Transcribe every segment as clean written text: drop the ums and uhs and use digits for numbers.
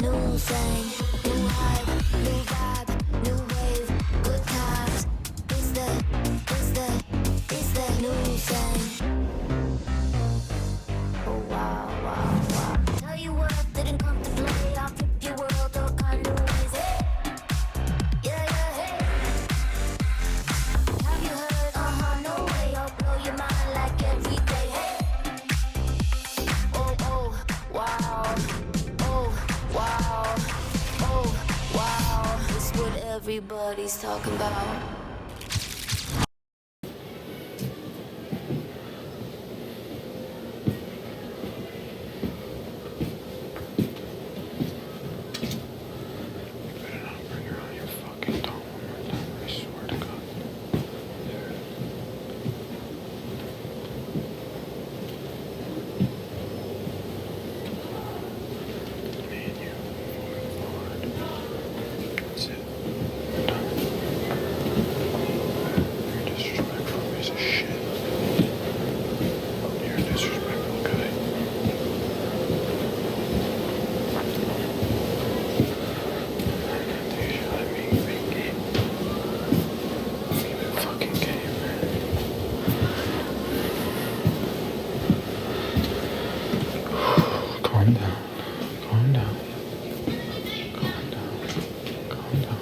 new thing, new hype, new vibe, new wave, good times. It's the new thing. Oh wow, wow, wow. Tell you what, didn't come to play. I'll flip your world all kind of ways. Hey, yeah, yeah, hey. Have you heard? No way. I'll blow your mind like every day. Hey. Oh, oh, wow. Oh, wow. Oh, wow. It's what everybody's talking about. Calm down. Calm down. Calm down. Calm down.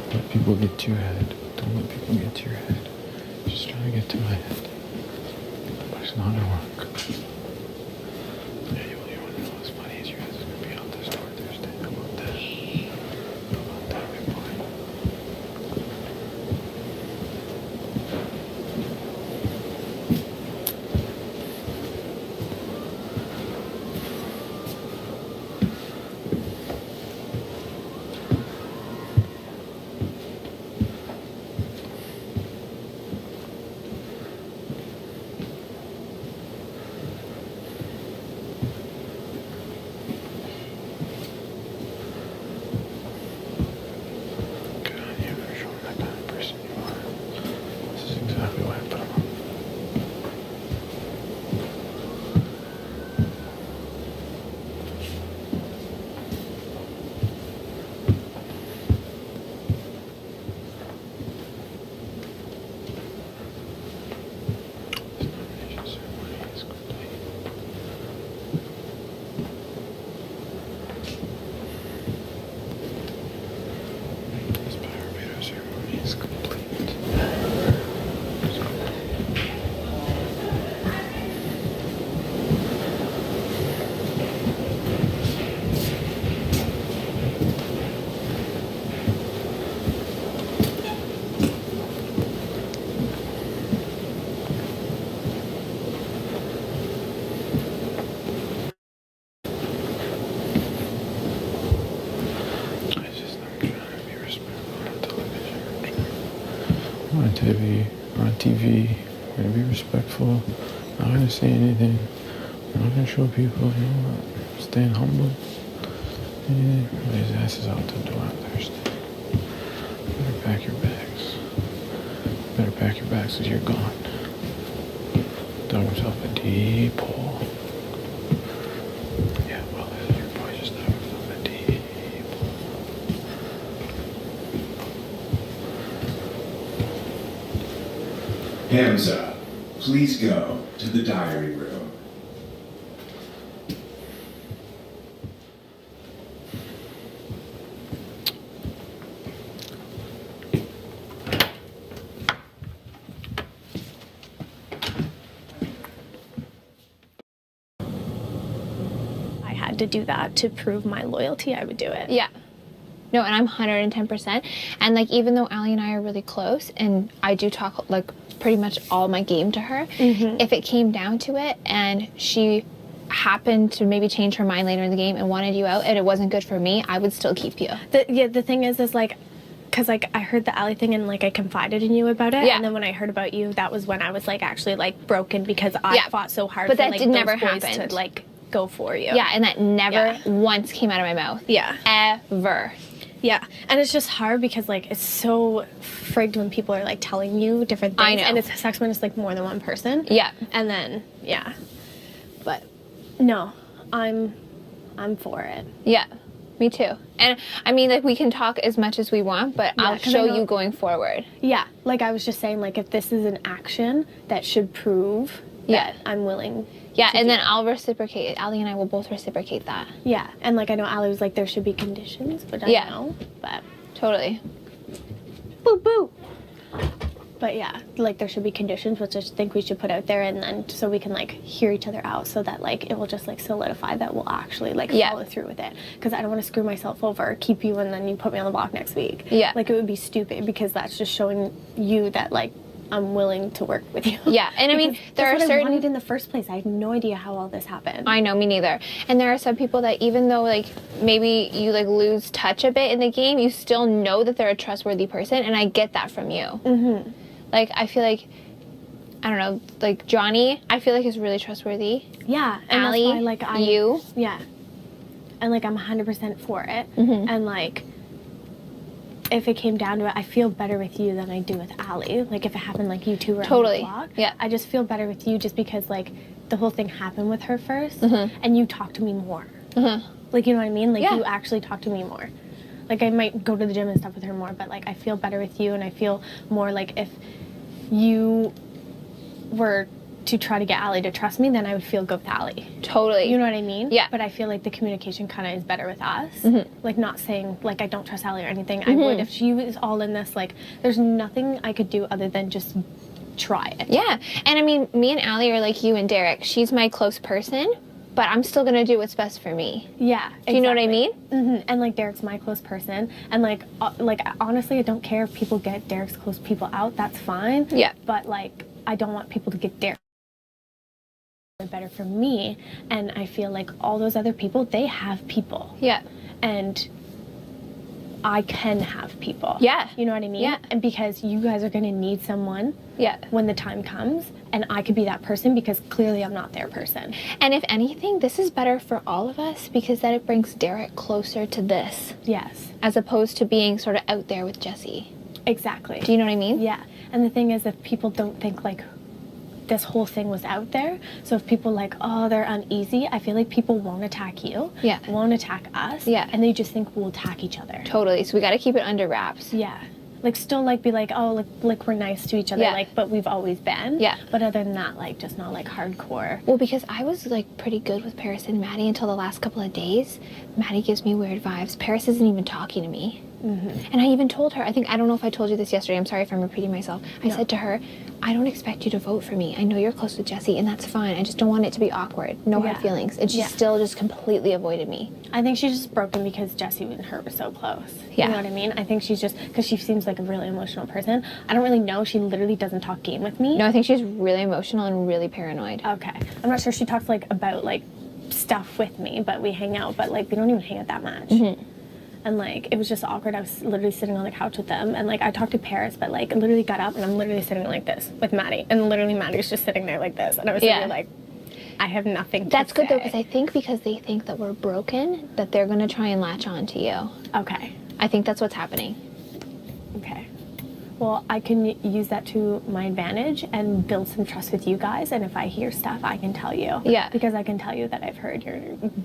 Don't let people get to your head. Don't let people get to your head. Just try to get to my head. But it's not gonna work. Yeah, you want to know what's funny is you guys are gonna be out this door Thursday. How about that? How about that, big boy? Good on you for showing that kind of person you are. This is exactly why I put him up. This nomination ceremony is complete. This power veto ceremony is complete. I'm trying to be respectful on television. On TV, we're gonna be respectful. Not gonna say anything. We're not gonna show people, you know what? Staying humble. Anything. His ass is out the door on Thursday. Better pack your bags. Better pack your bags because you're gone. Dug himself a deep hole. Yeah, well, your boy just dug himself a deep hole. Hamza, please go to the diary room. I had to do that to prove my loyalty, I would do it. Yeah. No, and I'm 110%. And like, even though Allie and I are really close, and I do talk like pretty much all my game to her, if it came down to it and she happened to maybe change her mind later in the game and wanted you out and it wasn't good for me, I would still keep you. The thing is like, because like I heard the Allie thing and like I confided in you about it. Yeah. And then when I heard about you, that was when I was like actually like broken because I Yeah. fought so hard But for that like did those never boys happen. to like go for you. Yeah, and that never Yeah. once came out of my mouth. Yeah. Ever. Yeah. And it's just hard because like it's so frigged when people are like telling you different things. I know. And it sucks when it's like more than one person. Yeah. And then but no, I'm for it. Yeah. Me too. And I mean, like, we can talk as much as we want, but Yeah, I'll 'cause I show know- you going forward. Yeah, like I was just saying, like if this is an action that should prove Yeah. that I'm willing. Yeah, to and do then it. I'll reciprocate. Ali and I will both reciprocate that. Yeah, and like I know Ali was like there should be conditions, but I Yeah. know, but Totally. boo boo. But yeah, like there should be conditions, which I just think we should put out there, and then so we can like hear each other out, so that like it will just like solidify that we'll actually like Yeah. follow through with it. Because I don't want to screw myself over, keep you, and then you put me on the block next week. Yeah. like it would be stupid because that's just showing you that like I'm willing to work with you. Yeah, and I mean, Because there that's are what I certain- wanted in the first place. I had no idea how all this happened. I know, me neither. And there are some people that even though, like, maybe you, like, lose touch a bit in the game, you still know that they're a trustworthy person, and I get that from you. Mm-hmm. Like, I feel like, I don't know, like, Johnny, I feel like is really trustworthy. Yeah, and Ali, that's why like you. yeah, and like I'm 100% for it, Mm-hmm. and like if it came down to it, I feel better with you than I do with Ali. Like if it happened like you two were Totally, on the block, yeah. I just feel better with you just because like the whole thing happened with her 1st Mm-hmm. and you talk to me more. Like you know what I mean? Like Yeah. you actually talk to me more. Like I might go to the gym and stuff with her more, but like I feel better with you, and I feel more like if you were to try to get Ali to trust me, then I would feel good with Ali. Totally. You know what I mean? Yeah. But I feel like the communication kind of is better with us. Mm-hmm. Like not saying like I don't trust Ali or anything. I would if she was all in this. Like there's nothing I could do other than just try it. Yeah. And I mean, me and Ali are like you and Derek. She's my close person, but I'm still going to do what's best for me. Yeah. Do you know what I mean? And like Derek's my close person, and like honestly, I don't care if people get Derek's close people out. That's fine. Yeah. But like I don't want people to get Derek. Better for me, and I feel like all those other people, they have people. Yeah. And I can have people. Yeah. You know what I mean? Yeah. And because you guys are going to need someone Yeah. when the time comes, and I could be that person because clearly I'm not their person. And if anything, this is better for all of us because then it brings Derek closer to this Yes. as opposed to being sort of out there with Jesse. Exactly. Do you know what I mean? Yeah. And the thing is, if people don't think like this whole thing was out there, so if people like, oh, they're uneasy, I feel like people won't attack you. Yeah. Won't attack us. Yeah. And they just think we'll attack each other. Totally. So we got to keep it under wraps. Yeah. Like still like be like, oh, like we're nice to each other, Yeah. like, but we've always been. Yeah. But other than that, like just not like hardcore. Well, because I was like pretty good with Paris and Maddie until the last couple of days. Maddie gives me weird vibes. Paris isn't even talking to me. Mm-hmm. And I even told her, I don't know if I told you this yesterday, I'm sorry if I'm repeating myself. I said to her, I don't expect you to vote for me. I know you're close with Jesse, and that's fine. I just don't want it to be awkward. No hard Yeah. feelings. And she Yeah. still just completely avoided me. I think she's just broken because Jessie and her were so close. Yeah. You know what I mean? I think she's just, because she seems like a really emotional person. I don't really know. She literally doesn't talk game with me. No, I think she's really emotional and really paranoid. Okay. I'm not sure she talks like about like stuff with me, but we hang out, but like we don't even hang out that much. Mm-hmm. And like it was just awkward. I was literally sitting on the couch with them, and like I talked to Paris, but like I literally got up and I'm literally sitting like this with Maddie, and literally Maddie's just sitting there like this, and I was Yeah. sitting there like, I have nothing to That's good though, say. because I think because they think that we're broken, that they're going to try and latch on to you. Okay. I think that's what's happening. Okay. Well, I can use that to my advantage and build some trust with you guys. And if I hear stuff, I can tell you. Yeah. Because I can tell you that I've heard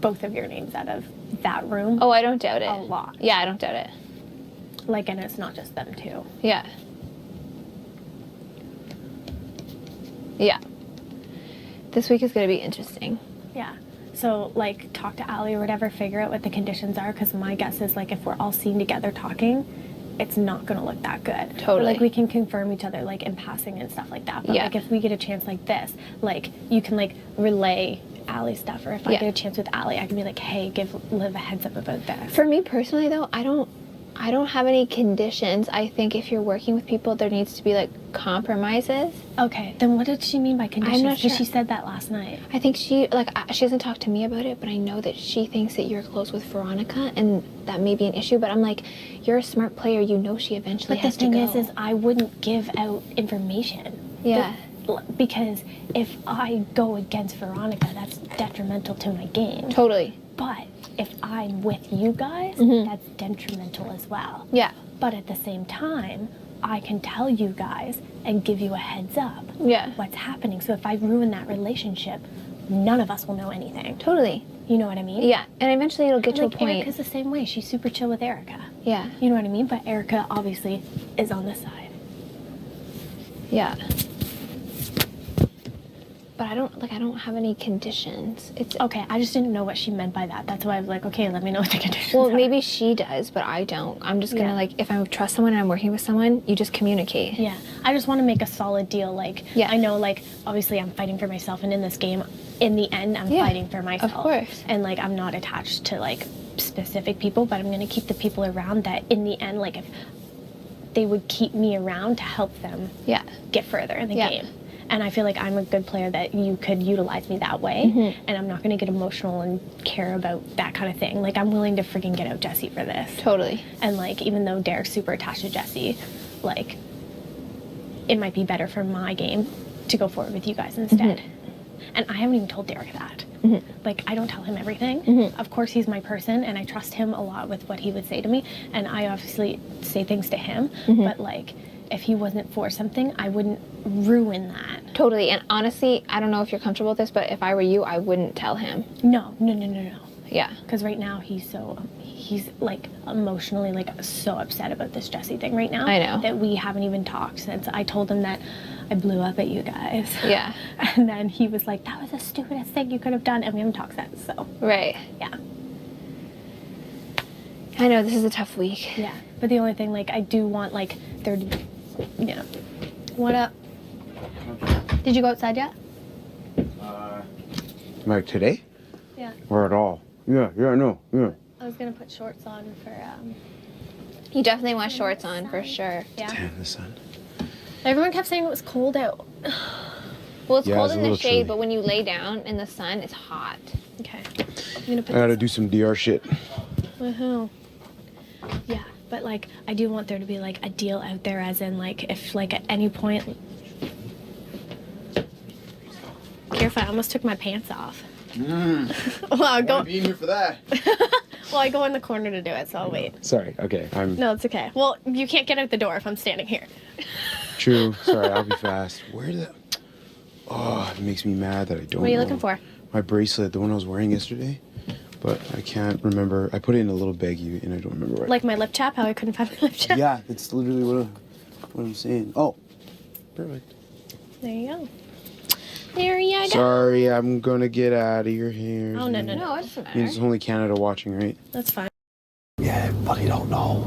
both of your names out of that room. Oh, I don't doubt it. A lot. Yeah, I don't doubt it. Like, and it's not just them too. Yeah. Yeah. This week is going to be interesting. Yeah. So, like, talk to Ali or whatever, figure out what the conditions are. Because my guess is, like, if we're all seen together talking, it's not going to look that good. Totally. But, like, we can confirm each other, like, in passing and stuff like that. But, Yeah. like, if we get a chance like this, like, you can, like, relay Ali stuff. Or if I Yeah. get a chance with Ali, I can be like, hey, give Liv a heads up about this. For me personally, though, I don't I don't have any conditions. I think if you're working with people, there needs to be like compromises. Okay, then what did she mean by conditions? not Because sure. she said that last night. I think she hasn't talked to me about it, but I know that she thinks that you're close with Veronica, and that may be an issue. But I'm like, you're a smart player. You know she eventually But the has to thing go. is I wouldn't give out information. Yeah. Because if I go against Veronica, that's detrimental to my game. Totally. But if I'm with you guys, that's detrimental as well. Yeah. But at the same time, I can tell you guys and give you a heads up Yeah. what's happening. So if I ruin that relationship, none of us will know anything. Totally. You know what I mean? Yeah. And eventually it'll get to a Like point. Erica's the same way. She's super chill with Erica. Yeah. You know what I mean? But Erica obviously is on this side. Yeah. But I don't have any conditions. It's Okay, I just didn't know what she meant by that. That's why I was like, okay, let me know what the conditions well, are. maybe she does, but I don't. I'm just gonna Yeah. like, if I trust someone and I'm working with someone, you just communicate. Yeah, I just want to make a solid deal. Like, Yeah. I know, like, obviously I'm fighting for myself, and in this game, in the end, I'm Yeah, fighting for myself. course. And, like, I'm not attached to, like, specific people, but I'm going to keep the people around that, in the end, like, if they would keep me around to help them Yeah. get further in the Yeah. game. And I feel like I'm a good player that you could utilize me that way. Mm-hmm. And I'm not going to get emotional and care about that kind of thing. Like, I'm willing to freaking get out Jesse for this. Totally. And like, even though Derek's super attached to Jesse, like, it might be better for my game to go forward with you guys instead. And I haven't even told Derek that. Like, I don't tell him everything. Of course, he's my person, and I trust him a lot with what he would say to me. And I obviously say things to him. But like, if he wasn't for something, I wouldn't ruin that. Totally. And honestly, I don't know if you're comfortable with this, but if I were you, I wouldn't tell him. No. Yeah. Because right now he's like emotionally like so upset about this Jesse thing right now. I know. That we haven't even talked since I told him that I blew up at you guys. Yeah. And then he was like, that was the stupidest thing you could have done, and we haven't talked since. So Right. yeah. I know this is a tough week. Yeah. But the only thing, like, I do want like there to yeah. What up? Did you go outside yet? Like today? Yeah. Or at all? Yeah, no. I was gonna put shorts on for You definitely want shorts on for sure. yeah. Damn, the sun. Everyone kept saying it was cold out. Well, it's Yeah, cold it's a in the little shade, chilly. but when you lay down in the sun, it's hot. Okay. I'm gonna put I gotta this do some DR shit. Woohoo. Yeah, but like I do want there to be like a deal out there, as in like if like at any point. Careful! I almost took my pants off. Well, I go. Be in here for that. Well, I go in the corner to do it, so I'll wait. Sorry. Okay, I'm No, it's okay. Well, you can't get out the door if I'm standing here. true. Sorry, I'll be fast. Where did that? Oh, it makes me mad that I don't. What are you know. looking for? My bracelet, the one I was wearing yesterday, but I can't remember. I put it in a little baggie and I don't remember what. Like my lip chap? How I couldn't find my lip chap? Yeah, that's literally what I'm saying. Oh, perfect. There you go. There you go. Sorry, I'm gonna get out of your hair. Oh no. No, it doesn't It's matter. only Canada watching, right? That's fine. Yeah, but he don't know.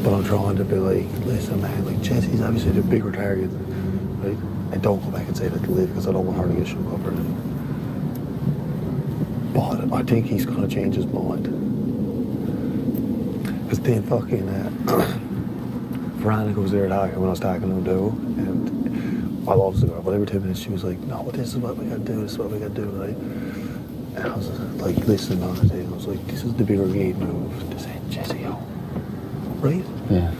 But I'm trying to be like, listen, man, like Jesse's obviously the bigger target, right? And don't go back and say that to Liv because I don't want her to get shook up or anything. But I think he's gonna change his mind. Because then fucking Veronica was there talking when I was talking to him too, and I loves the girl, but every 10 minutes she was like, no, this is what we gotta do, this is what we gotta do, right? And I was like, listen, on it, I was like, this is the bigger game move to send Jesse home. Right? Yeah.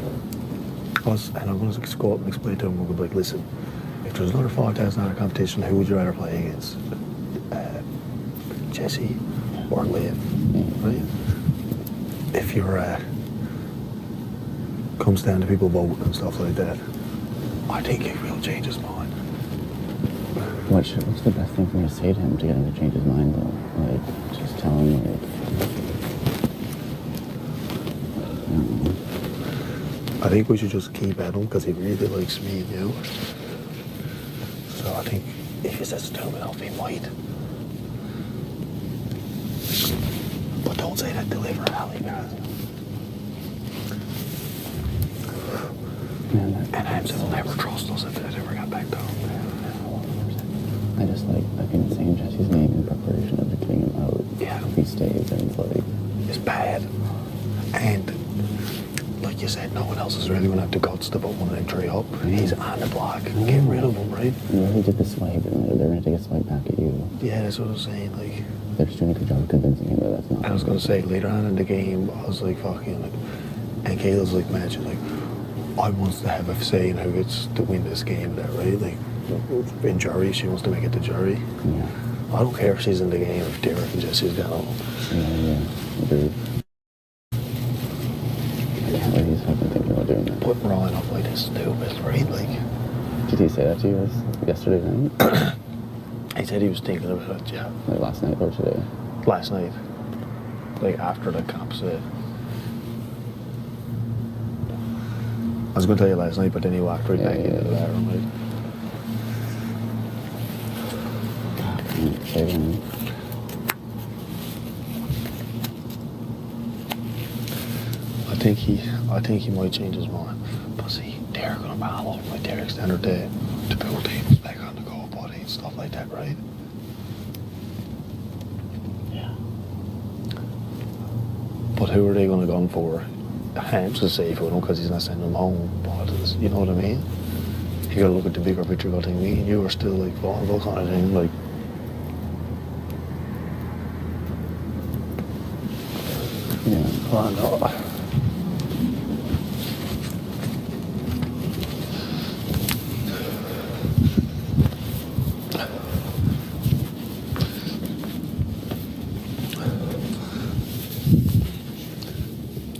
And I'm going to go up and explain to him, we'll be like, listen, if there's another $5,000 competition, who would you rather play against? Jesse or Liv? Right? If you're, comes down to people voting and stuff like that, I think he will change his mind. What's the best thing for me to say to him to get him to change his mind, though? Like, just tell him, like... I don't know. I think we should just keep at him because he really likes me and you. So I think if he says to him, it'll be white. But don't say that to Liv or Allie because... Man, And Hamza will never trust us if that ever got back down. I just like fucking saying Jesse's name in preparation of getting him out. Yeah. If he stays, and it's like... It's bad. And else is really going to have the guts to put one of them three up. He's on the block. Get rid of him, right? You already did the swipe, and they're going to take a swipe back at you. Yeah, that's what I'm saying. Like, They're just doing a good job of convincing him that that's not. I was going to say, later on in the game, I was like, fucking, like, and Kayla's like, man, she's like, I wants to have a say in who gets to win this game, that, right? Like, in jury, she wants to make it to jury. Yeah. I don't care if she's in the game, if Derek and Jesse's got on. Yeah. Agreed. I can't believe he's fucking thinking about doing that. Putting Ryan up like this stupid, right? Like, Did he say that to you yesterday night? he said he was thinking about it, yeah, Like last night or today? last night. Like, after the comp set. I was going to tell you last night, but then he walked right back into that room, right? Say then. I think he might change his mind. But see, Derek gonna battle over like Derek's the other day to build tables back on the go buddy and stuff like that, right? Yeah. But who are they gonna go for? Ham's is safe with him because he's not sending him home. But you know what I mean? You gotta look at the bigger picture. Go think me and you are still like vulnerable kind of thing. Like, Yeah. I know.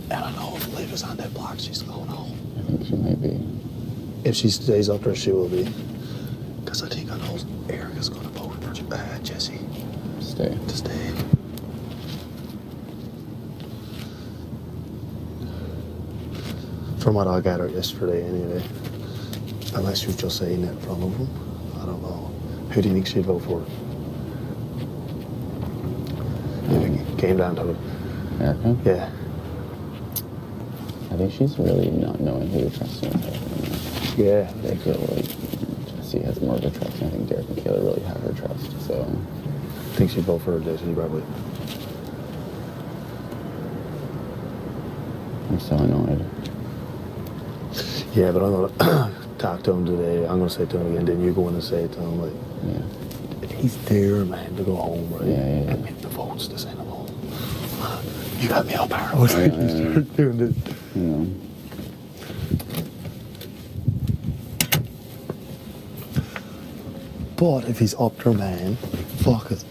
And I know if Liv is on that block, she's going home. I think she might be. If she stays up there, she will be. Because I think I know Erica's going to vote for Jesse Stay. to stay. From what I gathered yesterday, anyway. Unless you're just saying that in front of him. I don't know. Who do you think she'd vote for? If it came down to it. Erica? Yeah. I think she's really not knowing who to trust in her. Yeah. I feel like Jesse has more of a trust, and I think Derek and Kayla really have her trust, so. I think she'd vote for Jesse, probably. I'm so annoyed. Yeah, but I'm going to talk to him today. I'm going to say to him again, then you go in and say to him, like, Yeah. he's there, man, to go home, right? Yeah. And make the votes to send him home. You got me all paranoid. Yeah. You start doing this. You know. But if he's up there, man, fuck it.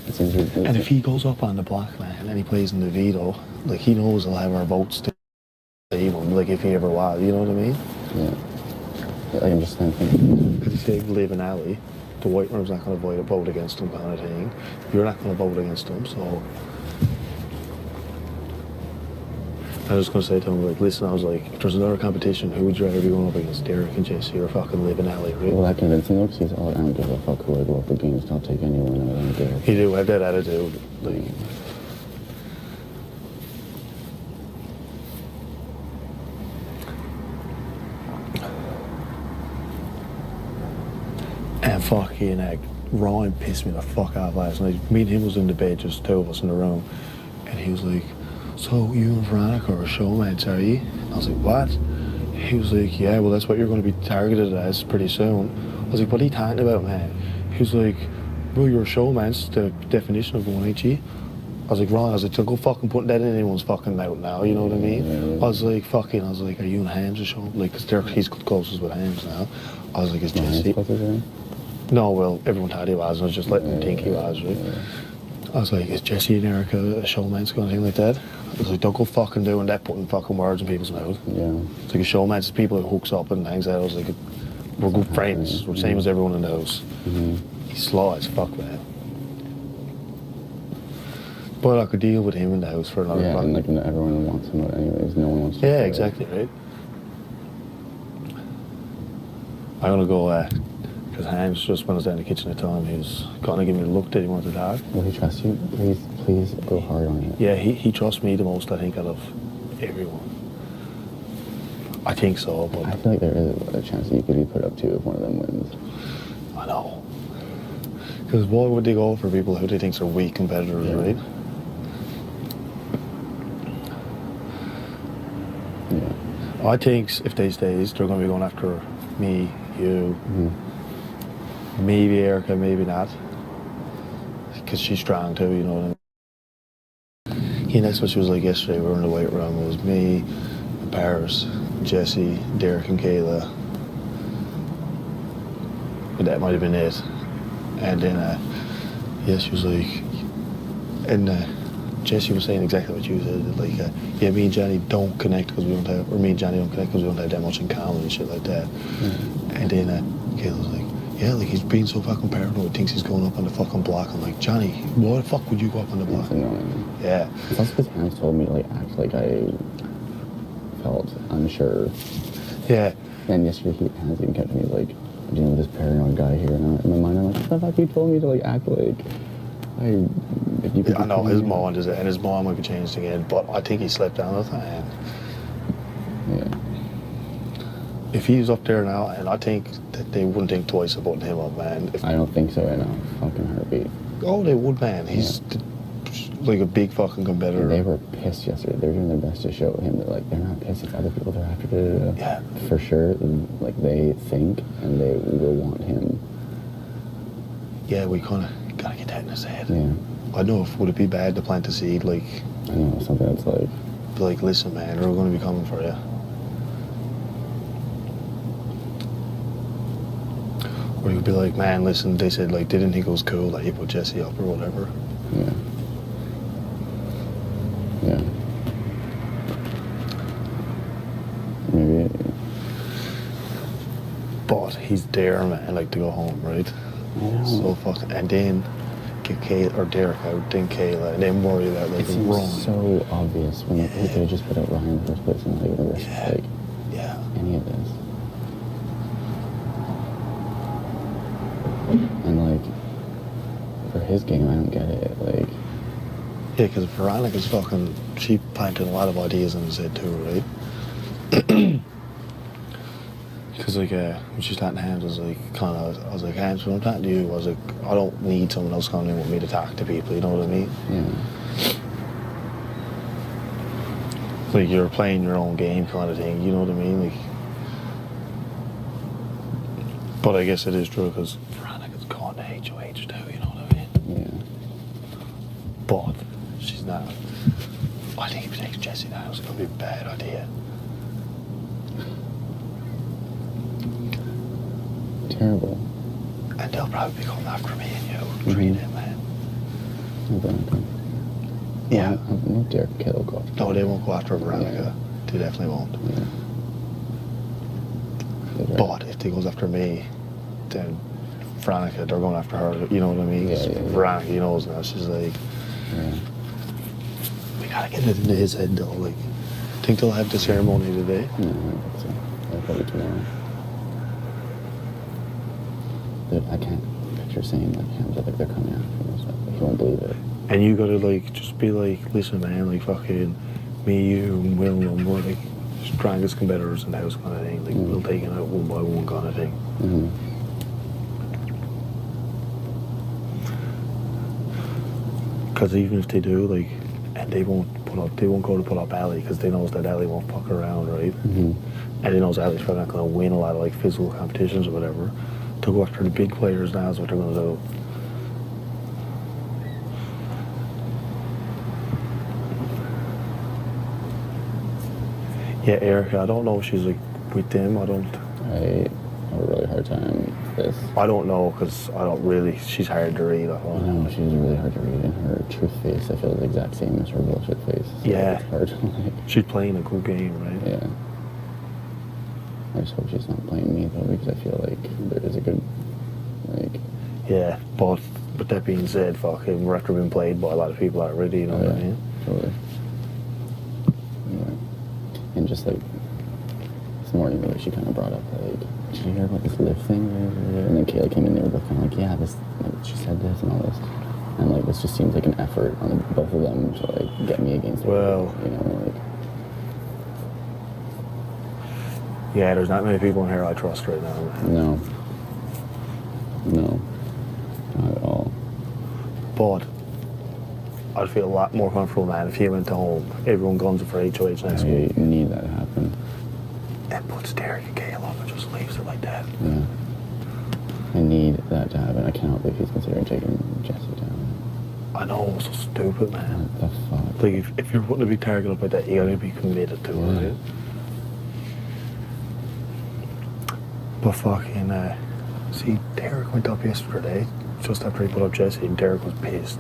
It seems ridiculous. And if he goes up on the block, man, and he plays in the veto, like, he knows he'll have our votes to save him, like, if he ever was, you know what I mean? Yeah. Like, I'm just thinking. Because he said live in alley, the white room's not going to vote against him, kind of thing. You're not going to vote against him, so. I was going to say to him, like, listen, I was like, if there's another competition, who would you rather be going up against, Derek and Jesse or fucking live in alley, right? Will that convince him though? Because he's all, I don't give a fuck who I go up against. I'll take anyone. I don't care. He do have that attitude, like. And fucking Ryan pissed me the fuck off last night. Me and him was in the bed, just two of us in the room, and he was like, "So you and Veronica are showmates, are you?" I was like, "What?" He was like, "Yeah, well, that's what you're going to be targeted as pretty soon." I was like, "What are you talking about, man?" He was like, "Well, you're a showman's the definition of one, ain't you?" I was like, "Ron," I was like, "So go fucking put that in anyone's fucking mouth now," you know what I mean? I was like, "Fucking," I was like, "Are you and Hams a show?" Like, because he's closest with Hams now. I was like, "Is Jesse?" No, well, everyone thought he was. I was just letting them think he was, right? I was like, "Is Jesse and Erica a showman's or anything like that?" I was like, "Don't go fucking doing that, putting fucking words in people's mouth." Yeah. It's like a showman's people who hooks up and hangs out. I was like, we're good friends. We're the same as everyone in the house. He's slow as fuck, man. But I could deal with him in the house for another Yeah, and fucking... like everyone wants him out anyways. No one wants to. Yeah, exactly, right? I'm gonna go, because Hans just when I was down in the kitchen at the time, he was gonna give me the look that he wanted to have. Will he trust you? Please go hard on it. Yeah, he trusts me the most, I think, out of everyone. I think so, but... I feel like there is a chance that you could be put up to if one of them wins. I know. Because why would they go for people who they think are weak competitors, right? I think if they stays, they're going to be going after me, you, maybe Erica, maybe not. Because she's strong too, you know what I mean? Yeah, that's what she was like yesterday. We were in the weight room. It was me, Paris, Jesse, Derek, and Kayla. And that might have been it. And then, yeah, she was like, and Jesse was saying exactly what you said. Like, yeah, me and Johnny don't connect because we don't have, or me and Johnny don't connect because we don't have that much in common and shit like that. And then Kayla was like, yeah, like he's being so fucking paranoid, thinks he's going up on the fucking block. I'm like, Johnny, why the fuck would you go up on the block? That's annoying. Yeah. It's also because Hans told me to like act like I felt unsure. Yeah. And yesterday Hans even kept me like dealing with this paranoid guy here, and in my mind I'm like, what the fuck, you told me to like act like if you could. I know his mom does it, and his mom might be changed again, but I think he slept down the time. Yeah. If he was up there now, and I think that they wouldn't think twice about putting him up, man. If, I don't think so in a fucking heartbeat. oh, they would, man. He's like a big fucking competitor. They were pissed yesterday. They were doing their best to show him that like they're not pissed if other people they're after. Yeah. For sure. Like they think and they will want him. Yeah, we kind of gotta get that in his head. Yeah. I know. Would it be bad to plant the seed? Like, I know, something that's like, be like, listen, man, we're going to be coming for you. Or you'd be like, man, listen, they said like they didn't think it was cool that you put Jesse up or whatever. yeah. Yeah. Maybe. But he's there, man, like to go home, right? So fucking, and then get Kayla or Derek out, then Kayla, and then worry about like It seems Ron. so obvious when they could have just put out Ryan in the first place and not even risk like Yeah. any of this. And like for his game, I don't get it. Like, Yeah, because Veronica's fucking, she planted a lot of ideas in his head too, right? Because like when she's talking to Hams, I was like, I was like, Hams, when I'm talking to you, I was like, I don't need someone else coming in with me to talk to people, you know what I mean? yeah, Like you're playing your own game kind of thing, you know what I mean? Like, but I guess it is true because Veronica's gone to HOH too, you know what I mean? yeah. But she's not. I think if he takes Jesse now, it's going to be a bad idea. Terrible. And they'll probably be coming after me and you. Treat him, man. Veronica. Yeah. No Derek Kittle go. No, they won't go after Veronica. They definitely won't. Yeah. Right. But if they goes after me, then Veronica, they're going after her. You know what I mean? 'Cause Yeah. Veronica, he knows now. She's like, Yeah. we gotta get it into his head though. Like, think they'll have the ceremony today? No, I don't think so. Probably tomorrow. Dude, I can't picture saying like him like they're coming after him and stuff. Like, he won't believe it. And you gotta like just be like, listen, man, like fucking me, you, and Will, and we're like strongest competitors in the house kind of thing. Like we'll take it out one by one kind of thing. Mm-hmm. Because even if they do, like, and they won't go to put up Ali because they knows that Ali won't fuck around, right? Mm-hmm. And they knows Ali's probably not gonna win a lot of like physical competitions or whatever. To go after the big players now is what they're gonna do. Yeah, Erica, I don't know if she's like with them. I don't I have a really hard time with this. know because I don't really. She's hard to read. I I thought. know, she's really hard to read, and her truth face, I feel, is the exact same as her bullshit face. So Yeah. It's hard to, like, She's playing a good game, right? yeah. I just hope she's not playing me, though, because I feel like there is a good, like, Yeah, but with that being said, fucking we're after being played by a lot of people already. You know oh, what I yeah, mean? totally. Anyway. And just, like, this morning, really, she kind of brought up, like, did you hear about this lift thing? And then Kayla came in, they were both kind of like, yeah, this, like, she said this and all this. And, like, this just seems like an effort on both of them to, like, get me against her. Well- You know, like, Yeah, there's not many people in here I trust right now. Man. no. No. Not at all. But I'd feel a lot more comfortable, man, if he went to home. Everyone guns it for HOH next week. I need that to happen. puts Derek and Kale up and just leaves it like that. Yeah. I need that to happen. I cannot believe he's considering taking Jesse down. I know, it's so stupid, man. What the fuck? Like, if you're putting a big target up like that, you gotta be committed to it, right? But fucking, see, Derek went up yesterday, just after he put up Jesse, and Derek was pissed.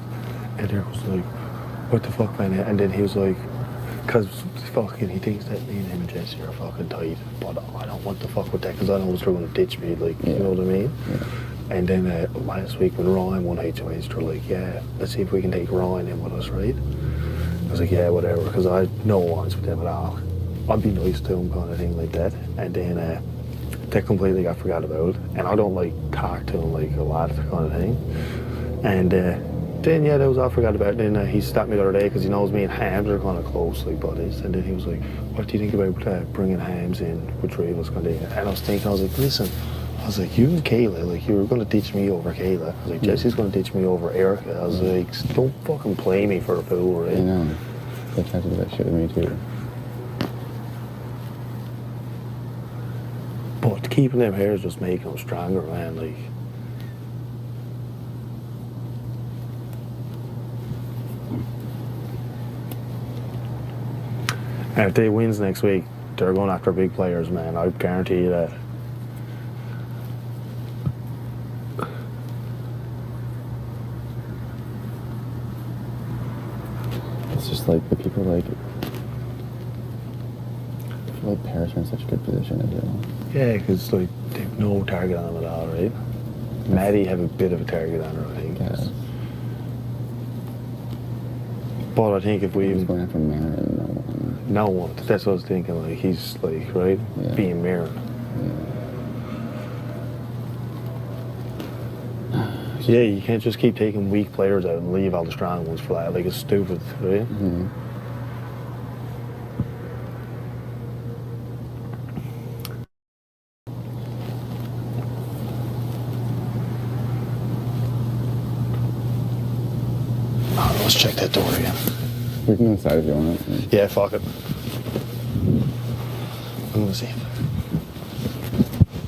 And Derek was like, what the fuck, man? And then he was like, because fucking, he thinks that me and him and Jesse are fucking tight, but I don't want to fuck with that because I know they're going to ditch me, like, you know what I mean? Yeah. And then last week when Ryan won HOH, they're like, yeah, let's see if we can take Ryan in with us, right? I was like, yeah, whatever, because I had no wants with them at all. I'd be nice to him, kind of thing like that. And then they completely got forgot about, and I don't like talk to him like a lot, kind of thing. And then yeah, that was all forgot about. Then he stopped me the other day because he knows me and Hams are kind of close, like buddies. And then he was like, "What do you think about bringing Hams in with three of us?" Kind of. And I was thinking, I was like, "Listen, I was like, you and Kayla, like you were going to teach me over Kayla. I was like, Jesse's going to teach me over Erica." I was like, "Don't fucking play me for a fool, right?" I know. They tried to do that shit with me too. But keeping them here is just making them stronger, man. Like. And if they wins next week, they're going after big players, man. I guarantee you that. It's just like the people like. I feel like Paris are in such a good position as well. Yeah, because like they've no target on them at all, right? Maddie have a bit of a target on her, I think. Yeah. But I think if we He's even going after Marin, no one. no one, that's what I was thinking. Like he's like right, Yeah. being Marin. Yeah, you can't just keep taking weak players out and leave all the strong ones for that. Like it's stupid, right? Mm-hmm. Oh, let's check that door again. We can go inside if you want it. Yeah, fuck it. I'm gonna see.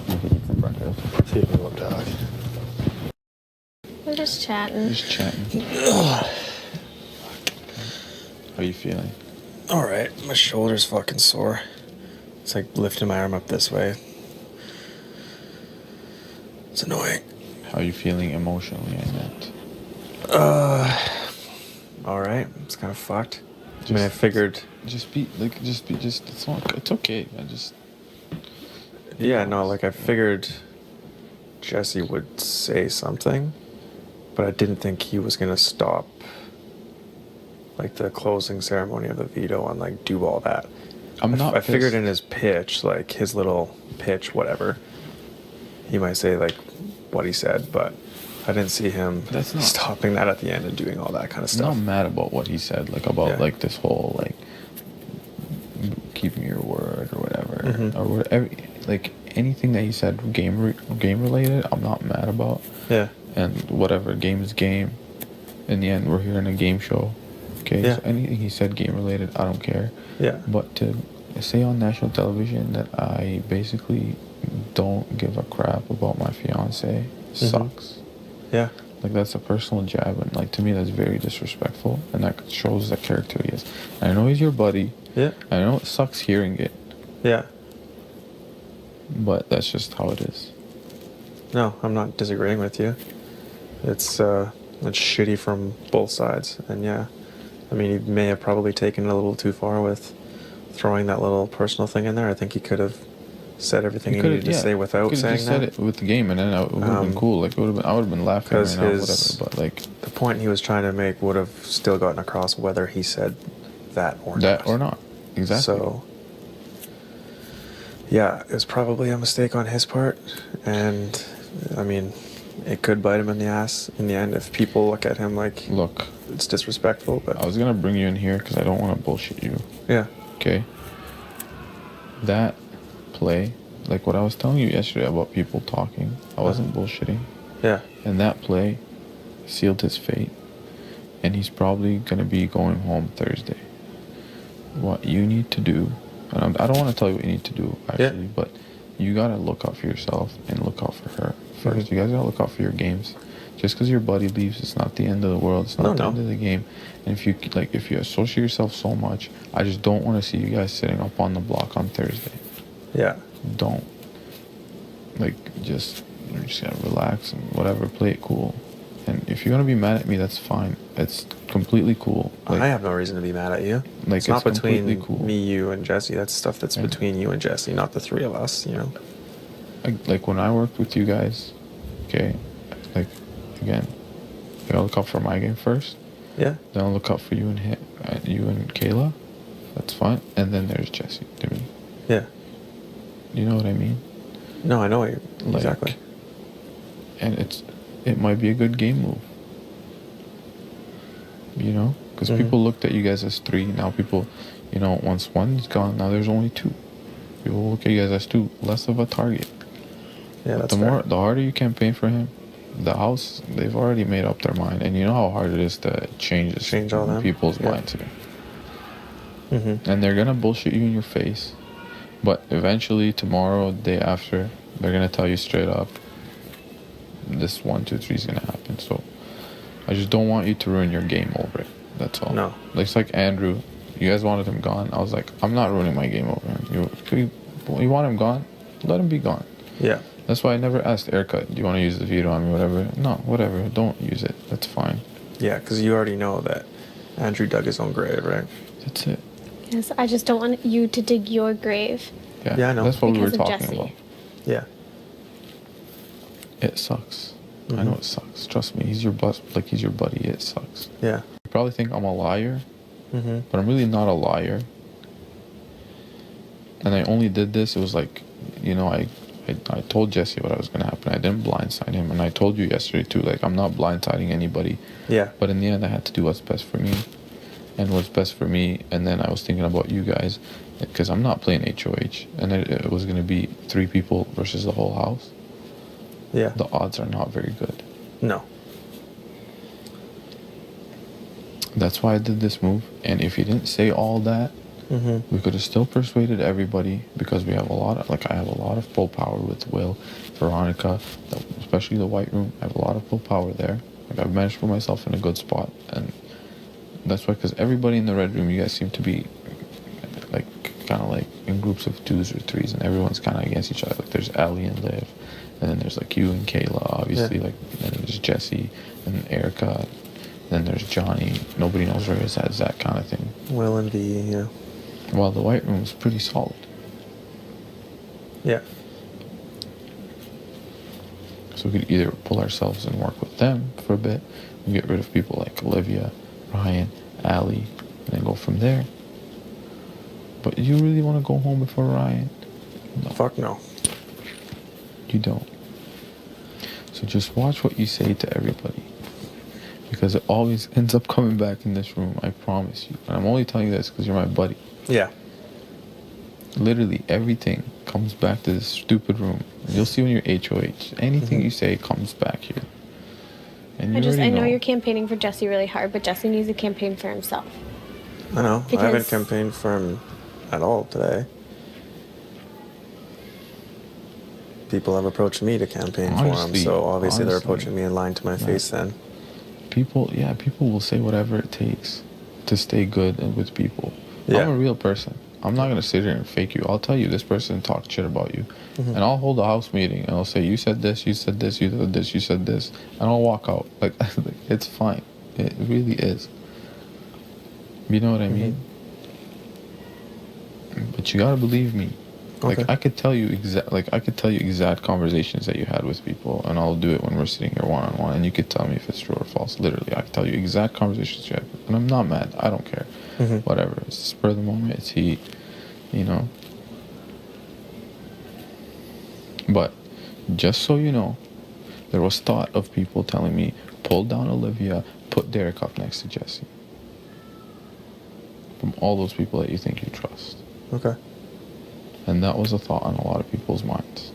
We can eat some breakfast. See if we can talk. We're just chatting. Just chatting. How you feeling? All right, my shoulder's fucking sore. It's like lifting my arm up this way. It's annoying. How you feeling emotionally, I meant? All right, it's kind of fucked. I mean, I figured. It's okay. Yeah, no, like I figured Jesse would say something, but I didn't think he was gonna stop, like the closing ceremony of the veto and like do all that. I figured pissed. in his pitch, like his little pitch, whatever, he might say like what he said, but I didn't see him stopping that at the end and doing all that kind of I'm stuff. not mad about what he said, like about Yeah. like this whole like keeping your word or whatever, Mhm. or whatever, like anything that he said game related. I'm not mad about. Yeah. And whatever, game is game. In the end, we're here in a game show. Okay. Yeah. So anything he said game related, I don't care. Yeah. But to say on national television that I basically don't give a crap about my fiance sucks. Yeah. Like that's a personal jab, and like to me that's very disrespectful, and that shows the character he is. And I know he's your buddy. Yeah. I know it sucks hearing it, Yeah. but that's just how it is. No, I'm not disagreeing with you. It's shitty from both sides, and yeah, I mean, he may have probably taken it a little too far with throwing that little personal thing in there. I think he could have said everything he needed to say without could've saying just that. said it with the game, and then it would have been cool. Like I would have been laughing right 'Cause now, his- whatever. But like The point he was trying to make would have still gotten across whether he said that or that not. or not, exactly. So, yeah, it was probably a mistake on his part, and I mean, it could bite him in the ass in the end if people look at him like Look, it's disrespectful. But I was gonna bring you in here because I don't want to bullshit you. yeah, Okay. That play, like what I was telling you yesterday about people talking, I wasn't bullshitting. yeah, And that play sealed his fate. And he's probably going to be going home Thursday. What you need to do, and I don't want to tell you what you need to do actually, Yeah. but you gotta look out for yourself and look out for her 1st. Mhm. You guys gotta look out for your games. Just because your buddy leaves, it's not the end of the world. It's not the end of the game. And if you associate yourself so much, I just don't want to see you guys sitting up on the block on Thursday. Yeah. Don't. Like, you just gotta relax and whatever, play it cool. And if you're gonna be mad at me, that's fine. It's completely cool. Like, I have no reason to be mad at you. Like, It's not it's completely between cool. me, you, and Jesse. That's stuff that's And- between you and Jesse, not the three of us. You know. like when I worked with you guys, okay, like again, I gotta look out for my game first. Yeah. Then I'll look out for you and you and Kayla. That's fine. And then there's Jesse to me. Yeah. You know what I mean? No, I know what Like, exactly. And it might be a good game move. You know, because Mhm. people looked at you guys as three. Now people, once one's gone, now there's only two. People look at you guys as two, less of a target. Yeah, that's The harder you campaign for him, the house, they've already made up their mind, and you know how hard it is to change all them? people's Yeah. minds here. Mm-hmm. And they're gonna bullshit you in your face, but eventually tomorrow, day after, they're gonna tell you straight up, this 1, 2, 3 is gonna happen. So I just don't want you to ruin your game over it. That's all. No. It's like Andrew. You guys wanted him gone. I was like, I'm not ruining my game over him. You want him gone? Let him be gone. Yeah. That's why I never asked Erica, do you want to use the veto on me, whatever? No, whatever. Don't use it. That's fine. Yeah, because you already know that Andrew dug his own grave, right? That's it. Yes, I just don't want you to dig your grave. Yeah, Yeah, I know. That's what we were Because of talking Jesse. about. Yeah. It sucks. I Mhm. know it sucks. Trust me. He's your he's your buddy. It sucks. Yeah. You probably think I'm a liar, Mm-hmm. but I'm really not a liar. And I only did this. It was like, I told Jesse what was gonna happen. I didn't blindside him, and I told you yesterday too. Like, I'm not blindsiding anybody. Yeah. But in the end, I had to do what's best for me, and what's best for me. And then I was thinking about you guys, because I'm not playing HOH, and it was gonna be 3 people versus the whole house. Yeah. The odds are not very good. No. That's why I did this move. And if you didn't say all that, Mm-hmm. we could have still persuaded everybody, because we have I have a lot of pull power with Will, Veronica, especially the White Room. I have a lot of pull power there. Like, I've managed to put myself in a good spot, and that's why, because everybody in the Red Room, you guys seem to be like kind of like in groups of 2s or 3s, and everyone's kind of against each other. Like, there's Ellie and Liv, and then there's like you and Kayla, obviously. Yeah. Like, and then there's Jesse and Erica. Then there's Johnny. Nobody knows where he's at. It's that kind of thing. Will and V, yeah. Well, the White Room is pretty solid. Yeah. So we could either pull ourselves and work with them for a bit, and get rid of people like Olivia, Ryan, Allie, and then go from there. But you really want to go home before Ryan? No, Fuck no. you don't. So just watch what you say to everybody, because it always ends up coming back in this room, I promise you. And I'm only telling you this because you're my buddy. Yeah. Literally everything comes back to this stupid room. And you'll see when you're HOH. Anything Mhm. you say comes back here. And I already know you're campaigning for Jesse really hard, but Jesse needs to campaign for himself. I know. I haven't Because- campaigned for him at all today. People have approached me to campaign for him, Honestly- so obviously they're honestly, approaching me and lying to my face then. people will say whatever it takes to stay good and with people. Yeah. I'm a real person. I'm not gonna sit here and fake you. I'll tell you this person talked shit about you, Mhm. and I'll hold a house meeting and I'll say you said this, you said this, you said this, you said this, and I'll walk out. Like, it's fine. It really is. You know what I mean? But you gotta believe me. Like, Okay. I could tell you exact conversations that you had with people, and I'll do it when we're sitting here one on one, and you could tell me if it's true or false. Literally, I could tell you exact conversations you had, and I'm not mad. I don't care. Mhm. Whatever. It's the spur of the moment. It's heat. You know. But just so you know, there was thought of people telling me, pull down Olivia, put Derek up next to Jesse. From all those people that you think you trust. Okay. And that was a thought on a lot of people's minds.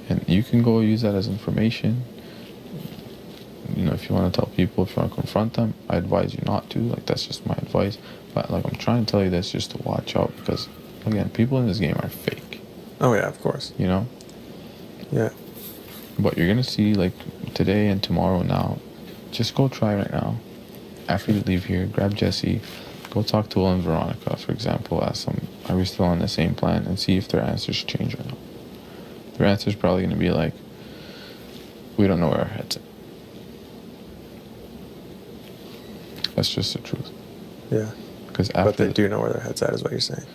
And you can go use that as information. You know, if you want to tell people, if you want to confront them, I advise you not to. Like, that's just my advice. But, like, I'm trying to tell you this just to watch out, because again, people in this game are fake, Oh yeah, of course. you know? Yeah. But you're gonna see, like, today and tomorrow now. Just go try right now. After you leave here, grab Jesse, go talk to Will and Veronica, for example, ask them, are we still on the same plan? And see if their answers change or not. Their answer's probably gonna be like, we don't know where our head's at. That's just the truth. Yeah. Because But after they do know where their head's at, is what you're saying.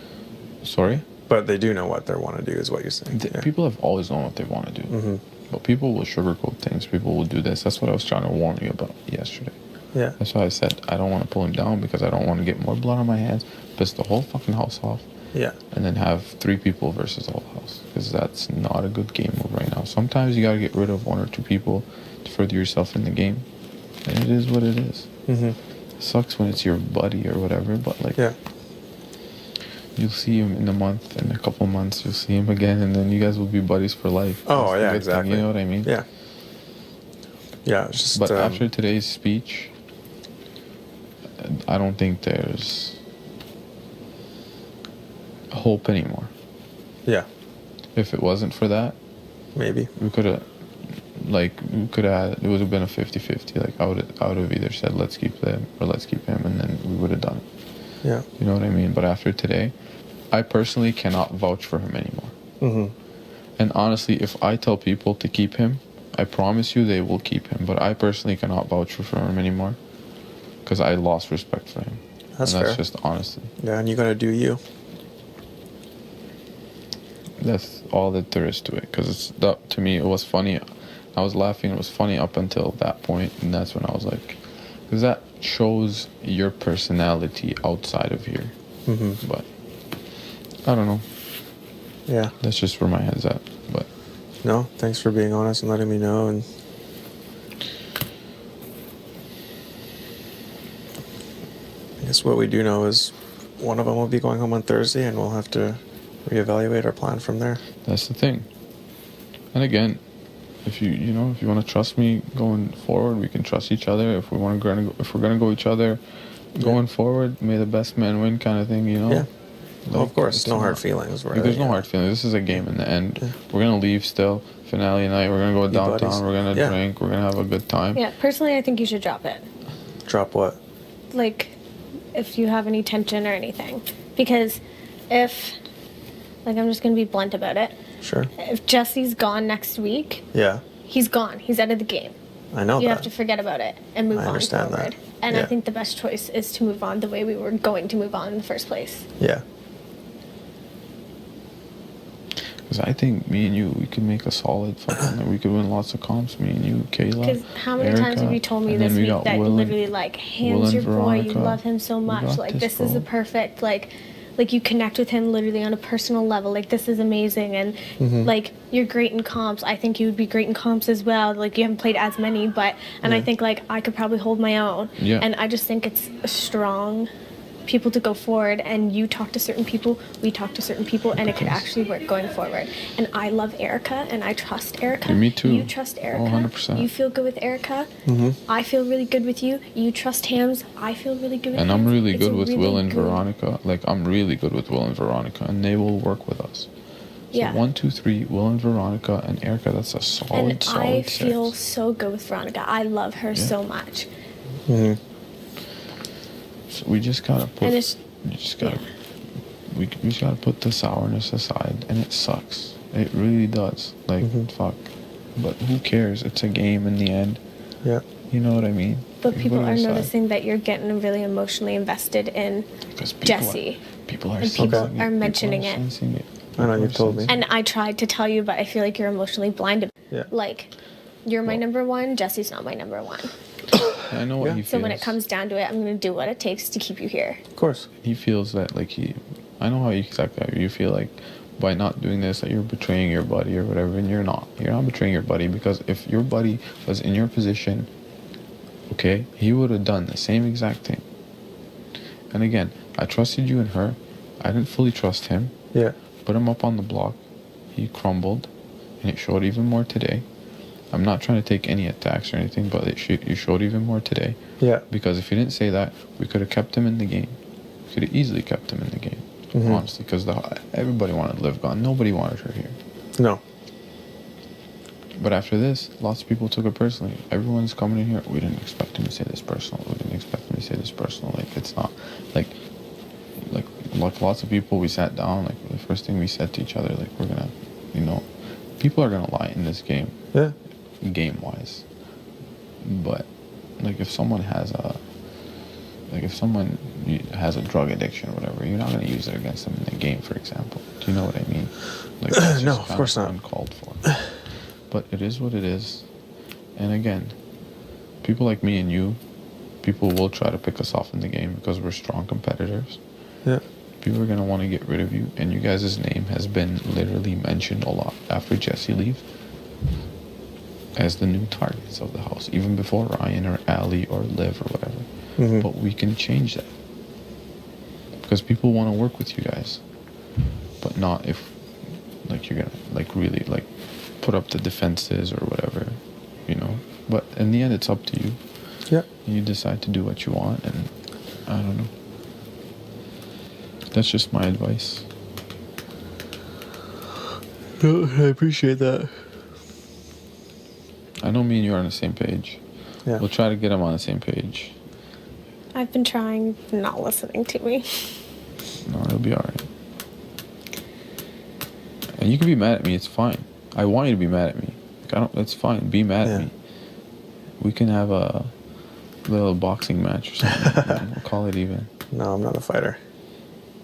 Sorry? But they do know what they want to do, is what you're saying. Yeah. People have always known what they want to do. Mhm. But people will sugarcoat things. People will do this. That's what I was trying to warn you about yesterday. Yeah. That's why I said I don't want to pull him down because I don't want to get more blood on my hands, piss the whole fucking house off, Yeah. and then have 3 people versus the whole house. Because that's not a good game move right now. Sometimes you got to get rid of 1 or 2 people to further yourself in the game. And it is what it is. Mm-hmm. It sucks when it's your buddy or whatever, but like, Yeah. you'll see him in a couple months, you'll see him again, and then you guys will be buddies for life. Oh, That's the yeah, good exactly. thing, you know what I mean? Yeah. Yeah, it's just. But after today's speech, I don't think there's hope anymore. Yeah, If it wasn't for that, maybe. we could have, it would have been a 50-50. Like, I would have either said, let's keep them, or let's keep him, and then we would have done it. Yeah. You know what I mean? But after today, I personally cannot vouch for him anymore. Mm-hmm. And honestly, if I tell people to keep him, I promise you they will keep him. But I personally cannot vouch for him anymore because I lost respect for him. That's and that's fair. just honesty. Yeah, and you gotta do you. That's all that there is to it. Because to me, it was funny. I was laughing. It was funny up until that point, and that's when I was like, because that shows your personality outside of here. Mm-hmm. But I don't know. Yeah. That's just where my head's at. But No, thanks for being honest and letting me know. And I guess what we do know is one of them will be going home on Thursday, and we'll have to reevaluate our plan from there. that's the thing. And again, if you want to trust me going forward, we can trust each other. If we're gonna go each other going forward, may the best man win, kind of thing. You know. Yeah. Well, Like, of course, it's no hard not- feelings. Like, there's no hard feelings. This is a game in the end. We're gonna leave still. Finale night. We're gonna go downtown. buddies. We're gonna Yeah. drink. We're gonna have a good time. Yeah, personally, I think you should drop it. Drop what? Like, if you have any tension or anything. Because if, like, I'm just going to be blunt about it. Sure. If Jesse's gone next week, Yeah, he's gone. He's out of the game. I know You that. have to forget about it and move I on understand forward. that. And I Yeah. think the best choice is to move on the way we were going to move on in the first place. Yeah. Because I think me and you, we could make a solid fucking. We could win lots of comps. Me and you, Kayla. Because how many times have you told me and this then we week got that Will and- literally, like, Will Ham's and your boy, you Veronica. love him so We much. got Like, this, this is bro. a perfect, like you connect with him literally on a personal level. Like, this is amazing. And, Mm-hmm. like, you're great in comps. I think you would be great in comps as well. Like, you haven't played as many, but, and I think, like, I could probably hold my own. Yeah. And I just think it's strong people to go forward, and you talk to certain people, we talk to certain people, and it could actually work going forward. And I love Erica, and I trust Erica. Yeah, me too. You trust Erica. 100%. You feel good with Erica. Mm-hmm. I feel really good with you. You trust Hams. I feel really good with And I'm Hams. really It's good a with really Will and good- Veronica. Like, I'm really good with Will and Veronica, and they will work with us. So Yeah. 1, 2, 3, Will and Veronica and Erica. That's a solid, And solid I six. feel so good with Veronica. I love her so much. Mm-hmm. So we just gotta put. And it's- we just gotta. We just gotta put the sourness aside, and it sucks. It really does. Like, Mhm. fuck. But who cares? It's a game in the end. Yeah. You know what I mean? But You people put it are aside. noticing that you're getting really emotionally invested in 'Cause people Jesse. People are And sensing people it. are mentioning it. Sensing it. I know, People you've are told me. sensing And I tried to tell you, but I feel like you're emotionally blinded. Yeah. Like, you're my number one. Jesse's not my number one. it. I know what Yeah. he So feels. when it comes down to it, I'm gonna do what it takes to keep you here. Of course. He feels that, like, I know how you exactly. You feel like by not doing this that you're betraying your buddy or whatever, and you're not. You're not betraying your buddy, because if your buddy was in your position, okay, he would have done the same exact thing. And again, I trusted you and her. I didn't fully trust him. Yeah. Put him up on the block. He crumbled, and it showed even more today. I'm not trying to take any attacks or anything, but you showed even more today. Yeah. Because if you didn't say that, we could have kept him in the game. We could have easily kept him in the game. honestly, because everybody wanted Liv gone. Nobody wanted her here. No. But after this, lots of people took it personally. Everyone's coming in here. We didn't expect him to say this personal. We didn't expect him to say this personal. Like, it's not like lots of people. We sat down. Like, the first thing we said to each other, like, we're gonna, people are gonna lie in this game. Yeah. Game wise, but like if someone has a drug addiction or whatever, you're not gonna use it against them in the game, for example. Do you know what I mean? Like, that's No, just of kind course not. uncalled for. But it is what it is. And again, people like me and you, people will try to pick us off in the game because we're strong competitors. Yeah. People are gonna want to get rid of you, and you guys' name has been literally mentioned a lot after Jesse leaves as the new targets of the house, even before Ryan or Ali or Liv or whatever. Mhm. But we can change that because people want to work with you guys, but not if like you're gonna like really like put up the defenses or whatever, But in the end, it's up to you. Yeah. You decide to do what you want, and I don't know. That's just my advice. I appreciate that. I know me and you are on the same page. Yeah. We'll try to get them on the same page. I've been trying, not listening to me. No, it'll be alright. And you can be mad at me, it's fine. I want you to be mad at me. That's fine. Be mad at me. We can have a little boxing match or something. We'll call it even. No, I'm not a fighter.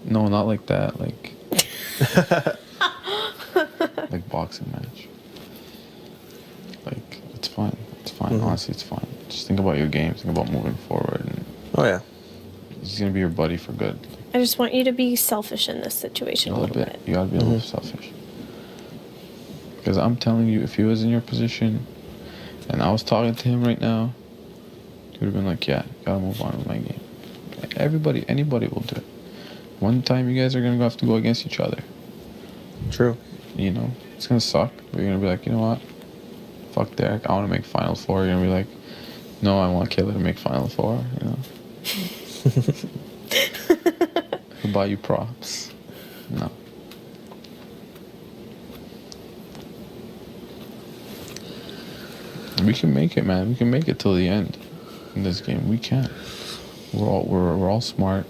No, not like that. Like like boxing match. Like, it's fine. It's fine. Mhm. Honestly, it's fine. Just think about your game. Think about moving forward. And Oh, yeah. he's gonna be your buddy for good. I just want you to be selfish in this situation A a little little bit. bit. You gotta be a little selfish. Because I'm telling you, if he was in your position and I was talking to him right now, he would have been like, yeah, gotta move on with my game. Anybody will do it. One time you guys are gonna have to go against each other. True. It's gonna suck. But you're gonna be like, you know what? Fuck Derek, I wanna make Final Four. You're gonna be like, no, I want Kayla to make Final Four, He'll buy you props. No. We can make it, man. We can make it till the end in this game. We can. We're all smart.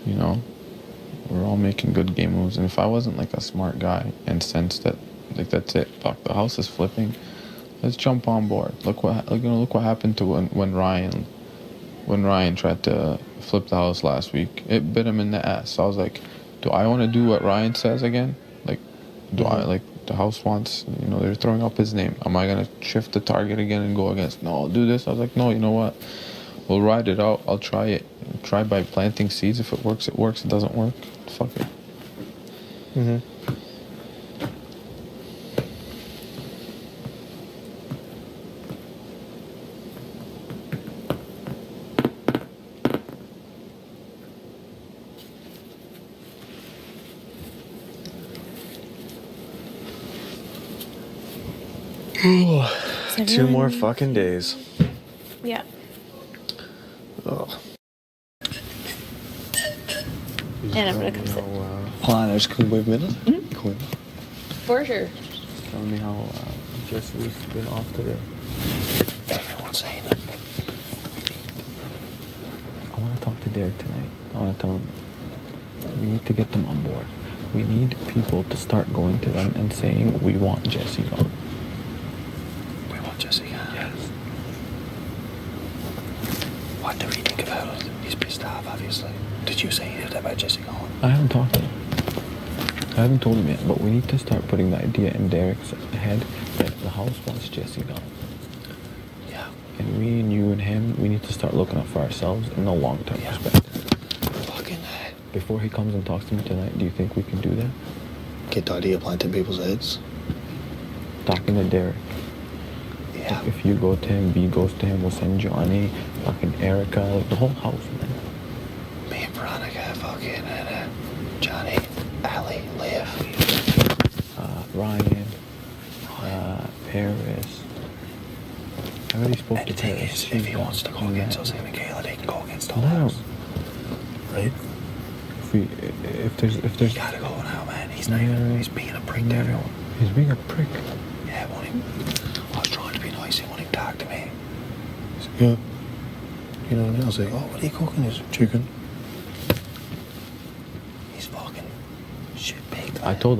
We're all making good game moves. And if I wasn't like a smart guy and sensed that, like, that's it. Fuck, the house is flipping. Let's jump on board. Look what happened to when Ryan tried to flip the house last week. It bit him in the ass. So I was like, do I want to do what Ryan says again? Like, do I like the house wants? They're throwing up his name. Am I gonna shift the target again and go against? No, I'll do this. I was like, no. You know what? We'll ride it out. I'll try it. Try by planting seeds. If it works, it works. It doesn't work, fuck it. Mm-hmm. Two more fucking days. Yeah. Oh. And I'm gonna come sit. Planners, kan we even middag? Kom igen. For sure. Tell me how Jesse's been off today. Everyone's saying it. I want to talk to Derek tonight. I want to tell him we need to get them on board. We need people to start going to them and saying we want Jesse gone. We want Jesse gone. Yes. What do we think about it? He's pissed off, obviously. Did you say anything about Jesse gone? I haven't talked to him. I haven't told him yet, but we need to start putting the idea in Derek's head that the house wants Jesse gone. Yeah. And we and you and him, we need to start looking out for ourselves in the long-term perspective. Fucking Before he comes and talks to me tonight, do you think we can do that? get the idea planting people's heads. Talking to Derek. Yeah. Like, if you go to him, B goes to him, we'll send Johnny, fucking Erica, like the whole house, man. Me and Veronica, fucking, and Johnny, Ali, Liv. Ryan, Paris. I already spoke And to the thing Paris. is, if he wants to go against us, him and Kayla, they can go against all of us. Right? if there's You gotta go now, man. He's not even. He's being a prick to everyone. he's being a prick. Yeah, I was trying to be nice. He won't even talk to me. Yeah. You know what I mean? I was like, oh, what are you cooking? Is chicken. He's fucking shit baked. I told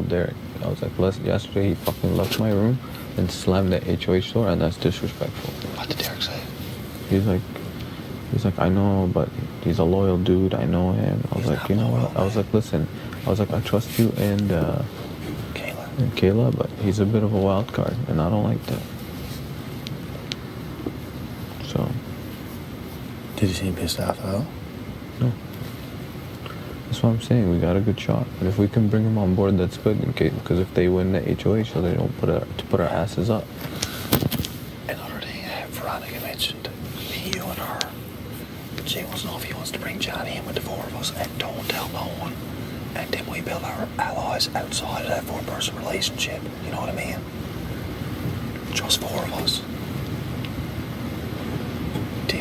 Derek. I was like, yesterday he fucking left my room and slammed the HOH door, and that's disrespectful. What did Derek say? He's like, I know, but he's a loyal dude. I know him. I was He's like, not you know loyal, what? I was man. like, listen. I was like, I trust you and Kayla, but he's a bit of a wild card, and I don't like that. So, Did you see him pissed off at all? no. That's what I'm saying. We got a good shot, but if we can bring him on board, that's good. Because if they win the HOH, so they don't put our asses up. Another thing, Veronica mentioned me, you, and her. She wants to know if he wants to bring Johnny in with the four of us, and don't tell no one. And then we build our allies outside of that four-person relationship. You know what I mean? Just four of us.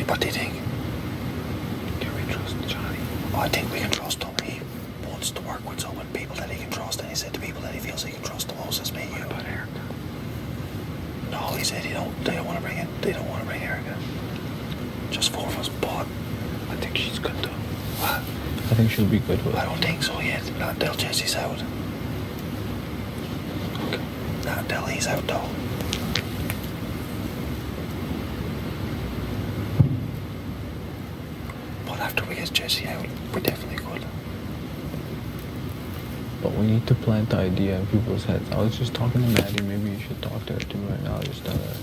What do you think? Can we trust Johnny? I think we can trust him. He wants to work with someone, people that he can trust, and he said the people that he feels he can trust the most is me, you. What about Erica? No, he said they don't want to bring Erica. Just four of us, but I think she's good though. what? I think she'll be good with I it. don't think so yet. Not until Jesse's out. Okay. Not until he's out, though. But after we get Jesse out, we definitely could. But we need to plant the idea in people's heads. I was just talking to Maddie. Maybe you should talk to her too right now. Just tell her.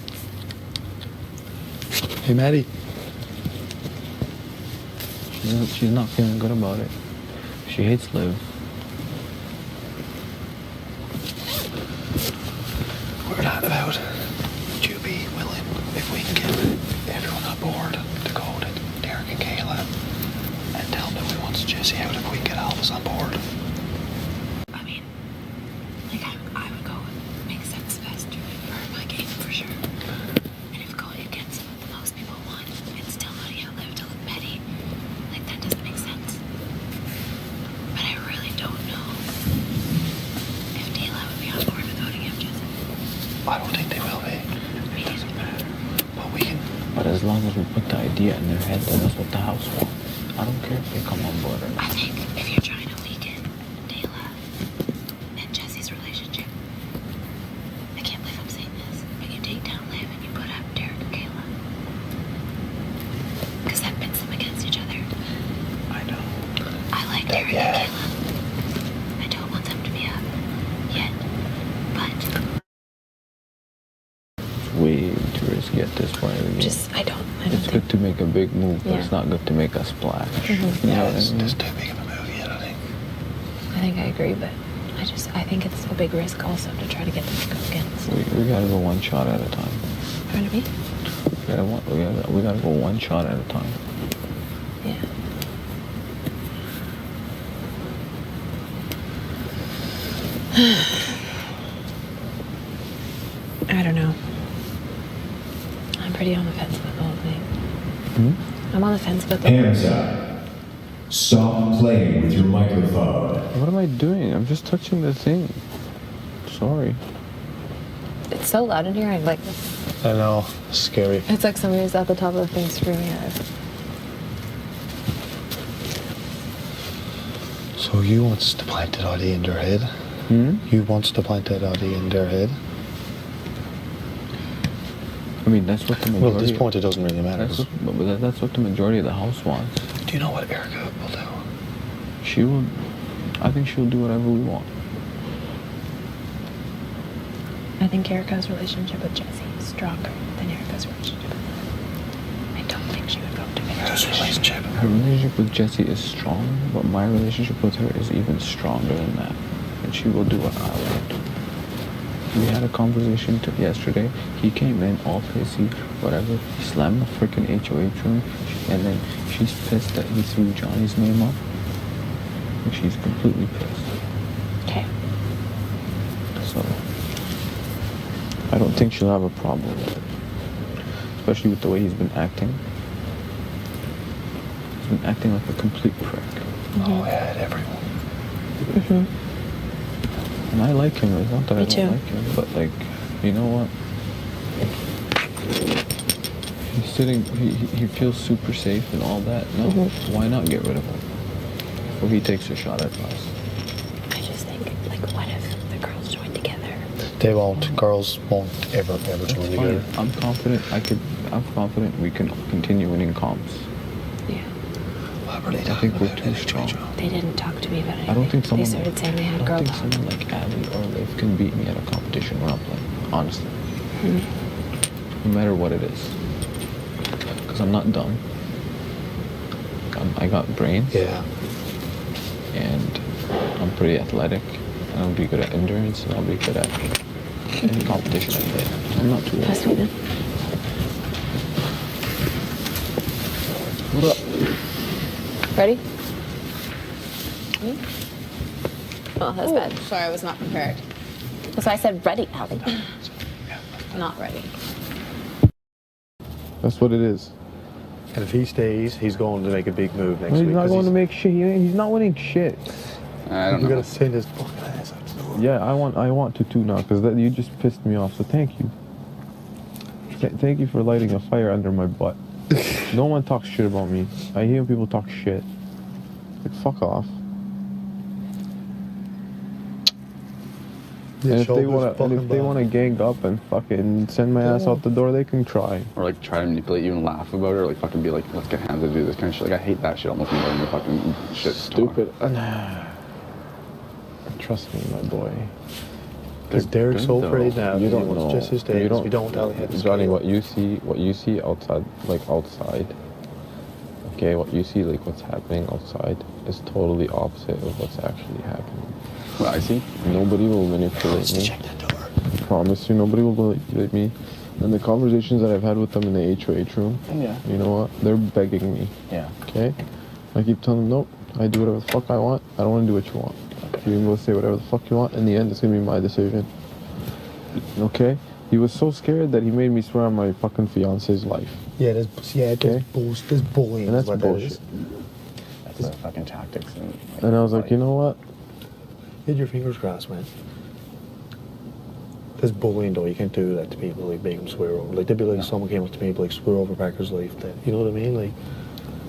Hey, Maddie. She's not feeling good about it. She hates Liv. We're not about. Would you be willing, if we can get everyone on board, to go to Derek and Kayla and tell them that we want Jesse out if we can get all of us on board? I mean, like I would go and make sex best for my game for sure. And if going against what most people want and still letting out Liv to look petty, like that doesn't make sense. But I really don't know if Dila would be on board with voting out Jesse. I don't think they will be. It doesn't matter. But we can. But as long as we put the idea in their head, then that's what the house wants. I don't care if they come on board or I not. think if you're trying to weaken Dila and Jesse's relationship, I can't believe I'm saying this, but you take down Liv and you put up Derek and Kayla. Because that pits them against each other. I know. I like Derek and Kayla. I don't want them to be up yet, but It's way too risky at this point of the game. I don't It's good to make a big move, but Yeah. it's not good to make a splash. Mm-hmm. You know what I It's mean? too big of a move yet, I think. I think I agree, but I think it's a big risk also to try to get them to go against. We gotta go one shot at a time. Pardon me? We gotta go one shot at a time. Yeah. I don't know. I'm pretty on the fence with the whole thing. I'm on the fence with the Hands up. Stop playing with your microphone. What am I doing? I'm just touching the thing. Sorry. It's so loud in here. I'm like, I know. Scary. it's like somebody's at the top of the thing screaming at us. So you wants to plant that idea in their head? You wants to plant that idea in their head? I mean, that's what the majority. Well, at this point, it doesn't really matter. That's what the majority of the house wants. Do you know what Erica will do? She will. I think she'll do whatever we want. I think Erica's relationship with Jesse is stronger than Erica's relationship with him. I don't think she would vote to get This relationship. Her relationship with Jesse is strong, but my relationship with her is even stronger than that. And she will do what I want to do. We had a conversation yesterday. He came in all pissy, whatever. He slammed the freaking HOH room, and then she's pissed that he threw Johnny's name up. And she's completely pissed. Okay. So I don't think she'll have a problem with it, especially with the way he's been acting. He's been acting like a complete prick. Oh, yeah, everyone. And I like him. It's not that Me I too. don't like him, but like, you know what? He's sitting. He feels super safe and all that. No, why not get rid of him? Or he takes a shot at us. I just think, like, what if the girls join together? They won't. Girls won't ever join Fine. together. I'm confident. I'm confident we can continue winning comps. Yeah. I think we're too strong. They didn't talk to me about anything. I don't think someone. They started saying they I had don't girl think talk. someone like Ali or Liv can beat me at a competition where I'm playing. Honestly. No matter what it is. Because I'm not dumb. I got brains. Yeah. And I'm pretty athletic. And I'll be good at endurance. And I'll be good at any competition I play. I'm not too old. That's sweet, man. What up? Ready? Oh, that's bad. Sorry, I was not prepared. That's why I said ready, Allie. Not ready. That's what it is. And if he stays, he's going to make a big move next He's week. not 'cause going to make shit. He's not winning shit. I don't You know. gotta send his fucking ass out the door. Yeah, I want to too now because you just pissed me off. So thank you. Thank you for lighting a fire under my butt. No one talks shit about me. I hear people talk shit. Like fuck off. Yeah, And if they shoulders fucking want to gang up and fucking send my ass out the door, they can try. Or like try to manipulate you and laugh about it, or like fucking be like, let's get hands to do this kind of shit. Like I hate that shit almost more than the fucking shit. Stupid. Trust me, my boy. Because Derek's so afraid now. You He don't wants know. just his days. We don't tell him. Johnny, what you see outside, like outside. Okay, what you see, like what's happening outside, is totally opposite of what's actually happening. What I see? Nobody will manipulate me. Check that door. I promise you, nobody will manipulate me. And the conversations that I've had with them in the HOH room, Yeah. you know what? They're begging me. Yeah. Okay? I keep telling them, nope, I do whatever the fuck I want. I don't want to do what you want. You can go say whatever the fuck you want. In the end, it's going to be my decision. Okay? He was so scared that he made me swear on my fucking fiance's life. Yeah, there's bullshit. There's bullying. And that's is what bullshit. That's the fucking tactics. And I was like, you know what? Hit your fingers crossed, man. There's bullying though. You can't do that to people. Like make them swear over. Like they'd be like, if someone came up to me, like swear over Parker's life. That you know what I mean? Like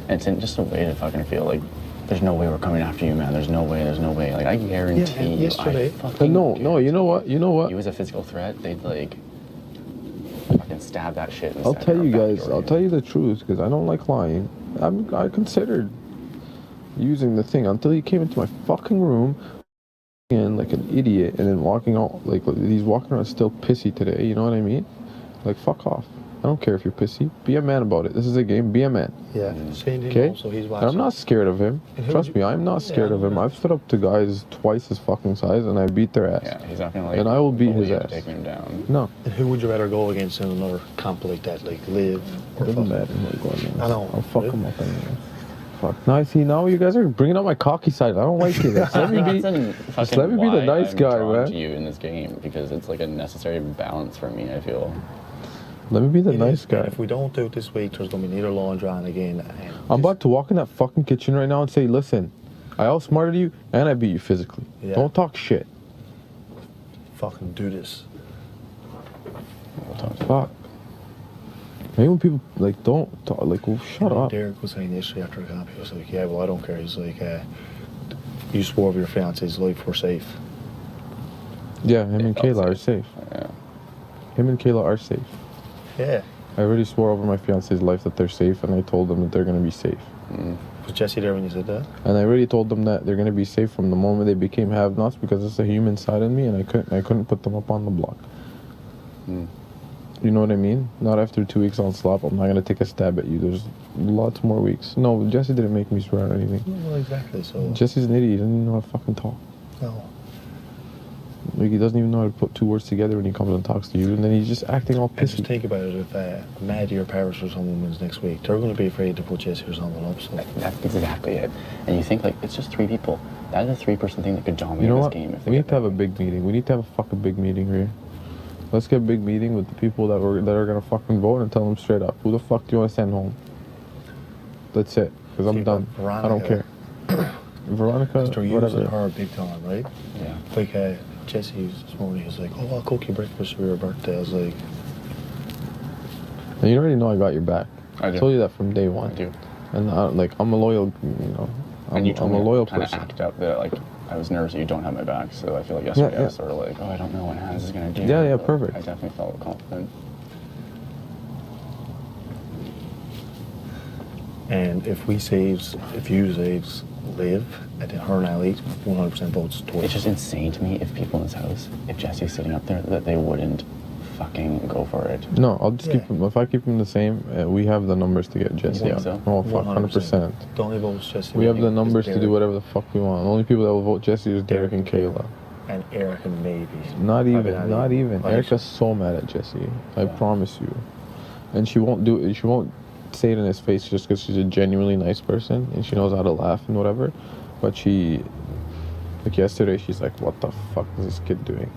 It's just a way to fucking feel like there's no way we're coming after you, man. There's no way. Like I guarantee Yeah, you. yesterday. No, you know what? You know what? You as a physical threat, they'd like fucking stab that shit. in the I'll center tell of you back guys, door, I'll tell you the truth, because I don't like lying. I considered using the thing until he came into my fucking room and like an idiot and then walking out, like he's walking around still pissy today, you know what I mean? Like, fuck off. I don't care if you're pissy. Be a man about it. This is a game. Be a man. yeah, same thing. Okay? Also, he's And watching. I'm not scared of him. And who Trust would me, you- I'm not scared Yeah, of him. I know. I've stood up to guys twice his fucking size and I beat their ass. Yeah, he's not gonna like. And I will beat bully his you ass. taking him down. No. And who would you rather go against in another comp like that? Like Liv or Doesn't fucking- matter who I go against. I know. I'll fuck him up anyway. Fuck. Now, see, now you guys are bringing out my cocky side. I don't like it. Just let me be, Just let me be the nice guy, to man. you in this game because it's like a necessary balance for me. I feel. Let me be the It nice is, man. guy. If we don't do it this week, there's gonna be neither laundry on again. And I'm about to walk in that fucking kitchen right now and say, listen, I outsmarted you and I beat you physically. Yeah. Don't talk shit. fucking do this. Fuck. Maybe when people like don't talk, like, well, shut up. Derek was saying yesterday after the comp, he was like, yeah, well, I don't care. He's like, you swore over your fiance's life, we're safe. Yeah, him and Kayla are safe. Yeah. Him and Kayla are safe. Yeah. I already swore over my fiance's life that they're safe, and I told them that they're gonna be safe. Was Jesse there when you said that? And I already told them that they're gonna be safe from the moment they became have-nots because it's a human side in me, and I couldn't put them up on the block. You know what I mean? Not after 2 weeks on slop. I'm not gonna take a stab at you. There's lots more weeks. No, Jesse didn't make me swear on anything. Well, exactly. So Jesse's an idiot. He doesn't even know how to fucking talk. no. Like, he doesn't even know how to put two words together when he comes and talks to you, and then he's just acting all And just pissy. think about it. If Maddie or Paris or someone wins next week, they're going to be afraid to put Jesse or someone up. So That's exactly it. And you think like it's just 3 people. That is a 3-person thing that could dominate You know this what? game. If We need to have a big meeting. We need to have a fucking big meeting here. Let's get a big meeting with the people that are gonna fucking vote and tell them straight up, who the fuck do you want to send home? That's it. Because I'm See, done. I don't care. Veronica, They're using whatever. her big time, right? Yeah. Like Jesse this morning, he was like, "Oh, I'll cook you breakfast for your birthday." I was like, And you already know I got your back. I do. told you that from day one. I do. And I'm a loyal, I'm And you told a me loyal to kind of person. act out that like I was nervous that you don't have my back. So I feel like yesterday I yeah. was sort of like, oh, I don't know what Hans is gonna do. Yeah, but perfect. I definitely felt confident. and if you saves Liv, and then her and Ali, 100% votes towards. It's just insane to me if people in this house, if Jesse's sitting up there, that they wouldn't fucking go for it. No, I'll just Yeah. keep him. If I keep him the same, we have the numbers to get Jesse think out. so? Oh, fuck, 100%. The only votes Jesse. We have the winning is numbers to do Derek whatever the fuck we want. The only people that will vote Jesse is Derek and Kayla. And Eric and maybe. Not Maybe even. Not even. Like, Erica's so mad at Jesse. I Yeah. promise you. And she won't do it. She won't say it in his face just because she's a genuinely nice person and she knows how to laugh and whatever. But like yesterday, she's like, "What the fuck is this kid doing?"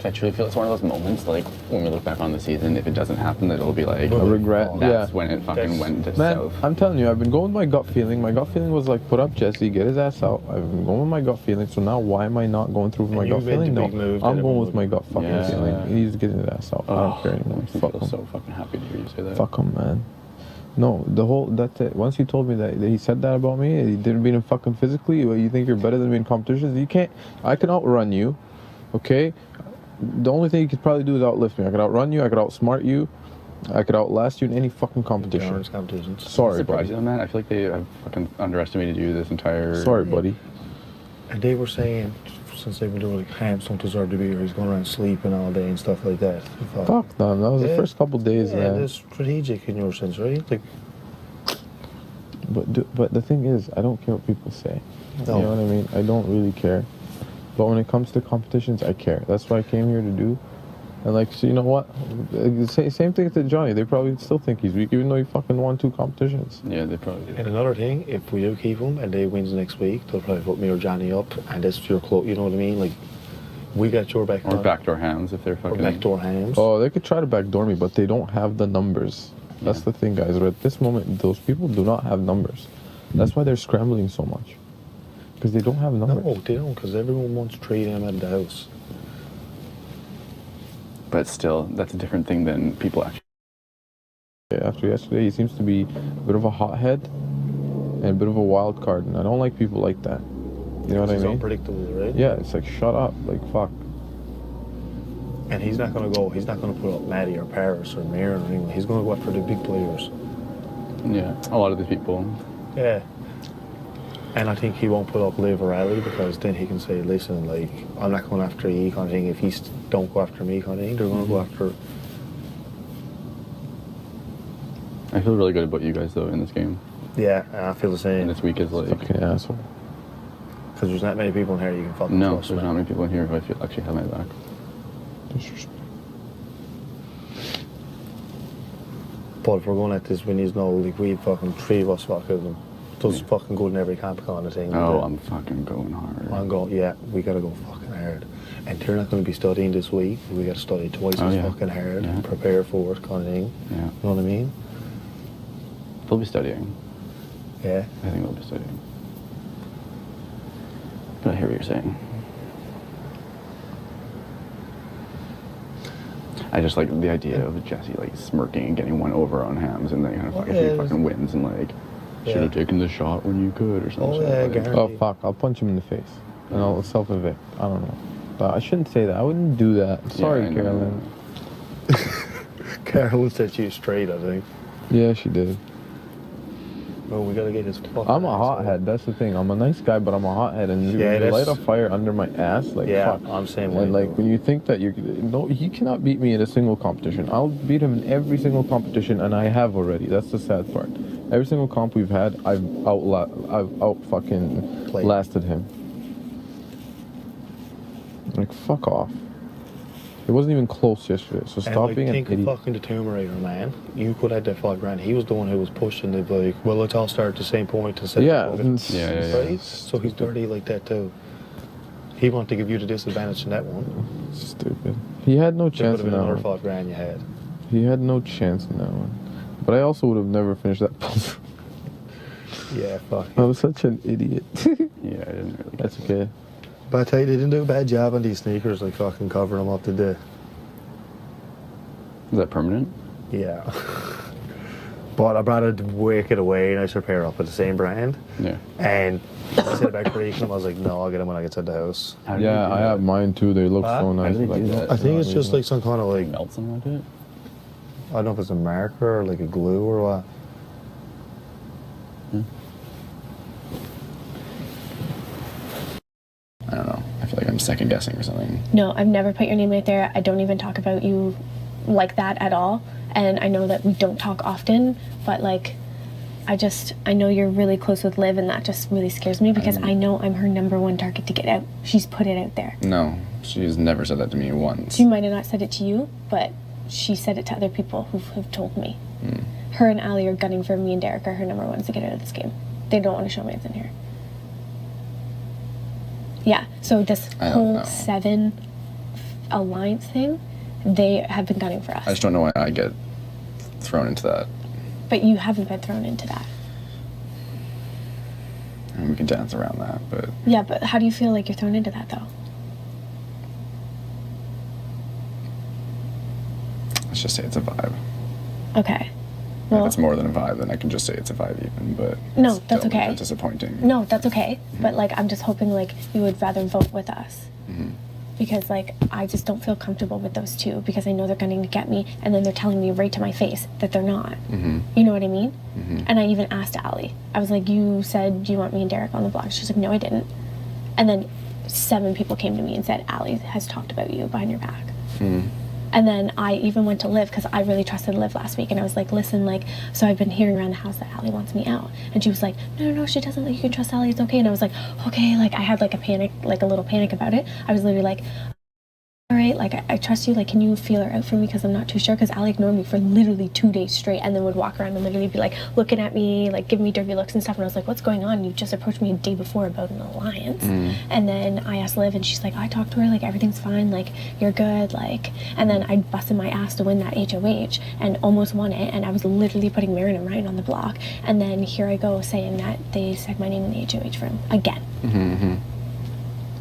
I truly feel it's one of those moments, like when we look back on the season, if it doesn't happen, that it'll be like A regret. That's Yeah. when it fucking went to Man, south. I'm telling you, I've been going with my gut feeling. My gut feeling was like, put up Jesse, get his ass out. I've been going with my gut feeling. So now, why am I not going through with my And gut you made the feeling? No, big move that I'm going with everyone- my gut fucking Yeah. feeling. He's getting his ass out. I don't care anymore. Makes me Fuck feel him. so fucking happy to hear you say that. Fuck him, man. No, that's it. Once he told me that he said that about me, he didn't beat him fucking physically. Well, you think you're better than me in competitions? You can't. I can outrun you, okay? The only thing you could probably do is outlift me. I could outrun you. I could outsmart you. I could outlast you in any fucking competition. Endurance competitions. Sorry, Surprised buddy. you, man. I feel like they have fucking underestimated you this entire. Sorry, buddy. And they were saying, since they've been doing like, Hams don't deserve to be here, he's going around sleeping all day and stuff like that. I thought, Fuck them. That was the Yeah. first couple days, yeah, man. it's strategic in your sense, right? Like, But the thing is, I don't care what people say. No. You know what I mean? I don't really care. But when it comes to competitions, I care. That's what I came here to do. And like, so you know what? Same thing to Johnny. They probably still think he's weak, even though he fucking won 2 competitions. Yeah, they probably do. and another thing, if we do keep him and they wins next week, they'll probably put me or Johnny up, and that's your close. You know what I mean? Like, we got your back. Or backdoor hands if they're Or fucking. backdoor Hams. Oh, they could try to backdoor me, but they don't have the numbers. That's Yeah. the thing, guys. At this moment, those people do not have numbers. That's why they're scrambling so much. Because they don't have numbers. No, they don't, because everyone wants 3 of them out of the house. But still, that's a different thing than people actually. After yesterday, he seems to be a bit of a hothead and a bit of a wild card, and I don't like people like that. You know what I It's mean? unpredictable, right? Yeah, it's like, shut up. Like, fuck. And he's not going to put up Maddie or Paris or Mir or anyone. He's going to go after the big players. Yeah, a lot of these people. Yeah. And I think he won't put up Liv or Ali, because then he can say, listen, like, I'm not going after you kind of thing. If he don't go after me kind of thing, they're going to go after... I feel really good about you guys though in this game. Yeah, and I feel the And same. this week is like. Fucking asshole. Because there's not many people in here you can fucking No, trust. there's man. not many people in here who I feel actually have my back. Disrespect. But if we're going at this, we need to know, like, we fucking 3 of us fucking does fucking good in every camp kind of thing. Oh, But I'm fucking going hard. I'm going, yeah, we got to go fucking hard. And they're not going to be studying this week. We got to study twice Oh, as yeah. fucking hard, Yeah. prepare for it kind of thing. Yeah. You know what I mean? They'll be studying. Yeah. I think they'll be studying. But I hear what you're saying. I just like the idea of Jesse like smirking and getting one over on Hams, and then kind of fucking, yeah, he fucking wins and like should have taken the shot when you could or something. Oh, yeah, like that. guaranteed. Oh, fuck. I'll punch him in the face. And I'll self-evict. I don't know. But I shouldn't say that. I wouldn't do that. Sorry, I know. Carolyn. Carolyn set you straight, I think. Yeah, she did. Well, we got to get his fucking I'm a ass hothead. That's the thing. I'm a nice guy, but I'm a hothead. And Yeah, you light a that's- fire under my ass, like, Yeah, fuck. I'm saying. And like when you think that no, he cannot beat me in a single competition. I'll beat him in every single competition, and I have already. That's the sad part. Every single comp we've had, I've out fucking Played. lasted him. Like, fuck off. It wasn't even close yesterday. So And stop like, being an think of idiot. fucking the Terminator, man. You could have that $5 grand. He was the one who was pushing the like, well, let's all start at the same point and set Yeah, the and Yeah. right? So he's dirty like that too. He wanted to give you the disadvantage in that one. Stupid. He had no There would chance have in been that another one. $5 grand you had. He had no chance in that one. But I also would have never finished that puzzle. Yeah, fuck. I was such an idiot. Yeah, I didn't really. That's okay. But I tell you, they didn't do a bad job on these sneakers, like fucking covering them up to the. Is that permanent? Yeah. But I brought a wicked away nicer pair up at the same brand. Yeah. And I said about creaking them, I was like, no, I'll get them when I get to the house. How did Yeah, they do I have that? mine too. They look Huh? so How nice. do they like do that. that? I think it's just like some kind of like, Melt something like it? I don't know if it's a marker or like a glue or what. I don't know. I feel like I'm second guessing or something. No, I've never put your name right there. I don't even talk about you like that at all. And I know that we don't talk often, but like, I know you're really close with Liv, and that just really scares me because I know I'm her number one target to get out. She's put it out there. No, she's never said that to me once. She might have not said it to you, but she said it to other people who have told me. Her and Ali are gunning for me and Derek are her number ones to get out of this game. They don't want to show Manson here. Yeah, so this I don't whole know. 7 alliance thing, they have been gunning for us. I just don't know why I get thrown into that. But you haven't been thrown into that. And we can dance around that, but Yeah, but how do you feel like you're thrown into that though? let's just say it's a vibe. Okay. If Well, it's more than a vibe, then I can just say it's a vibe even, but No, it's that's still okay. disappointing. no, that's okay. But like, I'm just hoping like you would rather vote with us. Because like, I just don't feel comfortable with those two because I know they're gunning to get me and then they're telling me right to my face that they're not. You know what I mean? And I even asked Ali. I was like, you said you want me and Derek on the block. She's like, no, I didn't. And then 7 people came to me and said, Ali has talked about you behind your back. And then I even went to Liv because I really trusted Liv last week. And I was like, listen, like, so I've been hearing around the house that Ali wants me out. And she was like, no, she doesn't. Like, you can trust Ali. It's okay. And I was like, okay. Like, I had like a panic, like a little panic about it. I was literally like, all right, like, I trust you. Like, can you feel her out for me? Because I'm not too sure. Because Ali ignored me for literally 2 days straight and then would walk around and literally be like looking at me, like giving me dirty looks and stuff. And I was like, what's going on? You just approached me a day before about an alliance. And then I asked Liv and she's like, I talked to her. Like, everything's fine. Like, you're good. Like, and then I busted my ass to win that HOH and almost won it. And I was literally putting Marin and Ryan on the block. And then here I go saying that they said my name in the HOH for him again.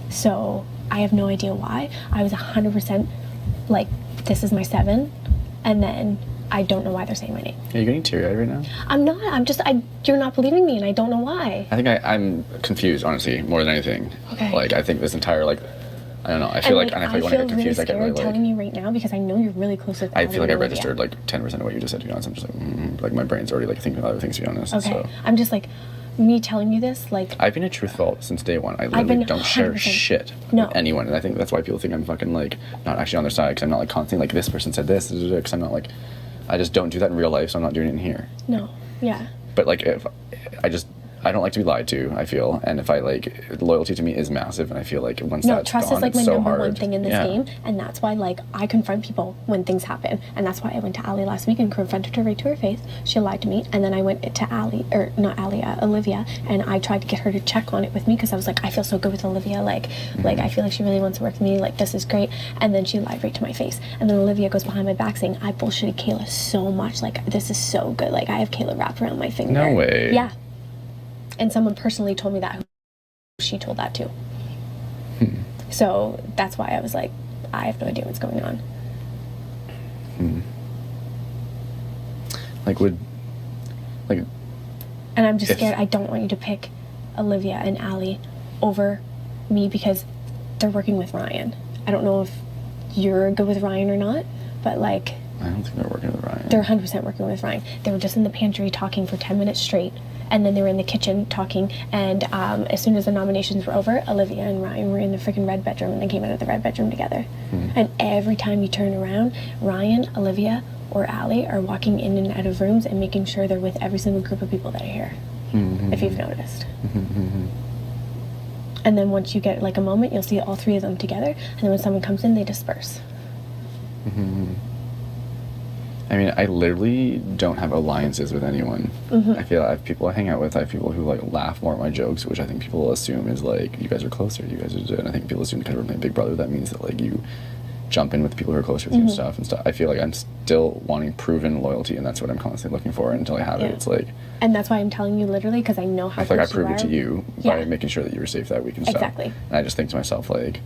So I have no idea why. I was 100% like, this is my 7, and then I don't know why they're saying my name. Are you getting teary-eyed right now? I'm not. I'm just. You're not believing me, and I don't know why. I think I'm confused, honestly, more than anything. Okay. Like, I think this entire, like, I don't know. I feel like, and I feel like when I get confused, I get really, like, telling you right now because I know you're really close with. I Ali feel like I and Olivia. registered like 10% of what you just said, to be honest. I'm just like my brain's already like thinking of other things, to be honest. Okay. So I'm just like, me telling you this, like. I've been a truthful since day one. I been literally don't share 100%. shit No. with anyone, and I think that's why people think I'm fucking like not actually on their side because I'm not like constantly like this person said this because I'm not like I just don't do that in real life, so I'm not doing it in here. No. Yeah. But like if I don't like to be lied to, I feel, and if I like loyalty to me is massive, and I feel like once No, that's trust gone, is like it's my so number hard. one thing in this Yeah. game, and that's why like I confront people when things happen, and that's why I went to Ali last week and confronted her right to her face. She lied to me, and then I went to Ali, or not Ali, Olivia, and I tried to get her to check on it with me because I was like, I feel so good with Olivia, like I feel like she really wants to work with me, like this is great, and then she lied right to my face, and then Olivia goes behind my back saying I bullshitted Kayla so much, like this is so good, like I have Kayla wrapped around my finger. No way. Yeah. And someone personally told me that who she told that to. So that's why I was like, I have no idea what's going on. Like would like And I'm just If- scared. I don't want you to pick Olivia and Ali over me because they're working with Ryan. I don't know if you're good with Ryan or not, but like I don't think they're working with Ryan. they're 100% working with Ryan. They were just in the pantry talking for 10 minutes straight, and then they were in the kitchen talking, and as soon as the nominations were over, Olivia and Ryan were in the freaking red bedroom, and they came out of the red bedroom together. And every time you turn around, Ryan, Olivia, or Ali are walking in and out of rooms and making sure they're with every single group of people that are here, if you've noticed. And then once you get like a moment, you'll see all 3 of them together, and then when someone comes in, they disperse. I mean, I literally don't have alliances with anyone. I feel I have people I hang out with. I have people who like laugh more at my jokes, which I think people assume is like you guys are closer. You guys are. And I think people assume because we're playing Big Brother, that means that like you jump in with people who are closer with you and stuff and stuff. I feel like I'm still wanting proven loyalty, and that's what I'm constantly looking for. Until I have it, it's like, And that's why I'm telling you literally, because I know how I feel like I close you proved it are. to you by making sure that you were safe that week and stuff. Exactly. And I just think to myself, like,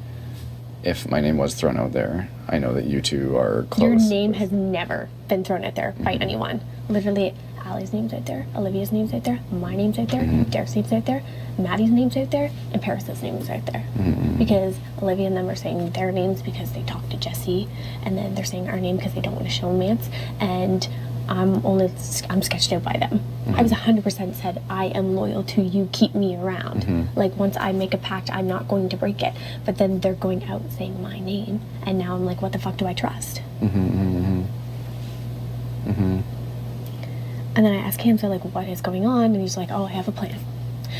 if my name was thrown out there, I know that you two are close. Your name has never been thrown out there by anyone. Literally, Allie's name's out there, Olivia's name's out there, my name's out there, Derek's name's out there, Maddie's name's out there, and Paris's name's out there. Because Olivia and them are saying their names because they talked to Jesse, and then they're saying our name because they don't want to show romance, and I'm sketched out by them. I was 100% said, I am loyal to you, keep me around. Like, once I make a pact, I'm not going to break it. But then they're going out saying my name, and now I'm like, what the fuck do I trust? And then I asked Hamza, like, what is going on? And he's like, oh, I have a plan.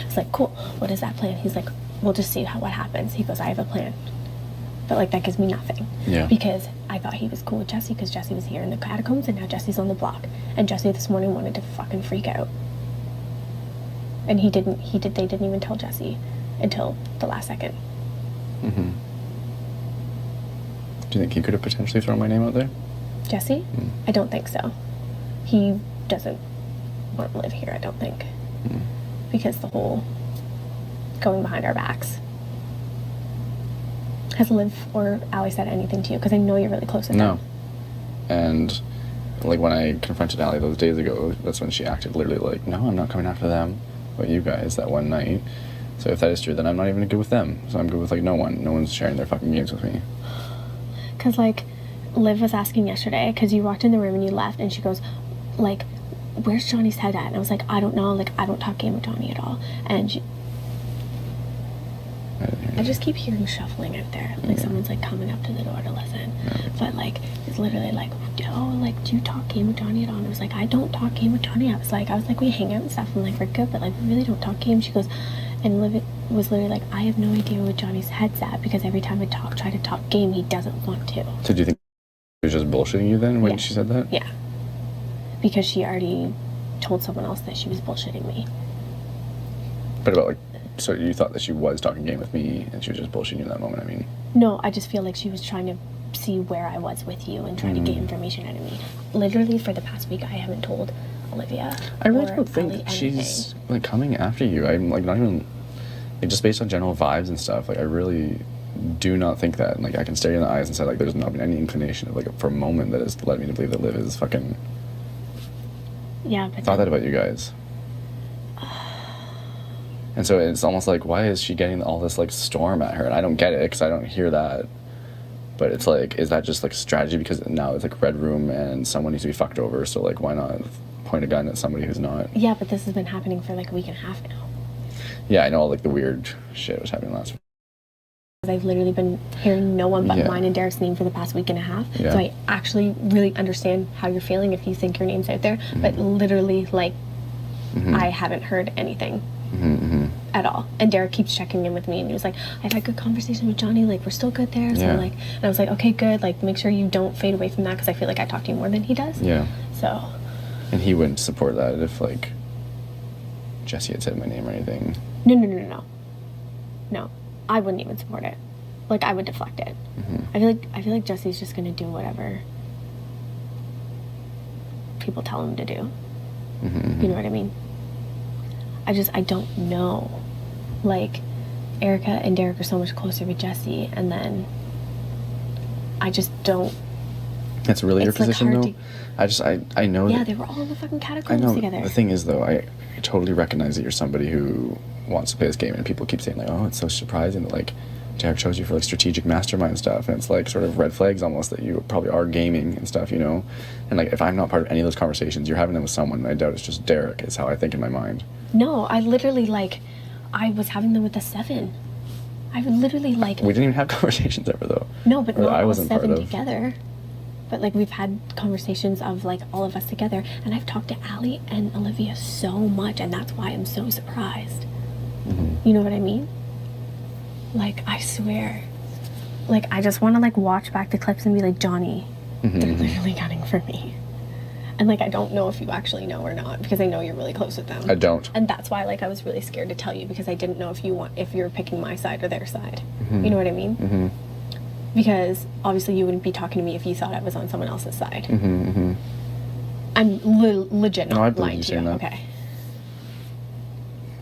I was like, cool, what is that plan? He's like, we'll just see what happens. He goes, I have a plan. But, like, that gives me nothing. Yeah. Because I thought he was cool with Jesse because Jesse was here in the catacombs and now Jesse's on the block. And Jesse this morning wanted to fucking freak out. And they didn't even tell Jesse until the last second. Do you think he could have potentially thrown my name out there? Jesse? I don't think so. He doesn't want to live here, I don't think. Because the whole going behind our backs. Has Liv or Allie said anything to you? Because I know you're really close with them. No. And like when I confronted Allie those days ago, that's when she acted literally like, no, I'm not coming after them, but you guys that one night. So if that is true, then I'm not even good with them. So I'm good with like no one. No one's sharing their fucking games with me. Because like Liv was asking yesterday, because you walked in the room and you left, and she goes, like, where's Johnny's head at? And I was like, I don't know. Like, I don't talk game with Johnny at all. And she, I just keep hearing shuffling out there. Like someone's like coming up to the door to listen. But like, it's literally like, oh, like, do you talk game with Johnny at all? And I was like, I don't talk game with Johnny. I was like, we hang out and stuff and like we're good, but like we really don't talk game. She goes, and Liv was literally like, I have no idea where Johnny's head's at because every time I try to talk game, he doesn't want to. So do you think she was just bullshitting you then when she said that? Yeah. Because she already told someone else that she was bullshitting me. But about like, so you thought that she was talking game with me and she was just bullshitting you in that moment, I mean? No, I just feel like she was trying to see where I was with you and trying to get information out of me. Literally for the past week, I haven't told Olivia. I really or don't think Ellie that she's like coming after you. I'm like not even, like just based on general vibes and stuff, like I really do not think that. Like I can stare you in the eyes and say like there's not been any inclination of like for a moment that has led me to believe that Liv is fucking Yeah, but thought that about you guys. And so it's almost like, why is she getting all this like storm at her? And I don't get it because I don't hear that. But it's like, is that just like strategy because now it's like red room and someone needs to be fucked over? So like, why not point a gun at somebody who's not? Yeah, but this has been happening for like a week and a half now. Yeah, I know all like the weird shit was happening last week. I've literally been hearing no one but Yeah. mine and Derek's name for the past week and a half. Yeah. So I actually really understand how you're feeling if you think your name's out there. But literally, like, I haven't heard anything at all. And Derek keeps checking in with me and he was like, I've had good conversation with Johnny, like we're still good there. So Yeah. like, and I was like, okay, good. Like make sure you don't fade away from that because I feel like I talk to you more than he does. Yeah. So. And he wouldn't support that if like Jesse had said my name or anything. No, I wouldn't even support it. Like I would deflect it. I feel like Jesse's just gonna do whatever people tell him to do. You know what I mean? I don't know. Like Erica and Derek are so much closer with Jesse, and then I just don't. That's really your It's, like, position hard though? I know Yeah, that, they were all in the fucking I catacombs know. together. The thing is though, I totally recognize that you're somebody who wants to play this game and people keep saying like, oh, it's so surprising that like Derek chose you for like strategic mastermind stuff, and it's like sort of red flags almost that you probably are gaming and stuff, you know? And like if I'm not part of any of those conversations, you're having them with someone, and I doubt it's just Derek, is how I think in my mind. No, I literally like, I was having them with the 7. I would literally like. We didn't even have conversations ever though. No, but Or not I all wasn't part 7 of. together. But like we've had conversations of like all of us together, and I've talked to Allie and Olivia so much, and that's why I'm so surprised. You know what I mean? Like I swear, like I just want to like watch back the clips and be like, Johnny, they're literally gunning for me. And like I don't know if you actually know or not because I know you're really close with them. I don't. And that's why like I was really scared to tell you because I didn't know if you're picking my side or their side. You know what I mean? because obviously you wouldn't be talking to me if you thought I was on someone else's side. I'm legit No, I not believe lying you to you. saying that. Okay.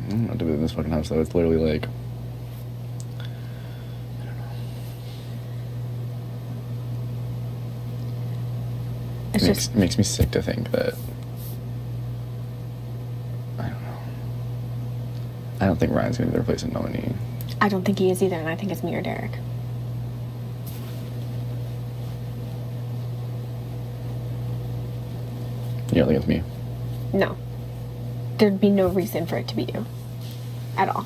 I don't know what to do in this fucking house though. It's literally like, It's just it makes me sick to think that, I don't know. I don't think Ryan's gonna be replacing Melanie. I don't think he is either, and I think it's me or Derek. You don't think it's me? No. There'd be no reason for it to be you. At all.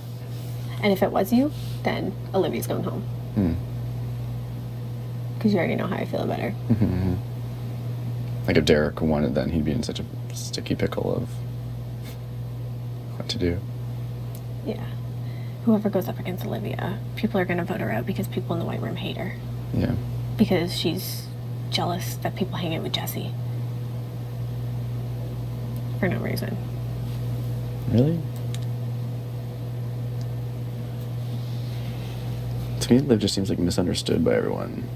And if it was you, then Olivia's going home. Because you already know how I feel about her. Like if Derek won it, then he'd be in such a sticky pickle of what to do. Yeah. Whoever goes up against Olivia, people are going to vote her out because people in the White Room hate her. Yeah. Because she's jealous that people hang out with Jesse. For no reason. Really? To me, Liv just seems like misunderstood by everyone.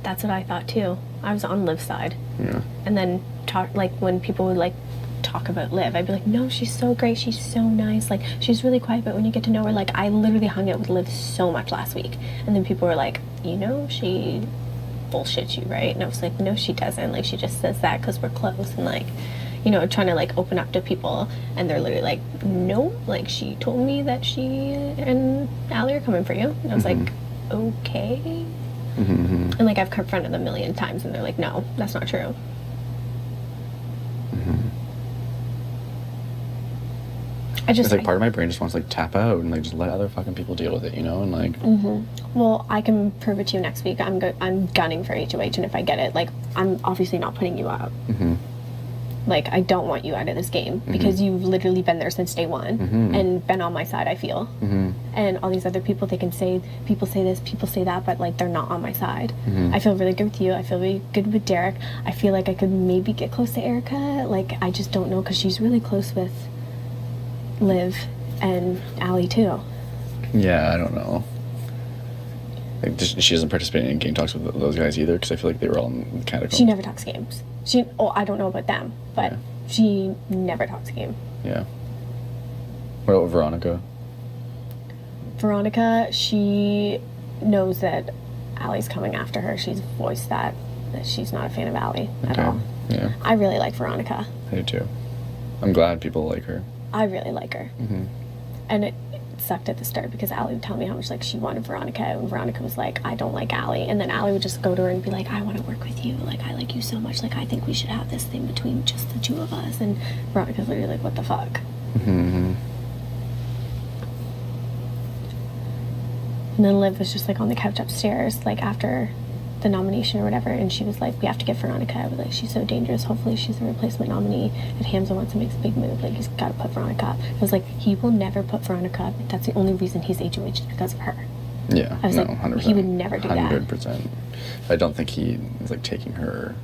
That's what I thought too. I was on Liv's side. Yeah. And then talk, like when people would like talk about Liv, I'd be like, no, she's so great, she's so nice, like she's really quiet, but when you get to know her, like I literally hung out with Liv so much last week. And then people were like, you know, she bullshits you, right? And I was like, no, she doesn't. Like she just says that because we're close, and like, you know, trying to like open up to people, and they're literally like, no, like she told me that she and Allie are coming for you. And I was like, okay. And like I've confronted them a million times, and they're like, no, that's not true. I just It's like part of my brain just wants to like tap out and like just let other fucking people deal with it, you know? And like, well, I can prove it to you next week. I'm gunning for HOH, and if I get it, like I'm obviously not putting you out. Like I don't want you out of this game because you've literally been there since day one and been on my side, I feel. And all these other people, they can say, people say this, people say that, but like they're not on my side. I feel really good with you. I feel really good with Derek. I feel like I could maybe get close to Erica. Like I just don't know because she's really close with Liv and Allie too. yeah, I don't know. Like, she doesn't participate in game talks with those guys either because I feel like they were all in the catacombs. She never talks games. I don't know about them, but she never talks game. Yeah. What about Veronica? Veronica, she knows that Allie's coming after her. She's voiced that she's not a fan of Allie at all. Yeah, I really like Veronica. I do too. I'm glad people like her. I really like her. And it sucked at the start because Allie would tell me how much like she wanted Veronica, and Veronica was like, I don't like Allie. And then Allie would just go to her and be like, I want to work with you. Like, I like you so much. Like, I think we should have this thing between just the two of us. And Veronica's literally like, what the fuck? And then Liv was just like on the couch upstairs, like after the nomination or whatever, and she was like, we have to get Veronica out. Like, she's so dangerous. Hopefully she's a replacement nominee. If Hamza wants to make a big move, like he's got to put Veronica up. I was like, he will never put Veronica up. That's the only reason he's HOH because of her. Yeah, I was like, 100%. he would never do that. 100%. I don't think he is like taking her,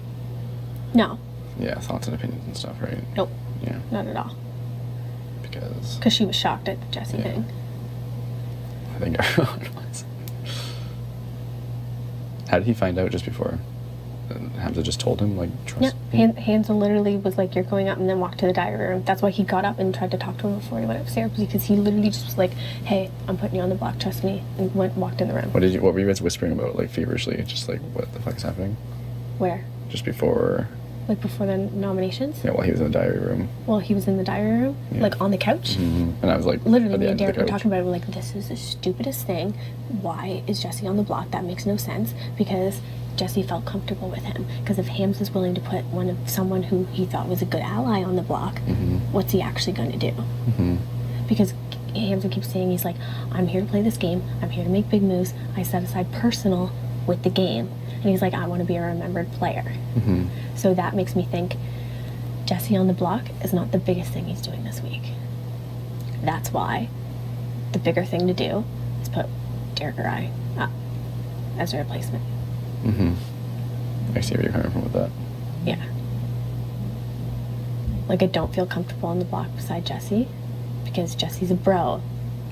No, thoughts and opinions and stuff, right? nope, Yeah, not at all. because Because she was shocked at the Jesse thing. I think everyone was. How did he find out just before? Hamza just told him, like, trust me? Hamza literally was like, you're going up, and then walked to the diary room. That's why he got up and tried to talk to him before he went upstairs, because he literally just was like, hey, I'm putting you on the block, trust me, and walked in the room. What were you guys whispering about, like, feverishly? Just like, what the fuck is happening? Where? Just before, Like before the nominations? while he was in the diary room. Well, he was in the diary room, like on the couch. And I was like, Literally, at the me and end of Derek the were couch. talking about it. We're like, this is the stupidest thing. Why is Jesse on the block? That makes no sense. Because Jesse felt comfortable with him. Because if Hams is willing to put someone who he thought was a good ally on the block, what's he actually going to do? Because Hamza keeps saying, he's like, I'm here to play this game. I'm here to make big moves. I set aside personal with the game. And he's like, I want to be a remembered player. So that makes me think Jesse on the block is not the biggest thing he's doing this week. That's why the bigger thing to do is put Derek or I up as a replacement. I see where you're coming from with that. Yeah. Like, I don't feel comfortable on the block beside Jesse because Jesse's a bro.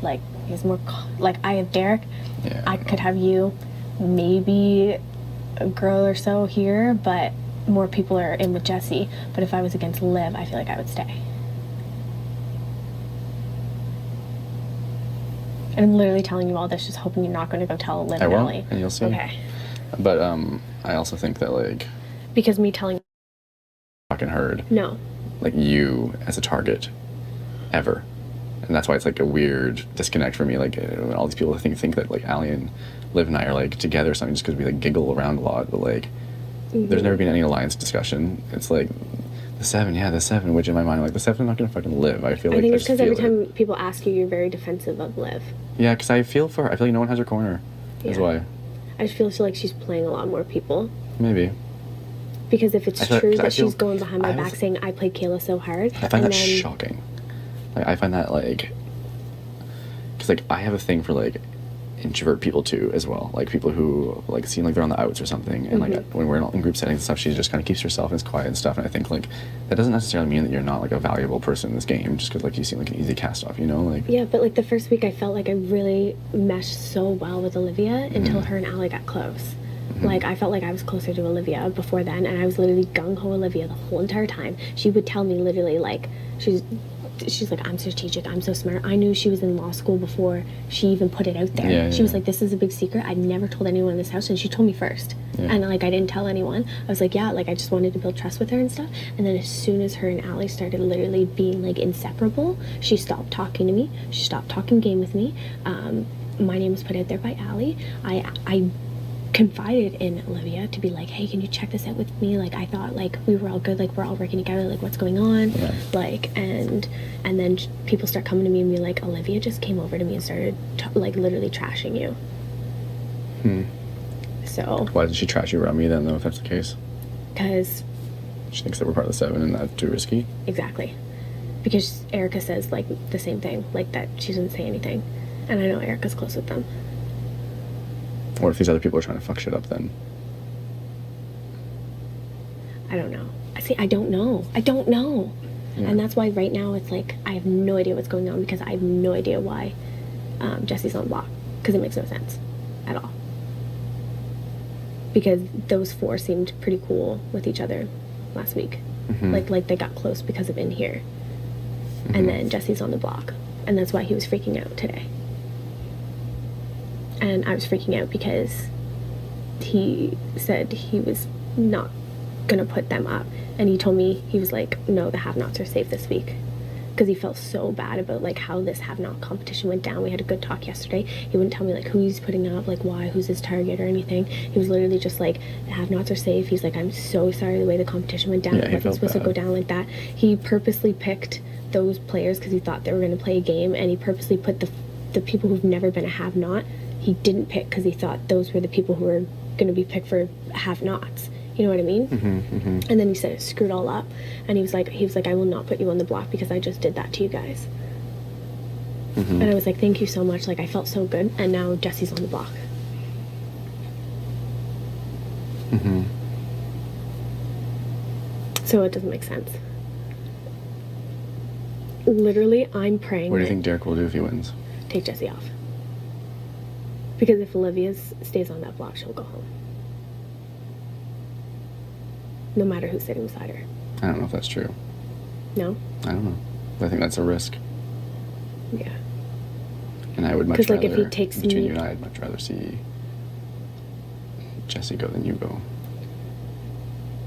Like, he's more, like, I have Derek. Yeah. I could have you. maybe a girl or so here, but more people are in with Jessie. But if I was against Liv, I feel like I would stay. And I'm literally telling you all this, just hoping you're not going to go tell Liv I and will, Allie. and you'll see. Okay. But I also think that like Because me telling fucking heard no. like you as a target ever, and that's why it's like a weird disconnect for me. Like when all these people think that like Allie and Liv and I are like together or something just because we like giggle around a lot, but like there's never been any alliance discussion. It's like the seven, which in my mind I'm like the seven's not gonna fucking live. I feel like I think it's just because every feel it. time people ask you, you're very defensive of Liv. Yeah, because I feel for her. I feel like no one has her corner. That's Yeah. why. I just feel like she's playing a lot more people. Maybe. Because if it's I feel- true 'cause I that feel- she's going behind my I back was- saying I played Kayla so hard, I find and that then shocking. Like I find that like, because like I have a thing for like introvert people too as well. Like people who like seem like they're on the outs or something, and like when we're in group settings and stuff, she just kind of keeps herself and is quiet and stuff. And I think like that doesn't necessarily mean that you're not like a valuable person in this game, just because like you seem like an easy cast off, you know? Like yeah, but like the first week, I felt like I really meshed so well with Olivia until her and Allie got close. Like I felt like I was closer to Olivia before then, and I was literally gung ho Olivia the whole entire time. She would tell me literally like she's like, I'm strategic, I'm so smart. I knew she was in law school before she even put it out there. Yeah, she yeah, was yeah. like, this is a big secret. I'd never told anyone in this house, and she told me first. Yeah. And like I didn't tell anyone. I was like, yeah, like I just wanted to build trust with her and stuff. And then as soon as her and Allie started literally being like inseparable, she stopped talking to me. She stopped talking game with me. My name was put out there by Allie. I confided in Olivia to be like, hey, can you check this out with me? Like I thought like we were all good, like we're all working together, like what's going on? Yeah. Like and then people start coming to me and be like, Olivia just came over to me and started like literally trashing you. So why did she trash you around me then, though? If that's the case, because she thinks that we're part of the seven and that's too risky. exactly, because Erica says like the same thing, like that she doesn't say anything, and I know Erica's close with them. What if these other people are trying to fuck shit up then? I don't know. I don't know. Yeah. And that's why right now it's like I have no idea what's going on, because I have no idea why Jesse's on block, because it makes no sense at all. Because those four seemed pretty cool with each other last week. Like they got close because of in here. And then Jesse's on the block, and that's why he was freaking out today. And I was freaking out because he said he was not gonna put them up, and he told me, he was like, no, the have-nots are safe this week, because he felt so bad about like how this have-not competition went down. We had a good talk yesterday. He wouldn't tell me like who he's putting up, like why, who's his target or anything. He was literally just like, the have-nots are safe. He's like, I'm so sorry the way the competition went down. Yeah, It he wasn't felt supposed to bad. go down like that. He purposely picked those players because he thought they were going to play a game, and he purposely put the people who've never been a have-not, he didn't pick because he thought those were the people who were going to be picked for have-nots. You know what I mean? And then he said it screwed all up, and he was like, I will not put you on the block because I just did that to you guys. And I was like, thank you so much. Like I felt so good, and now Jesse's on the block. So it doesn't make sense. Literally, I'm praying. What do you that- think Derek will do if he wins? Take Jessie off. Because if Olivia stays on that block, she'll go home. No matter who's sitting beside her. I don't know if that's true. No? I don't know. I think that's a risk, Yeah. and I would much 'Cause, rather, like, if he takes between me- you and I, I'd much rather see Jesse go than you go.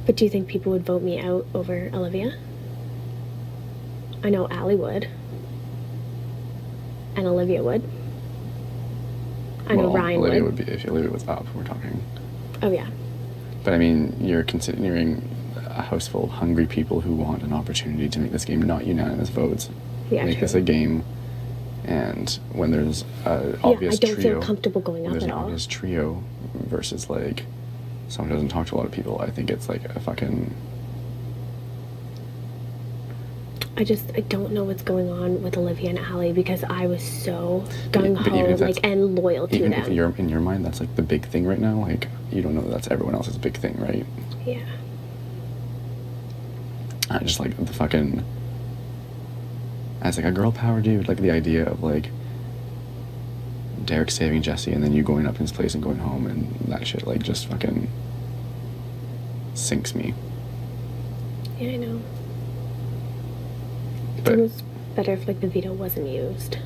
But do you think people would vote me out over Olivia? I know Allie would. And Olivia would. I know Well, Ryan Olivia would. would be if Olivia was up. We're talking. Oh, yeah. But I mean, you're considering a house full of hungry people who want an opportunity to make this game not unanimous votes. Yeah, make true. this a game. And when there's an Yeah, obvious I don't trio, feel comfortable going when up there's at an all. obvious trio versus like someone who doesn't talk to a lot of people, I think it's like a fucking. I don't know what's going on with Olivia and Allie, because I was so gung But even ho if that's- like and loyal to Even them. if you're in your mind, that's like the big thing right now. Like you don't know that that's everyone else's big thing, right? Yeah. I just like the fucking. As like a girl power dude, like the idea of like Derek saving Jesse and then you going up in his place and going home and that shit like just fucking sinks me. Yeah, I know. But It was better if like the veto wasn't used.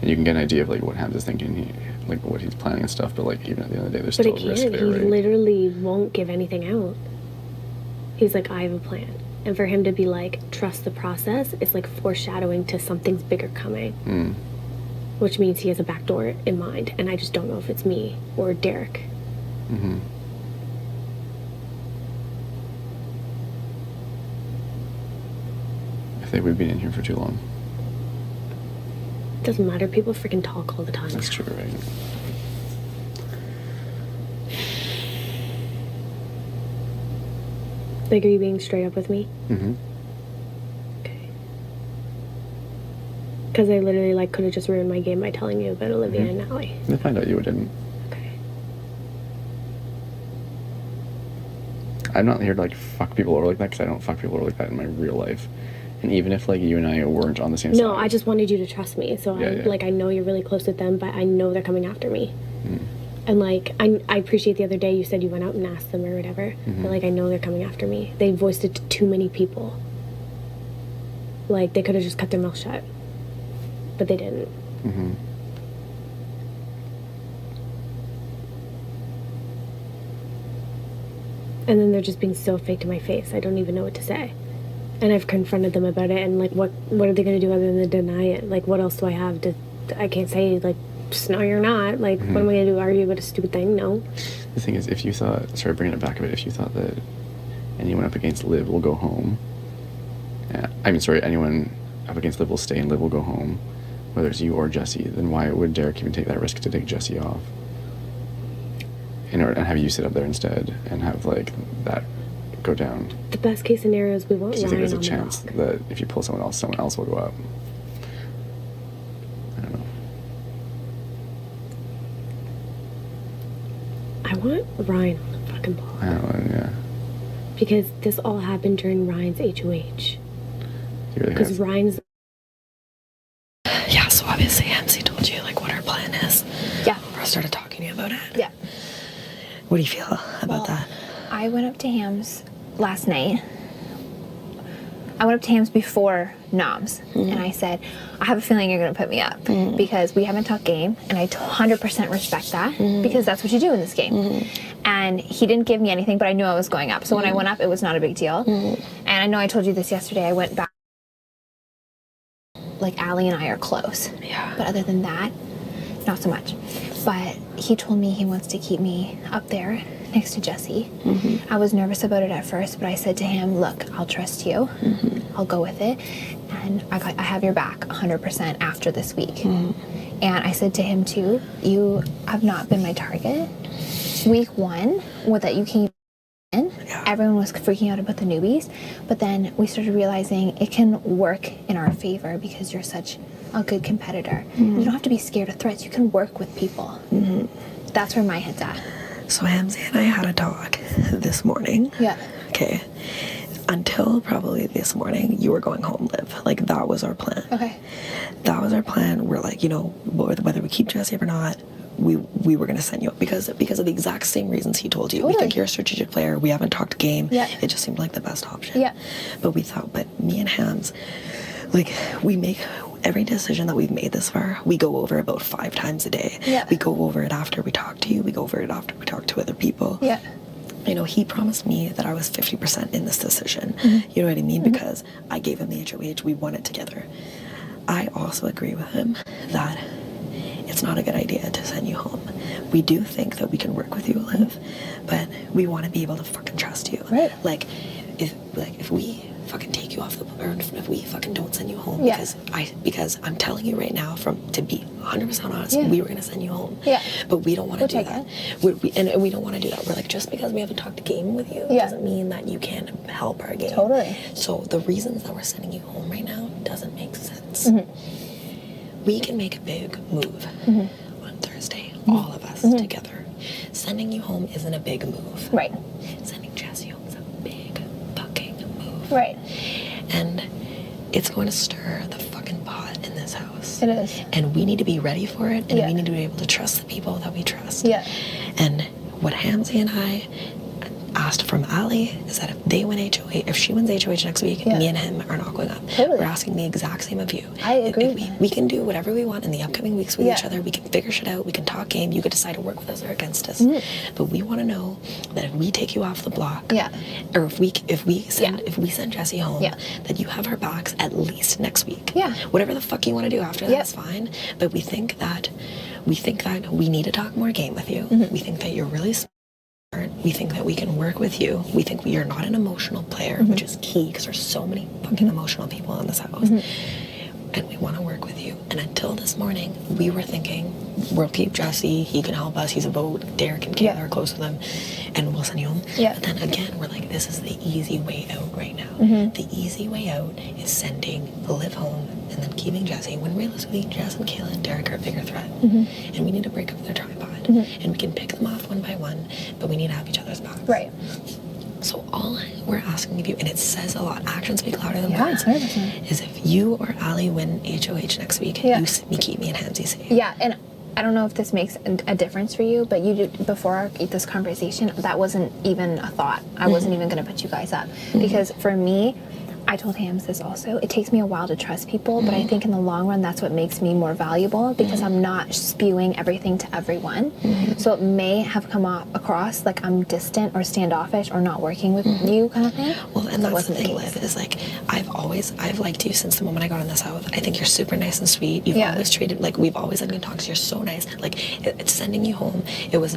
and you can get an idea of like what Hams is thinking, like what he's planning and stuff. But like even at the end of the day, there's But still it a risk can't. He there, right? literally won't give anything out. He's like, I have a plan. And for him to be like, trust the process, it's like foreshadowing to something's bigger coming. Mm. Which means he has a backdoor in mind. And I just don't know if it's me or Derek. Mm-hmm. I think we've been in here for too long. Doesn't matter. People freaking talk all the time. That's true, right? Like, are you being straight up with me? Mm-hmm. Okay. Because I literally like could have just ruined my game by telling you about Olivia and Allie. They find out you didn't. Okay. I'm not here to like fuck people over like that because I don't fuck people over like that in my real life. And even if like you and I weren't on the same side. No, I just wanted you to trust me. So Yeah. I know you're really close with them, but I know they're coming after me. Mm. And like I appreciate the other day you said you went out and asked them or whatever. But like I know they're coming after me. They voiced it to too many people. Like they could have just cut their mouth shut. But they didn't. Mm-hmm. And then they're just being so fake to my face. I don't even know what to say. And I've confronted them about it. And like, what are they going to do other than deny it? Like, what else do I have to? I can't say like, just, no, you're not. Like, what am I going to do? Argue about a stupid thing? No. The thing is, if you thought, sorry, bringing it back a bit, if you thought that anyone up against Liv will go home, anyone up against Liv will stay and Liv will go home, whether it's you or Jesse, then why would Derek even take that risk to take Jesse off? And have you sit up there instead and have like that go down? The best case scenario is we want Do you Ryan think there's a on the chance block. that if you pull someone else will go up? I don't know. I want Ryan on the fucking block. I don't know, yeah. Because this all happened during Ryan's HOH. Do you really Because have, Ryan's Yeah, so obviously MC told you like what our plan is. Yeah. Or started talking to you about it. Yeah. What do you feel about that? I went up to Hams last night. I went up to Hams before Noms, and I said, I have a feeling you're going to put me up because we haven't talked game, and I 100% respect that because that's what you do in this game. And he didn't give me anything, but I knew I was going up. So when I went up, it was not a big deal. And I know I told you this yesterday. I went back. Like, Allie and I are close. Yeah. But other than that, not so much. But he told me he wants to keep me up there next to Jesse. I was nervous about it at first, but I said to him, look, I'll trust you. I'll go with it. And I have your back 100% after this week. And I said to him, too, you have not been my target. Week 1, that you came in, everyone was freaking out about the newbies. But then we started realizing it can work in our favor because you're such a good competitor. You don't have to be scared of threats. You can work with people. That's where my head's at. So Hamzy and I had a talk this morning. Yeah. Okay. Until probably this morning, you were going home, Liv. Like, that was our plan. Okay. That was our plan. We're like, you know, whether we keep Jesse or not, we were going to send you up because of the exact same reasons he told you. Totally. We think you're a strategic player. We haven't talked game. Yeah. It just seemed like the best option. Yeah. But we thought, but me and Hams, like, we make every decision that we've made this far, we go over about 5 times a day. Yeah. We go over it after we talk to you. We go over it after we talk to other people. Yeah. You know, he promised me that I was 50% in this decision. You know what I mean? Because I gave him the HOH. We won it together. I also agree with him that it's not a good idea to send you home. We do think that we can work with you, Liv, but we want to be able to fucking trust you. Right. Like, if we fucking take you off the, or if we fucking don't send you home, Yeah. because I'm telling you right now, to be 100% honest, Yeah. we were gonna send you home. Yeah. But we don't want to Which do I that. get. And we don't want to do that. We're like, just because we haven't talked a game with you Yeah. doesn't mean that you can't help our game. Totally. So the reasons that we're sending you home right now doesn't make sense. We can make a big move on Thursday, all of us together. Sending you home isn't a big move. Right. Sending Jesse home is a big fucking move. Right. And it's going to stir the fucking pot It is. And we need to be ready for it, and Yeah. we need to be able to trust the people that we trust. Yeah. And what Hamzy and I asked from Ali is that if they win HOH, if she wins HOH next week, Yeah. me and him are not going up. Totally. We're asking the exact same of you. I agree If with that. we can do whatever we want in the upcoming weeks with Yeah. each other. We can figure shit out. We can talk game. You could decide to work with us or against us. Mm-hmm. But we want to know that if we take you off the block, Yeah. or if we send Jessie home, Yeah. that you have her backs at least next week. Yeah. Whatever the fuck you want to do after that Yep. is fine. But we think that we need to talk more game with you. Mm-hmm. We think that you're really smart. We think that we can work with you. We think you're not an emotional player, Mm-hmm. which is key because there's so many fucking emotional people in this house. And we want to work with you. And until this morning, we were thinking, we'll keep Jesse. He can help us. He's a boat. Derek and Kayla Yeah. are close with him. And we'll send you home. Yeah. But then again, we're like, this is the easy way out right now. Mm-hmm. The easy way out is sending Liv home and then keeping Jesse. When realistically, Jess and Kayla and Derek are a bigger threat. Mm-hmm. And we need to break up their tripod. And we can pick them off one by one, but we need to have each other's backs. Right. So all we're asking of you, and it says a lot, actions speak louder than Yeah, words, 100%. is if you or Ali win HOH next week, Yeah. you keep me and Hamzy safe. Yeah, and I don't know if this makes a difference for you, but you did, before this conversation, that wasn't even a thought. I wasn't even going to put you guys up. Because for me, I told Hams this also, it takes me a while to trust people, but I think in the long run, that's what makes me more valuable because I'm not spewing everything to everyone. So it may have come across like I'm distant or standoffish or not working with you kind of thing. Well, and That that's the wasn't thing, case. Liv, is like, I've liked you since the moment I got in this house. I think you're super nice and sweet. You've Yeah. always treated, like, we've always had good talks. You're so nice. Like, it's sending you home. It was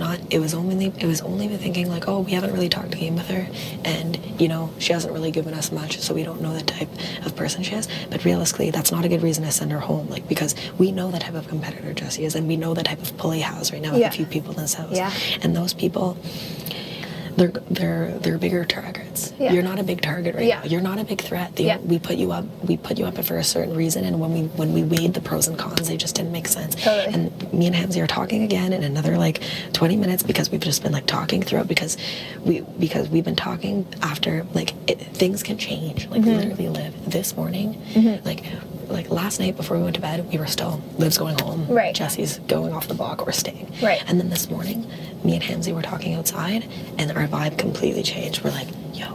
only the thinking, like, oh, we haven't really talked a game with her, and, you know, she hasn't really given us much, so we don't know the type of person she is. But realistically, that's not a good reason to send her home, like, because we know the type of competitor Jessie is, and we know the type of pull he has right now with Yeah. a few people in this house. Yeah. And those people, they're bigger targets. Yeah. You're not a big target right Yeah. now. You're not a big threat. Yeah. We put you up for a certain reason, and when we weighed the pros and cons, they just didn't make sense. Totally. And me and Hamzy are talking again in another like 20 minutes because we've just been like talking throughout because we've been talking after like things can change. Like literally, Liv, this morning, like last night before we went to bed, we were still Liv's going home. Right. Jesse's going off the block or staying. Right. And then this morning, me and Hamzy were talking outside, and our vibe completely changed. We're like, yo,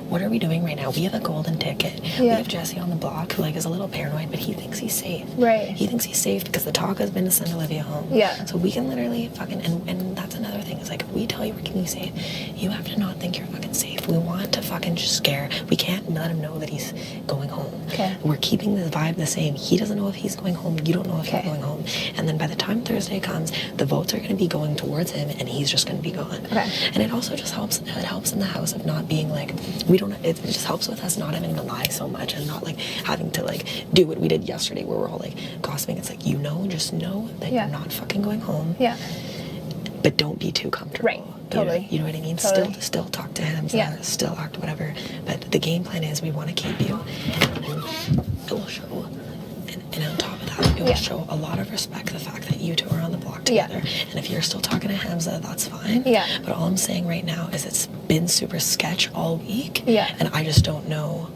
what are we doing right now? We have a golden ticket. We Yeah. have Jesse on the block who like is a little paranoid, but he thinks he's safe. Right. He thinks he's safe because the talk has been to send Olivia home. Yeah. So we can literally fucking, and that's another thing, is like, if we tell you we're keeping you safe, you have to not think you're fucking safe. We want to fucking just scare. We can't let him know that he's going home. Okay. We're keeping the vibe the same. He doesn't know if he's going home. You don't know if Okay. you're going home. And then by the time Thursday comes, the votes are going to be going towards him, and he's just going to be gone. Okay. And it also just helps. It helps in the house of not being like, we don't. It just helps with us not having to lie so much and not like having to like do what we did yesterday, where we're all like gossiping. It's like, just know that Yeah. you're not fucking going home. Yeah. But don't be too comfortable. Right. Totally. You know what I mean? Totally. Still talk to him. Yeah. Still act whatever. But the game plan is we want to keep you, and it will show. And on top of that, it will Yeah. show a lot of respect, the fact that you two are on the block Yeah. together. And if you're still talking to Hamza, that's fine. Yeah. But all I'm saying right now is it's been super sketch all week. Yeah. And I just don't know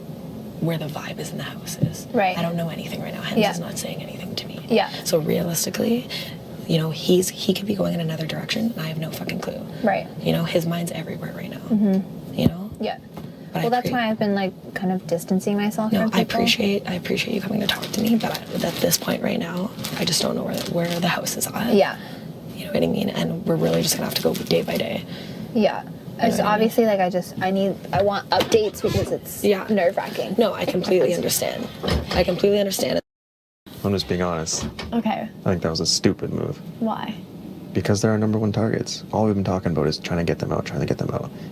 where the vibe is in the house is. Right. I don't know anything right now. Hamza's Yeah. not saying anything to me. Yeah. So realistically, you know, he could be going in another direction, and I have no fucking clue. Right. You know, his mind's everywhere right now. You know. Yeah. But Well, that's why I've been like kind of distancing myself No, from people. I appreciate you coming to talk to me, but at this point right now, I just don't know where the house is at. Yeah. You know what I mean? And we're really just gonna have to go day by day. Yeah. It's what I mean? obviously like I want updates because it's Yeah. nerve wracking. No, I completely understand. I completely understand it. I'm just being honest. Okay. I think that was a stupid move. Why? Because they're our number one targets. All we've been talking about is trying to get them out.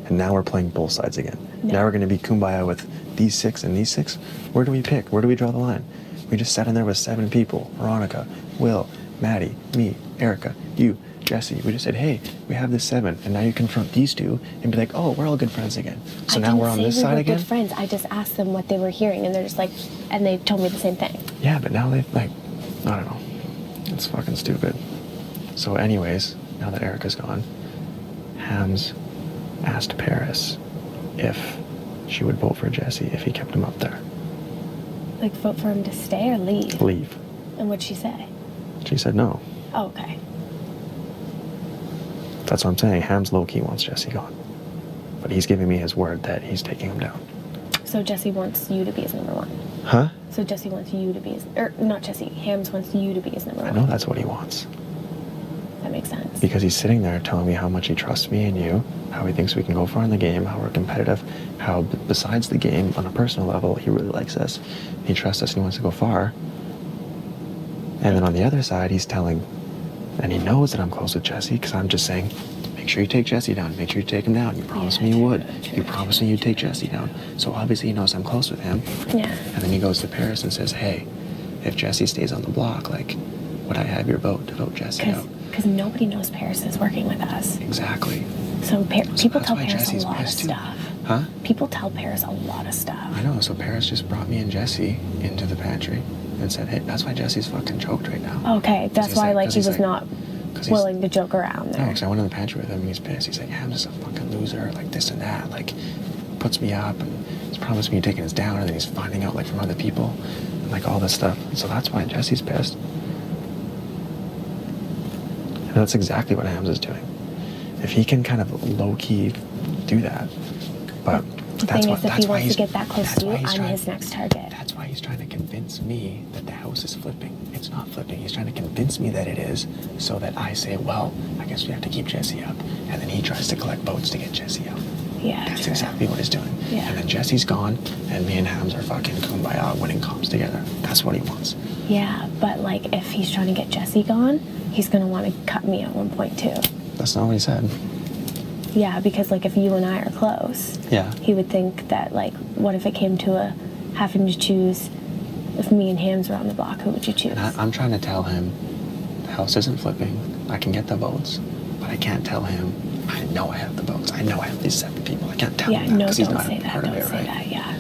And now we're playing both sides again. Yeah. Now we're going to be kumbaya with these 6 and these 6. Where do we pick? Where do we draw the line? We just sat in there with 7 people. Veronica, Will, Maddie, me, Erica, you, Jesse. We just said, hey, we have this 7. And now you confront these 2 and be like, oh, we're all good friends again. So I now didn't we're on say this we side were again? Good friends. I just asked them what they were hearing, and they're just like, and they told me the same thing. Yeah, but now they've, like, I don't know. It's fucking stupid. So anyways, now that Erica's gone, Hams asked Paris if she would vote for Jesse if he kept him up there. Like, vote for him to stay or leave. Leave. And what'd she say? She said no. Oh, okay. That's what I'm saying. Hams low-key wants Jesse gone. But he's giving me his word that he's taking him down. So Jesse wants you to be his number one. Huh? So Jesse wants you to be his, or not Jesse, Hams wants you to be his number I one. know that's what he wants. That makes sense. Because he's sitting there telling me how much he trusts me and you, how he thinks we can go far in the game, how we're competitive, how besides the game, on a personal level, he really likes us. He trusts us and he wants to go far. And then on the other side, he's telling, and he knows that I'm close with Jesse, because I'm just saying, make sure you take Jesse down, make sure you take him down. You promised me you would. You promised me you'd take Jesse down. So obviously he knows I'm close with him. Yeah. And then he goes to Paris and says, hey, if Jesse stays on the block, like, would I have your vote to vote Jesse out? Because nobody knows Paris is working with us. Exactly. So people that's tell why Paris Jesse's a lot of pissed, too. stuff. Huh? People tell Paris a lot of stuff. I know, so Paris just brought me and Jesse into the pantry and said, hey, that's why Jesse's fucking choked right now. Okay, that's he's why like- like he 'cause was he's not 'cause he's- willing to joke around No, there. because I went in the pantry with him and he's pissed. He's like, Ham's is a fucking loser, like this and that, like puts me up and he's promised me taking us down and then he's finding out like from other people and like all this stuff. And so that's why Jesse's pissed. And that's exactly what Hams is doing. If he can kind of low-key do that, but The that's thing why, is, if that's he why wants he's to get that close that's to you, why he's I'm trying- his next target. That's why he's trying to convince me that the house is flipping. It's not flipping. He's trying to convince me that it is, so that I say, well, I guess we have to keep Jesse up. And then he tries to collect votes to get Jesse out. Yeah, That's true. exactly what he's doing. Yeah. And then Jesse's gone, and me and Hams are fucking kumbaya winning comps together. That's what he wants. Yeah, but like if he's trying to get Jesse gone, he's gonna want to cut me at one point too. That's not what he said. Yeah, because like if you and I are close, Yeah. he would think that like, what if it came to a having to choose if me and Hams were on the block, who would you choose? And I'm trying to tell him the house isn't flipping. I can get the votes, but I can't tell him. I know I have the votes. I know I have these 7 people. I can't tell Yeah, him that no, because he's don't not say a that. part Don't of it, say right? that. Yeah.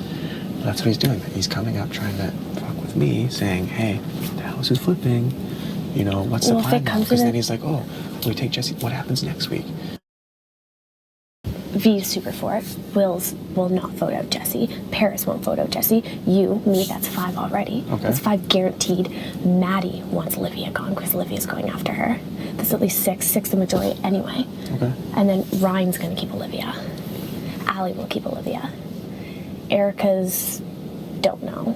That's what he's doing. He's coming up trying to fuck with me, saying, hey, the house is flipping. You know, what's Well, the if plan it now? comes Because to then the- he's like, oh, we take Jesse. What happens next week? V's super for it. Will's will not vote out Jesse. Paris won't vote out Jesse. You, me, that's 5 already. Okay. That's 5 guaranteed. Maddie wants Olivia gone because Olivia's going after her. That's at least 6 the majority anyway. Okay. And then Ryan's gonna keep Olivia. Allie will keep Olivia. Erica's don't know.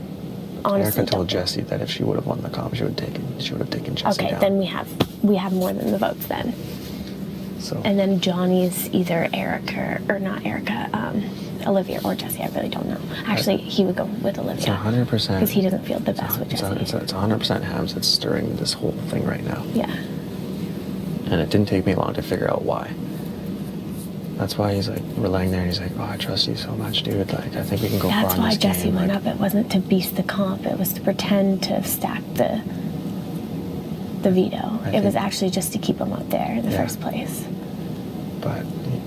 Honestly, Erica told don't know. Jesse that if she would have won the comp, she would have taken Jesse Okay, down. then we have more than the votes then. So And then Johnny's either Erica or not Erica, Olivia or Jesse. I really don't know. Actually, he would go with Olivia. it's 100%. Because he doesn't feel the best with Jesse. It's 100% Hams that's stirring this whole thing right now. Yeah. And it didn't take me long to figure out why. That's why he's like, we're laying there and he's like, oh, I trust you so much, dude. Like, I think we can go far That's in why this Jesse game. went Like, up. It wasn't to beast the comp. It was to pretend to stack the veto. I It was think- actually just to keep him up there in the Yeah. first place. But,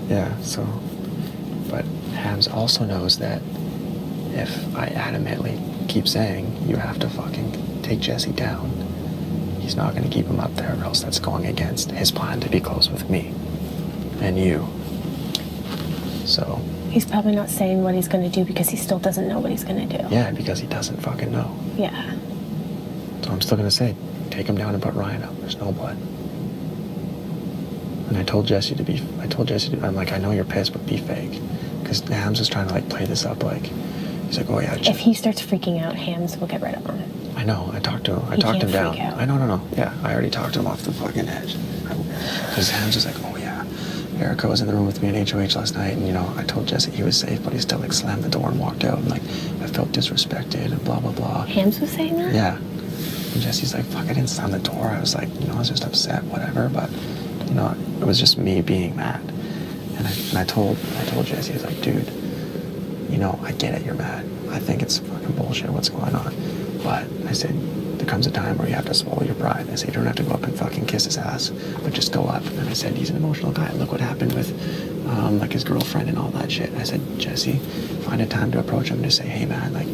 yeah, so. But Hams also knows that if I adamantly keep saying, you have to fucking take Jesse down, he's not going to keep him up there, or else that's going against his plan to be close with me and you. So, He's probably not saying what he's going to do because he still doesn't know what he's going to do. yeah, because he doesn't fucking know. Yeah. So I'm still going to say, take him down and put Ryan up. There's no blood. And I told Jesse I'm like, I know you're pissed, but be fake. Because Hams is trying to like play this up like, he's like, oh yeah, If he starts freaking out, Hams will get rid of him. I know, I talked to him. I He talked him can't down. freak out. I know, no. Yeah, I already talked to him off the fucking edge. Because Hams is like, oh yeah, Erica was in the room with me in HOH last night, and you know, I told Jesse he was safe, but he still like slammed the door and walked out, and like, I felt disrespected and blah, blah, blah. Hams was saying that? Yeah. And Jesse's like, fuck, I didn't slam the door. I was like, you know, I was just upset, whatever. But, you know, it was just me being mad. And I told Jesse, I was like, dude, you know, I get it, you're mad. I think it's fucking bullshit what's going on. But I said, there comes a time where you have to swallow your pride. I said, you don't have to go up and fucking kiss his ass, but just go up. And I said, he's an emotional guy. Look what happened with, like, his girlfriend and all that shit. I said, Jesse, find a time to approach him and just say, hey, man, like,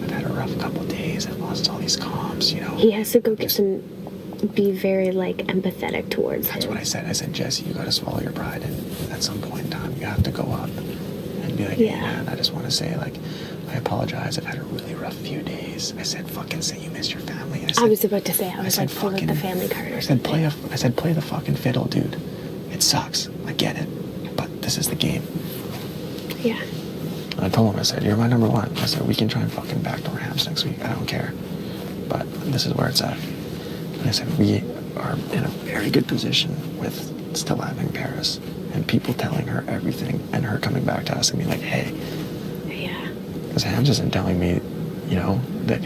I've had a rough couple of days. I've lost all these comps, you know. He has to go get some, be very, like, empathetic towards That's him. what I said. I said, Jesse, you got to swallow your pride. And at some point in time, you have to go up and be like, Yeah. hey, man, I just want to say, like, I apologize. I've had a really rough few days. I said, fucking say you miss your family. I was about to say, I was said, like, pull up the family card or I said, something. play the fucking fiddle, dude. It sucks. I get it. But this is the game. Yeah. And I told him, I said, you're my number one. I said, we can try and fucking backdoor Hams next week. I don't care. But this is where it's at. And I said, we are in a very good position with still having Paris and people telling her everything and her coming back to us and being like, hey. Yeah. Because Hams isn't telling me, you know, that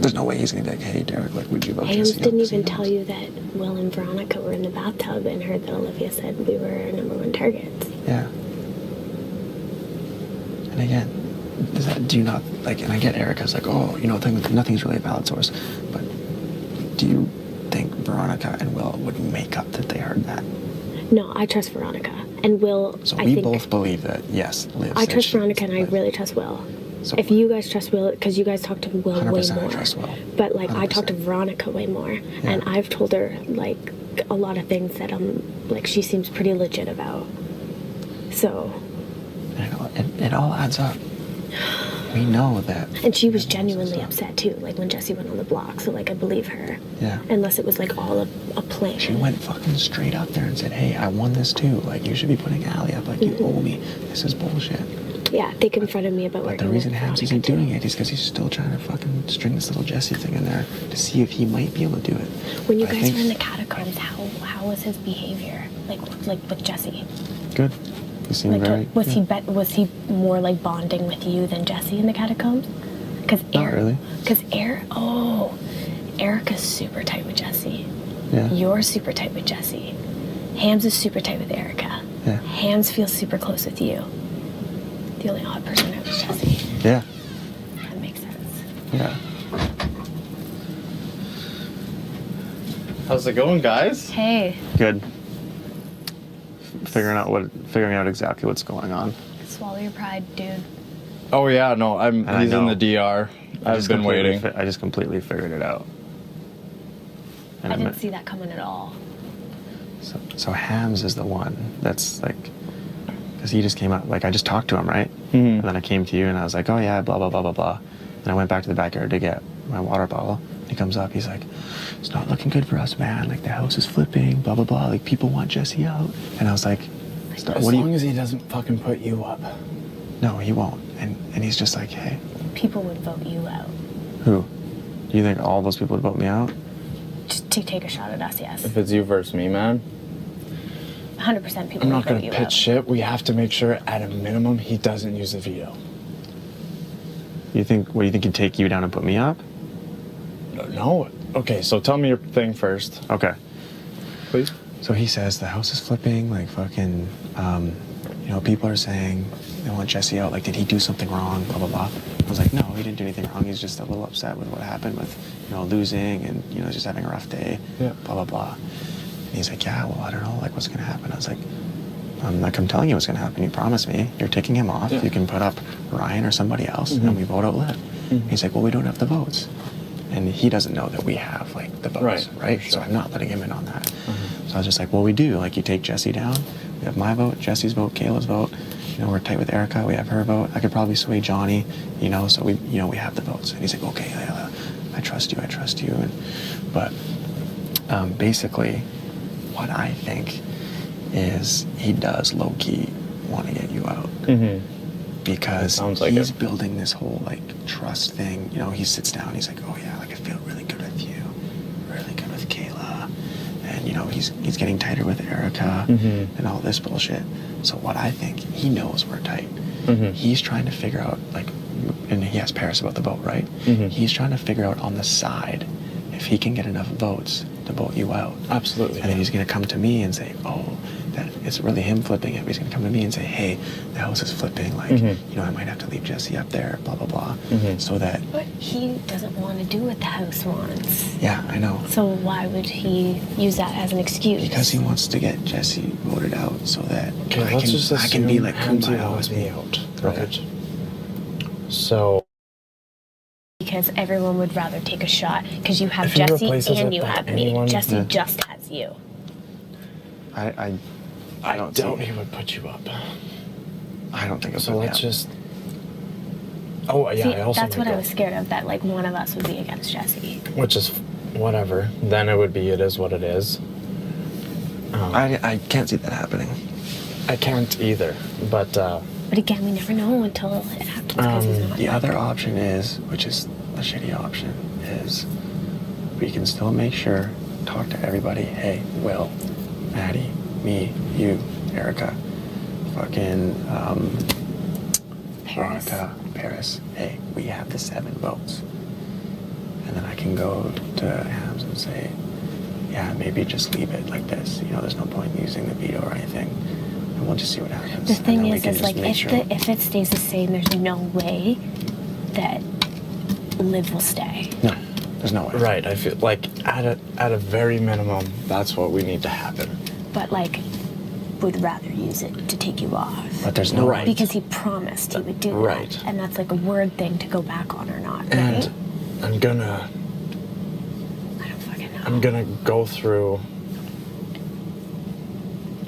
there's no way he's going to be like, hey, Derek, like, would you vote Hams Jesse? didn't even tell you that Will and Veronica were in the bathtub and heard that Olivia said we were our number one targets. Yeah. And again, do you not, like, and I get Erica's like, oh, you know, nothing's really a valid source, but do you think Veronica and Will would make up that they heard that? No, I trust Veronica. And Will, So I we think... both believe that, yes, Liv I said trust she Veronica and I Liv. really trust Will. So If you guys trust Will, because you guys talk to Will way 100% more. I trust Will. But, like, I talk to 100%. Veronica way more. And I've told her, like, a lot of things that like, she seems pretty legit about. So... It all adds up. We know that. And she was genuinely upset, too, like, when Jesse went on the block. So, like, I believe her. Yeah. Unless it was, like, all a plan. She went fucking straight up there and said, hey, I won this too. Like, you should be putting Allie up. Like, you owe me. This is bullshit. Yeah, they confronted me about But working the reason with Hams Veronica, isn't too. doing it is because he's still trying to fucking string this little Jesse thing in there to see if he might be able to do it. When you I guys think- were in the catacombs, how was his behavior? Like with Jesse? Good. He seemed Like, very. was he more like bonding with you than Jesse in the catacombs? Because Not really. Because Erica's super tight with Jesse. Yeah. You're super tight with Jesse. Hams is super tight with Erica. Yeah. Hams feels super close with you. The only odd person out is Jesse. Yeah. That makes sense. Yeah. How's it going, guys? Hey, Good. Figuring out exactly what's going on. swallow your pride, dude. Oh yeah, no, And I he's in know. the DR. I've been waiting. I just completely figured it out. And I didn't admit- see that coming at all. So Hams is the one that's like, because he just came out, like I just talked to him, right? Mhm. And then I came to you and I was like, oh yeah, blah, blah, blah, blah, blah. And I went back to the backyard to get my water bottle. He comes up, he's like, it's not looking good for us, man. Like the house is flipping, blah, blah, blah. Like people want Jesse out. And I was like, As long as he doesn't fucking put you up. No, he won't. And he's just like, hey, People would vote you out. who? Do you think all those people would vote me out? Just to take a shot at us, yes. If it's you versus me, man. 100% people I'm would not vote gonna you pitch out. shit. We have to make sure at a minimum he doesn't use the veto. What do you think he'd take you down and put me up? No. Okay, so tell me your thing first. Okay. Please. So he says the house is flipping, like fucking, people are saying they want Jesse out, like did he do something wrong, blah, blah, blah. I was like, no, he didn't do anything wrong. He's just a little upset with what happened with, losing and, just having a rough day, Yeah. blah, blah, blah. And he's like, yeah, well, I don't know, like what's gonna happen? I was like, I'm telling you what's gonna happen. You promised me. You're taking him off. Yeah. You can put up Ryan or somebody else and we vote out Liv. He's like, well, we don't have the votes. And he doesn't know that we have, like, the votes, right? Sure. So I'm not letting him in on that. So I was just like, well, we do. Like, you take Jesse down. We have my vote, Jesse's vote, Kayla's vote. We're tight with Erica. We have her vote. I could probably sway Johnny, so we have the votes. And he's like, okay, I trust you. But basically, what I think is he does low-key want to get you out. Mm-hmm. Because Sounds like he's it. building this whole, like, trust thing. He sits down, he's like, oh, yeah, like, I feel really good with you, really good with Kayla. And, he's getting tighter with Erica and all this bullshit. So what I think, he knows we're tight. He's trying to figure out, like, and he asked Paris about the vote, right? He's trying to figure out on the side if he can get enough votes to vote you out. Absolutely. And then he's going to come to me and say, oh, that it's really him flipping it. He's going to come to me and say, hey, the house is flipping. Like, I might have to leave Jesse up there, blah, blah, blah. So that, But he doesn't want to do what the house wants. yeah, I know. So why would he use that as an excuse? Because he wants to get Jesse voted out so that Okay, I let's can, just I can be assume like, Hamzy Kumbaya wants with me me. out, Okay. right? So Because everyone would rather take a shot because you have If he Jesse replaces and it you by have me. anyone- Jesse Yeah. just has you. I I don't doubt see- he would put you up. I don't think it's So let's yeah. just Oh yeah, See, I also that's what might I go. was scared of, that like one of us would be against Jesse. Which is whatever. Then it would be it is what it is. I can't see that happening. I can't either, but But again, we never know until it happens because he's not. The other option is, which is the shitty option, is we can still make sure, talk to everybody. Hey, Will, Maddie, me, you, Erica, fucking Paris. Veronica, Paris. Hey, we have the 7 votes. And then I can go to Hams and say, yeah, maybe just leave it like this. You know, there's no point in using the veto or anything. And we'll just see what happens. The And thing then we is can just like make if it stays the same, there's no way that Liv will stay. No, there's no way. right, I feel like at a very minimum, that's what we need to happen. But like, would rather use it to take you off. But there's no Right. Because he promised he would do Right. that. And that's like a word thing to go back on or not, right? And I'm gonna I don't fucking know. I'm gonna go through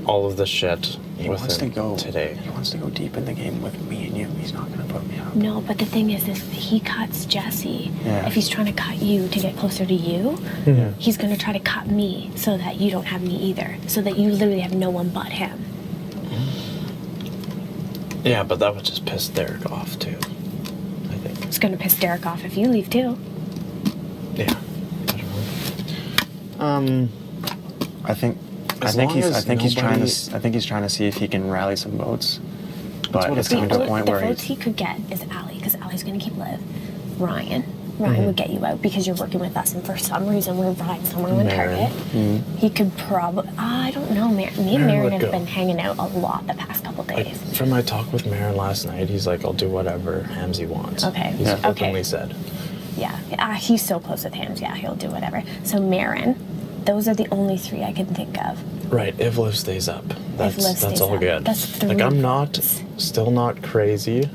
all of the shit He with wants to him go today. He wants to go deep in the game with me and you. He's not gonna put me up. No, but the thing is if he cuts Jesse, Yeah. if he's trying to cut you to get closer to you, Mhm. he's going to try to cut me so that you don't have me either. So that you literally have no one but him. Yeah, but that would just piss Derek off too. I think. It's going to piss Derek off if you leave too. Yeah. I don't know. I think As long he's as trying nobody- to I think he's trying to see if he can rally some votes. But what it's it coming to a sounds point The where votes he's he could get is Allie, because Allie's going to keep Liv. Ryan would get you out because you're working with us, and for some reason we're Ryan somewhere on Marin. target. He could probably, I don't know, me and Marin Marin would have go. been hanging out a lot the past couple Like, days. from my talk with Marin last night, he's like, I'll do whatever Hamsy wants. Okay. He's Yeah. openly Okay. said. Yeah, he's so close with Hams. Yeah, he'll do whatever. So Marin, those are the only 3 I can think of. Right, if Liv stays up. That's Liv stays all up. good. That's 3 like I'm not votes. still not crazy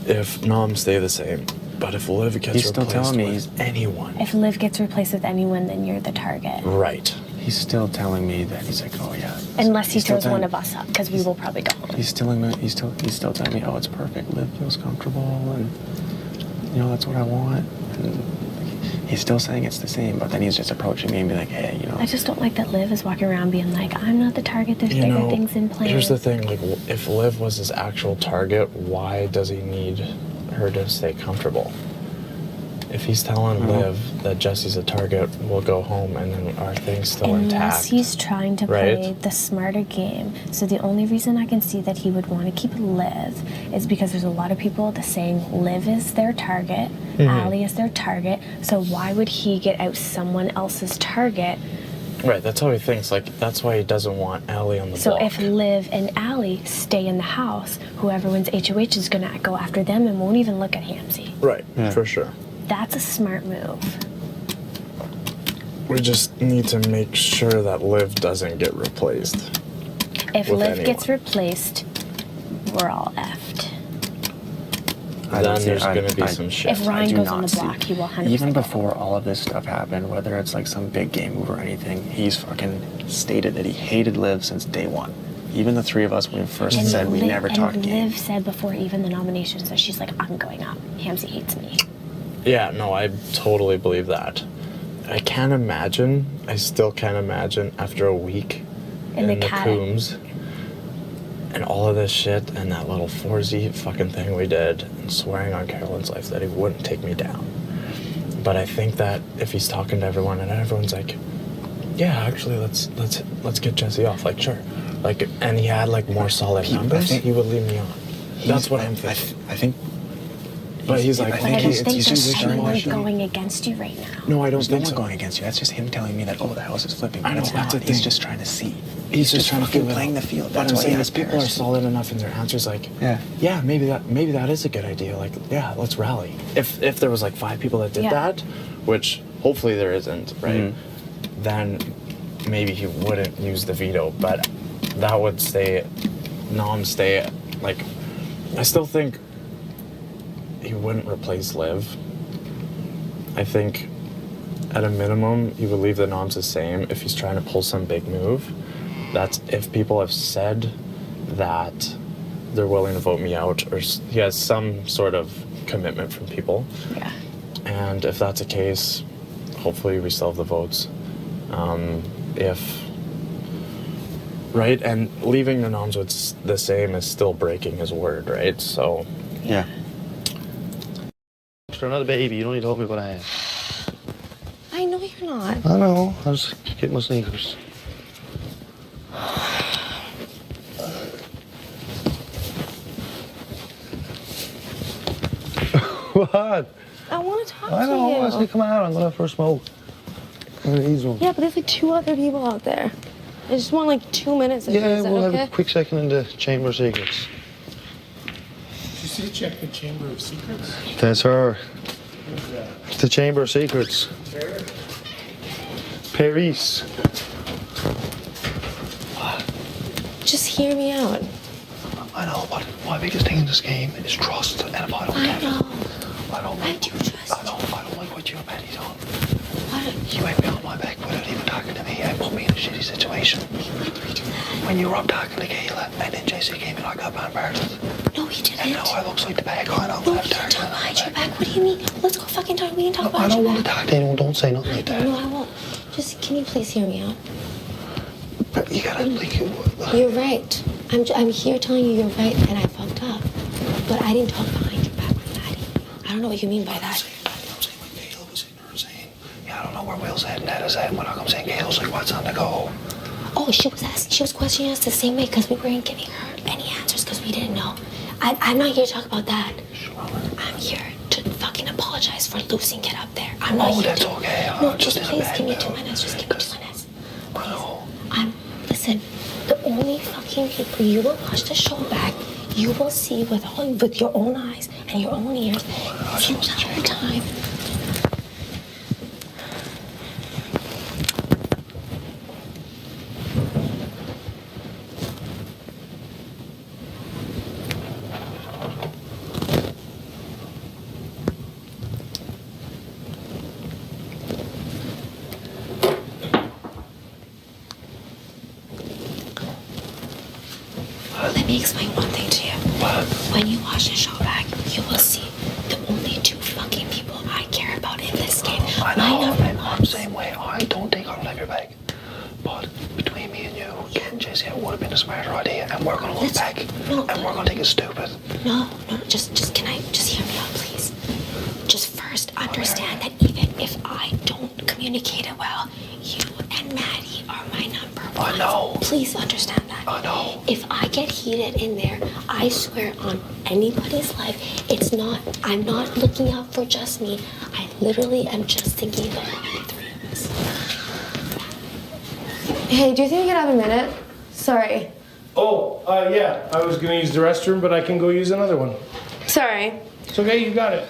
if Nom stay the same. But if Liv gets He's still replaced telling me with anyone. If Liv gets replaced with anyone, then you're the target. Right. he's still telling me that he's like, oh yeah. Unless he He's still throws one telling- of us up, because we will probably go home. He's still telling me, oh, it's perfect. Liv feels comfortable, and you know that's what I want. And he's still saying it's the same, but then he's just approaching me and be like, hey, you know. I just don't like that Liv is walking around being like, I'm not the target, there's You bigger know, things in play. here's the thing, like if Liv was his actual target, why does he need her to stay comfortable? If he's telling Liv that Jesse's a target, we'll go home and then our thing's still Unless intact. he's trying to right? play the smarter game. So the only reason I can see that he would want to keep Liv is because there's a lot of people that's saying Liv is their target, Allie is their target. So why would he get out someone else's target? Right, that's how he thinks. Like, that's why he doesn't want Allie on the So block. if Liv and Allie stay in the house, whoever wins HOH is going to go after them and won't even look at Hamsy. Right, Yeah. for sure. That's a smart move. We just need to make sure that Liv doesn't get replaced. If With Liv gets anyone. replaced, we're all effed. I don't Then see- there's I- going to be I- some shit. If I Ryan do goes not on the see- block, he will 100% Even go. before all of this stuff happened, whether it's like some big game move or anything, he's fucking stated that he hated Liv since day one. Even the 3 of us, when we first said we Liv- never talked and game. Liv said before even the nominations that she's like, I'm going up. Hamsy hates me. Yeah, no, I totally believe that. I can't imagine, I still can't imagine after a week In the in the cat- Coombs and all of this shit and that little 4Z fucking thing we did and swearing on Carolyn's life that he wouldn't take me down. But I think that if he's talking to everyone and everyone's like, yeah, actually let's get Jesse off, like sure. Like, and he had like more solid He- I numbers, think- he would leave me on. That's what I'm I thinking. think. But he's like, I But I think don't he's think just there's starting anyone to show. going against you right now. No, I don't There's no think one so. going against you. That's just him telling me that, oh, the house is flipping. I But know, it's that's not. the He's thing. just trying to see. He's just trying to fucking feel it playing out. the field. But That's I'm why he saying has if people are Paris. solid enough in their answers, like, Yeah. maybe that is a good idea. Like, yeah, let's rally. If there was like 5 people that did Yeah. that, which hopefully there isn't, right? Then maybe he wouldn't use the veto, but that would stay, like, I still think he wouldn't replace Liv. I think at a minimum, he would leave the noms the same if he's trying to pull some big move. That's if people have said that they're willing to vote me out, or he has some sort of commitment from people. Yeah. And if that's the case, hopefully we still have the votes. Right, and leaving Anonzo the same is still breaking his word, right? So Yeah. You're not a baby. You don't need to hold me by the hand. I know you're not. I know. I was getting my sneakers. What? I want to talk I know. to you. I said, come out. I'm going for a smoke. I'm going to ease one. Yeah, but there's like 2 other people out there. I just want like 2 minutes. Of you. Yeah, Is that we'll okay? have a quick second in the Chamber of Secrets. Did you see check the Chamber of Secrets? That's her. It's the Chamber of Secrets. Paris. Just hear me out. I know, but my biggest thing in this game is trust, and if I don't get it, I do trust I know, I don't like what you and Maddie done. What? You went behind my back without even talking to me and put me in a shitty situation. When you were up talking to Kayla, and then JC came in, I got bombarded. No, he didn't. And now I looks like the bad guy, and I'm No, left he didn't talking talk behind your back. What do you mean? Let's go fucking talk. We can talk I behind don't your want to back. talk to anyone, don't say nothing like that. No, I won't. Just, can you please hear me out? But you gotta, like, You're right. I'm here telling you you're right, and I fucked up. But I didn't talk behind your back with Maddie. I don't know what you mean by that. yeah, I don't know where Will's at and Ned is at, and when I come saying Kayla's like, what's on the go? Oh, she was questioning us the same way because we weren't giving her any answers because we didn't know. I'm not here to talk about that. I'm here to fucking apologize for losing it up there. I'm not here that's to. okay. No, I'm just just in a please bad give me mood. 2 minutes. Just give me 2 minutes. I know. Listen, the only fucking people you will watch the show back, you will see with your own eyes and your own ears. From time to time. Let me explain one thing to you. When you watch the show back, you will see the only 2 fucking people I care about in this game. I know, I'm the same way. I don't think I'll have your back. But between me and you, getting JC, it would have been a smarter idea, and we're gonna look back, and we're gonna think it's stupid. No, just can I just hear me out, please? Just first understand that even if I don't communicate it well, you and Maddie are my number 1. I know. Please understand that. I know. If I get heated in there, I swear on anybody's life, I'm not looking out for just me. I literally am just thinking about the 3 of us. Hey, do you think you could have a minute? Sorry. Oh, yeah. I was gonna use the restroom, but I can go use another one. Sorry. It's okay, you got it.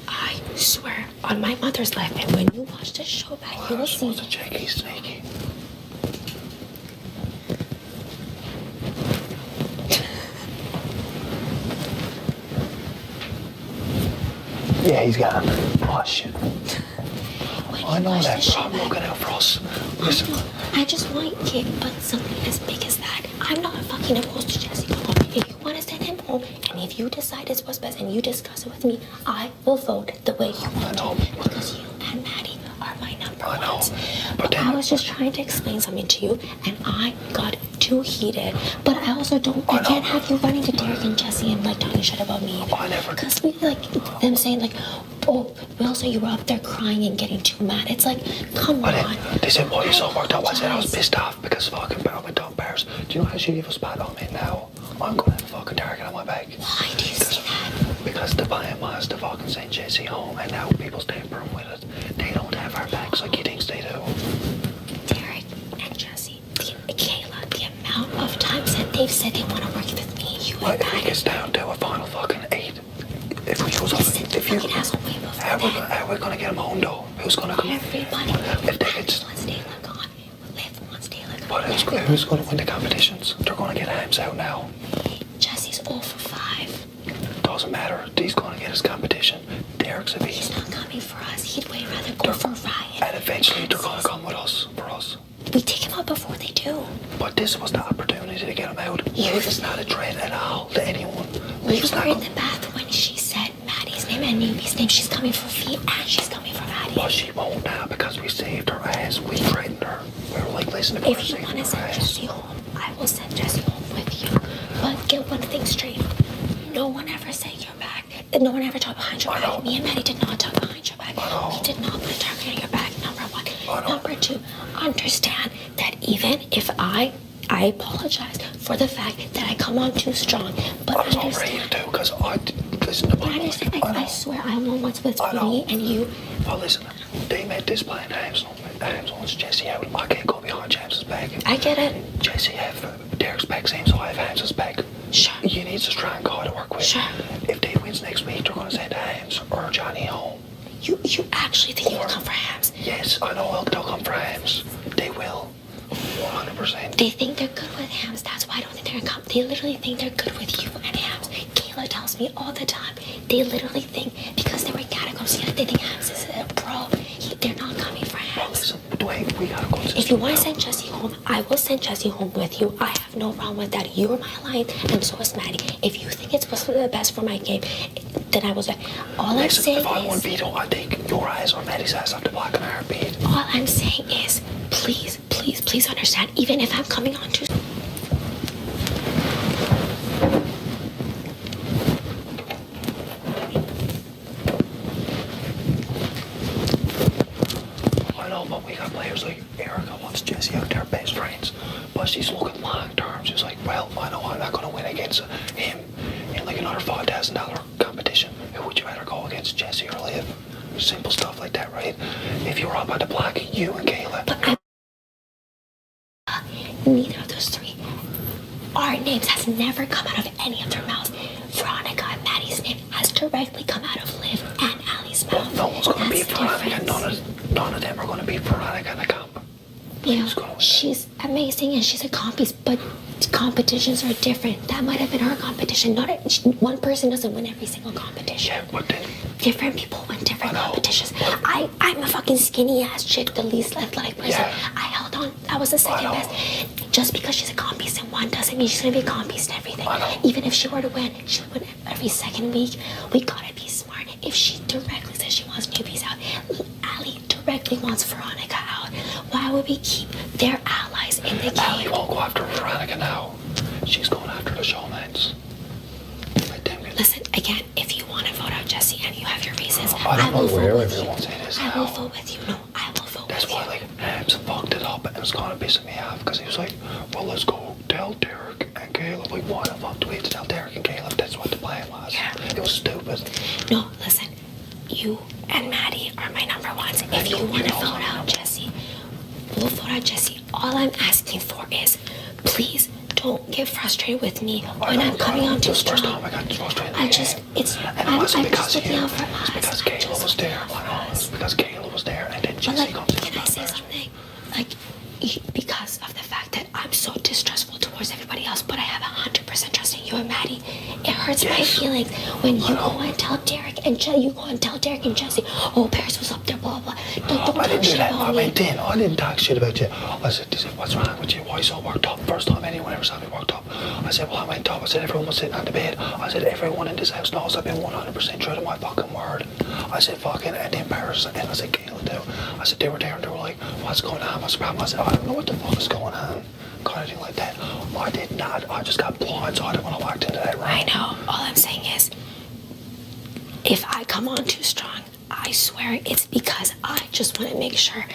I swear on my mother's life, and when you watch this show back, you will see. Cheeky, sneaky. Yeah, he's gone. Oh, shit. I know that, but I'm looking out for us. Listen. I just want you, but something as big as that. I'm not fucking opposed to Jesse. Come on. If you want to send him home, and if you decide it's what's best, and you discuss it with me, I will vote the way you want to. Because you and Maddie are my number 1s. But I was just trying to explain something to you, and I got too heated. But I also I can't have you running to Derek and Jesse and like talking shit about me. Because we like them saying like, oh, Will, so you were up there crying and getting too mad. It's like, come on. They said, why are you so worked up? I said, I was pissed off because fucking Bear went down Bears. Do you know how shitty of a spot I'm in now? I'm going to have a fucking target on my back. Why do you say that? Because the plan was to fucking send JC home, and now people's tampering with it. They don't have our backs like he thinks they do. Derek and Jesse, Kayla, the amount of times that they've said they want to work with me, you and If it gets down to a final fucking 8, if we goes off, how are we gonna get him home though? Who's gonna come? Everybody. If they get once Dayla gone, Liv once Dayla gone. But who's gonna win the competitions? They're gonna get Hams out now. Jesse's 0 for 5. Doesn't matter. He's gonna get his competition. Derek's a beast. He's not coming for us. He'd way rather go for Ryan. And eventually they're gonna come with us, for us. We take him out before they do. But this was the opportunity to get him out. You- Leaf is not a threat at all to anyone. We Leaf's were not in the bath when she said Maddie's name and Newbie's name. She's coming for Fee and she's coming for Maddie. But she won't now because we saved her ass. We threatened her. We were like, listen, if we're If you want saving to her send ass. Jesse home, I will send Jesse home with you. But get one thing straight. No one ever said your back. No one ever talked behind your I know. back. Me and Maddie did not talk behind your back. I know. We did not put a target on your back, number one. I know. Number two, understand that even if I apologize for the fact that I come on too strong, but I was all ready understand. to do because listen to But my understand, I swear I want what's with I know. me and you. Well, listen, they made this plan. James wants Jesse out. I can't go behind James's back. I get it. Jesse have Derek's back, same so I have Hams's back. Sure. You need a strong guy to work with. Sure. If Dave wins next week, they're going to send Hams or Johnny home. You actually think you will come for Hams? Yes, I know they'll come for Hams. They will. 100%. They think they're good with Hams. That's why I don't think they're gonna come. They literally think they're good with you and Hams. Kayla tells me all the time. They literally think because they were catacombs together, they think Hams is a pro. They're not coming for Well, Hams. listen, Dwayne, we gotta go. If you want to send Jesse home, I will send Jesse home with you. I have no problem with that. You're my alliance, and so is Maddie. If you think it's what's the best for my game, then I will say. All I'm Listen, saying if I won is, veto, I take your eyes or Maddie's eyes off the block in a heartbeat. all I'm saying is, please, please, please understand. Even if I'm coming on too. I know, but we got players like Erica wants Jesse out there, best friends. But she's looking long term. She's like, well, I know I'm not going to win against him in like another $5,000 competition. Who would you rather go against, Jesse or Liv? Simple stuff like that, right? If you were up on the block, you and Kayla. But neither of those three. Our names has never come out of any of their mouths. Veronica and Maddie's name has directly come out of Liv and Allie's mouth. No one's going to beat That's Veronica. different. None of them are going to beat Veronica in the comp. You know, Who's gonna win? she's amazing and she's a compie, but competitions are different. That might have been her competition. Not one person doesn't win every single competition. Yeah, but then Different people win different I know. competitions. I'm a fucking skinny ass chick, the least athletic person. Yeah. I held on. I was the second know. best. Just because she's a comp beast in one doesn't mean she's gonna be a comp beast in everything. I know. Even if she were to win, she would win every second week. We gotta be smart. If she directly says she wants newbies out, Allie directly wants Veronica out. Why would we keep their allies in the Allie game? won't go after Veronica now. She's going after the showmans. Like them guys. Listen, again, if you want to vote out Jesse and you have your reasons, I don't will know where vote with you. everyone's in this I will now. vote with you. No, I will vote That's with why, you. like, Hams fucked it up and it was kind of pissing me off because he was like, well, let's go tell Derek and Caleb. Like, why the fuck do we have to tell Derek and Caleb? That's what the plan was. Yeah. It was stupid. No, listen. You and Maddie are my number ones. If you want to vote out Jesse, we'll vote out Jesse. All I'm asking for is, please don't get frustrated with me when I'm coming on too This first strong. time I got frustrated. I just, it's, And it I'm wasn't just because looking you. out for It's us. because I'm Caleb just was there. looking out I for know. us. It's because Caleb was there and then But Jesse like, comes in. can I say something? Like, because of the fact that I'm so distrustful towards everybody else, but I have 100% trust in you and Maddie. It hurts my Yes. feelings when you go and tell Derek and you go and tell Derek and Jesse, oh, Paris was up there, blah, blah. Don't I talk didn't do shit that. about I me. went in. I didn't talk shit about you. I said, what's wrong with you? Why are you so worked up? First time anyone ever saw me worked up. I said, well, I went up. I said, everyone was sitting on the bed. I said, everyone in this house knows I've been 100% true to my fucking word. I said, fucking, and then Paris, and I said, Kayla too. I said, they were there and they were like, what's going on? What's the problem? I said, I don't know what the fuck is going on. Kind of thing like that. I did not. I just got blindsided when I walked into that room. I know. All I'm saying is, if I come on too strong, I swear it's because I just want to make sure.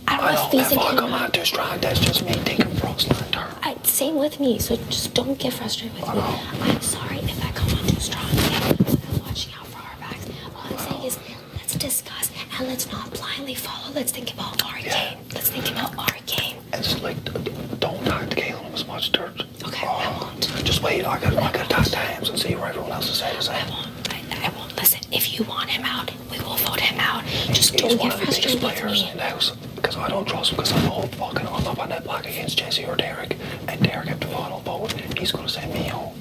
I don't I know know, if Fee's if I again. come on too strong, that's just me thinking Brooks long term. Same with me, so just don't get frustrated with me. I'm sorry if I come on too strong. I'm watching out for our backs. All I'm saying is, let's discuss and let's not blindly follow. Let's think about our game. Let's think about our game. And just like, don't talk to Caleb as much, Dirt. Okay, I won't. Just wait. I got to talk to Hams and see where everyone else is at. I won't. Listen, if you want him out, we will vote him out. Just He's don't one get of the biggest frustrated with players me. in the house because I don't trust him because I know fucking I'm up on that block against Jesse or Derek, and Derek at the final vote, he's gonna send me home.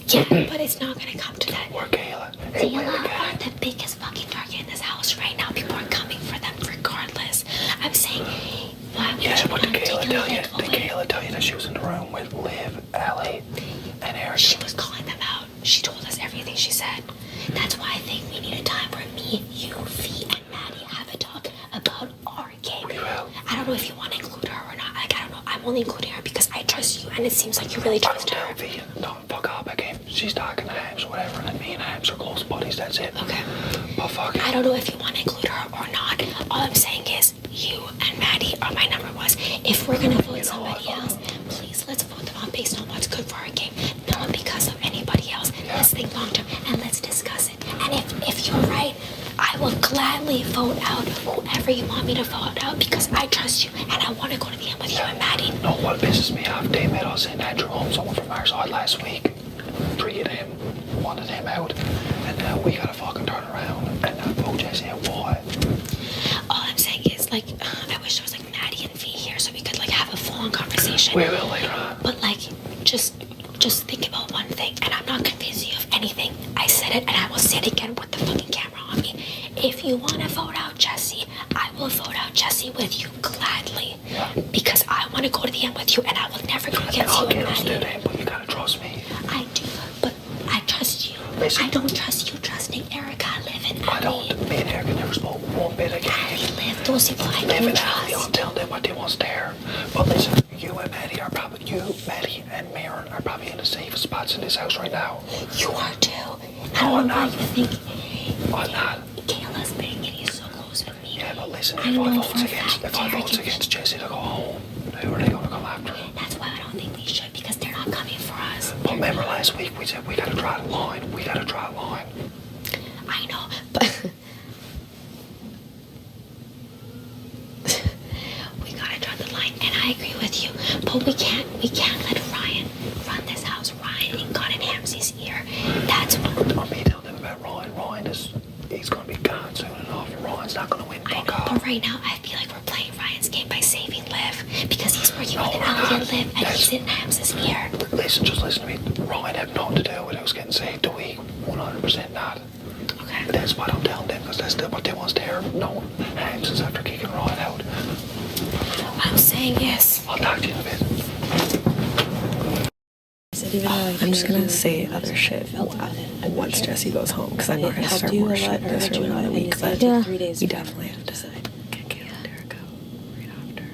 Yeah, but it's not gonna come to that. Or Kayla. Hey, wait Kayla again. are the biggest fucking target in this house right now. People are coming for them regardless. I'm saying, why would Yeah, you but not Kayla tell you that she was in the room with Liv, Allie, and Eric? She was calling them out. She told us everything she said. That's why I think we need a time where me, you, V, and Maddie have a talk about our game. We will. I don't know if you want to include her or not. Like, I don't know. I'm only including her because I trust you, and it seems like you really trust her. V, don't fuck up. Okay, she's talking to Hams or whatever, and me and Hams are close buddies. That's it. Okay. But fuck it. I don't know if you want to include her or not. All I'm saying is you and Maddie are my number ones. If we're gonna vote somebody else, please let's vote them on based on what's good for our game, not because of anybody else. Let's think long term and let's discuss it. And if you're right, I will gladly vote out whoever you want me to vote out because I trust you and I want to go to the end with you and Maddie. No, what pisses me off, they made us in Andrew Holmes, someone from our side last week. 3 of them wanted him out, and now we gotta fucking turn around and not vote Jesse out. Why? All I'm saying is, like, I wish there was, like, Maddie and V here so we could, like, have a full-on conversation. We will later on. But, like, just think about one thing, and I'm not convincing you of anything. I said it, and I will say it again with the fucking camera on me. If you want to vote out Jesse, I will vote out Jesse with you gladly. Because I want to go to the end with you, and I will never go against you and Maddie. But you gotta trust me. I do, but I trust you. Listen. I don't trust you trusting Erica, Liv, and I Abby. don't. Me and Erica never spoke one bit again. Abby, Liv, those people I Liv don't and Allie, I'm trust. telling them what they want there. But listen, you and Maddie are probably, Maddie and Maren are probably in the safest spots in this house right now. You are too. I No, don't I'm know why not. you think I'm not. Kayla's big and he's so close with me. Yeah, but listen, I if know I for a fact vote Derek against Jesse to go home, who are they gonna come after? That's why I don't think we should because they're not coming for us. But remember last week we said we gotta draw a line. We gotta draw a line. I know, but we gotta draw the line, and I agree with you. But we can't let Ryan run this house. Ryan got in Hamsey's ear. That's what. Or me telling them about Ryan. He's gonna be gone soon enough. Ryan's not gonna win. I know, but right now I feel like we're playing Ryan's game by saving Liv because he's working with Allie and Liv, and he's in Hamsey's ear. Listen, just listen to me. Ryan had nothing to do with it was getting saved a week. 100% not. Okay. That's what I'm telling them because that's what they want to hear. No, Hams is after kicking Ryan out. I'm saying yes. I'll talk to you in a bit. I'm just gonna say other shit once Jesse goes home because I'm not gonna start more shit this early in the week. But Yeah. we definitely have to get Kayla and Derek out right after.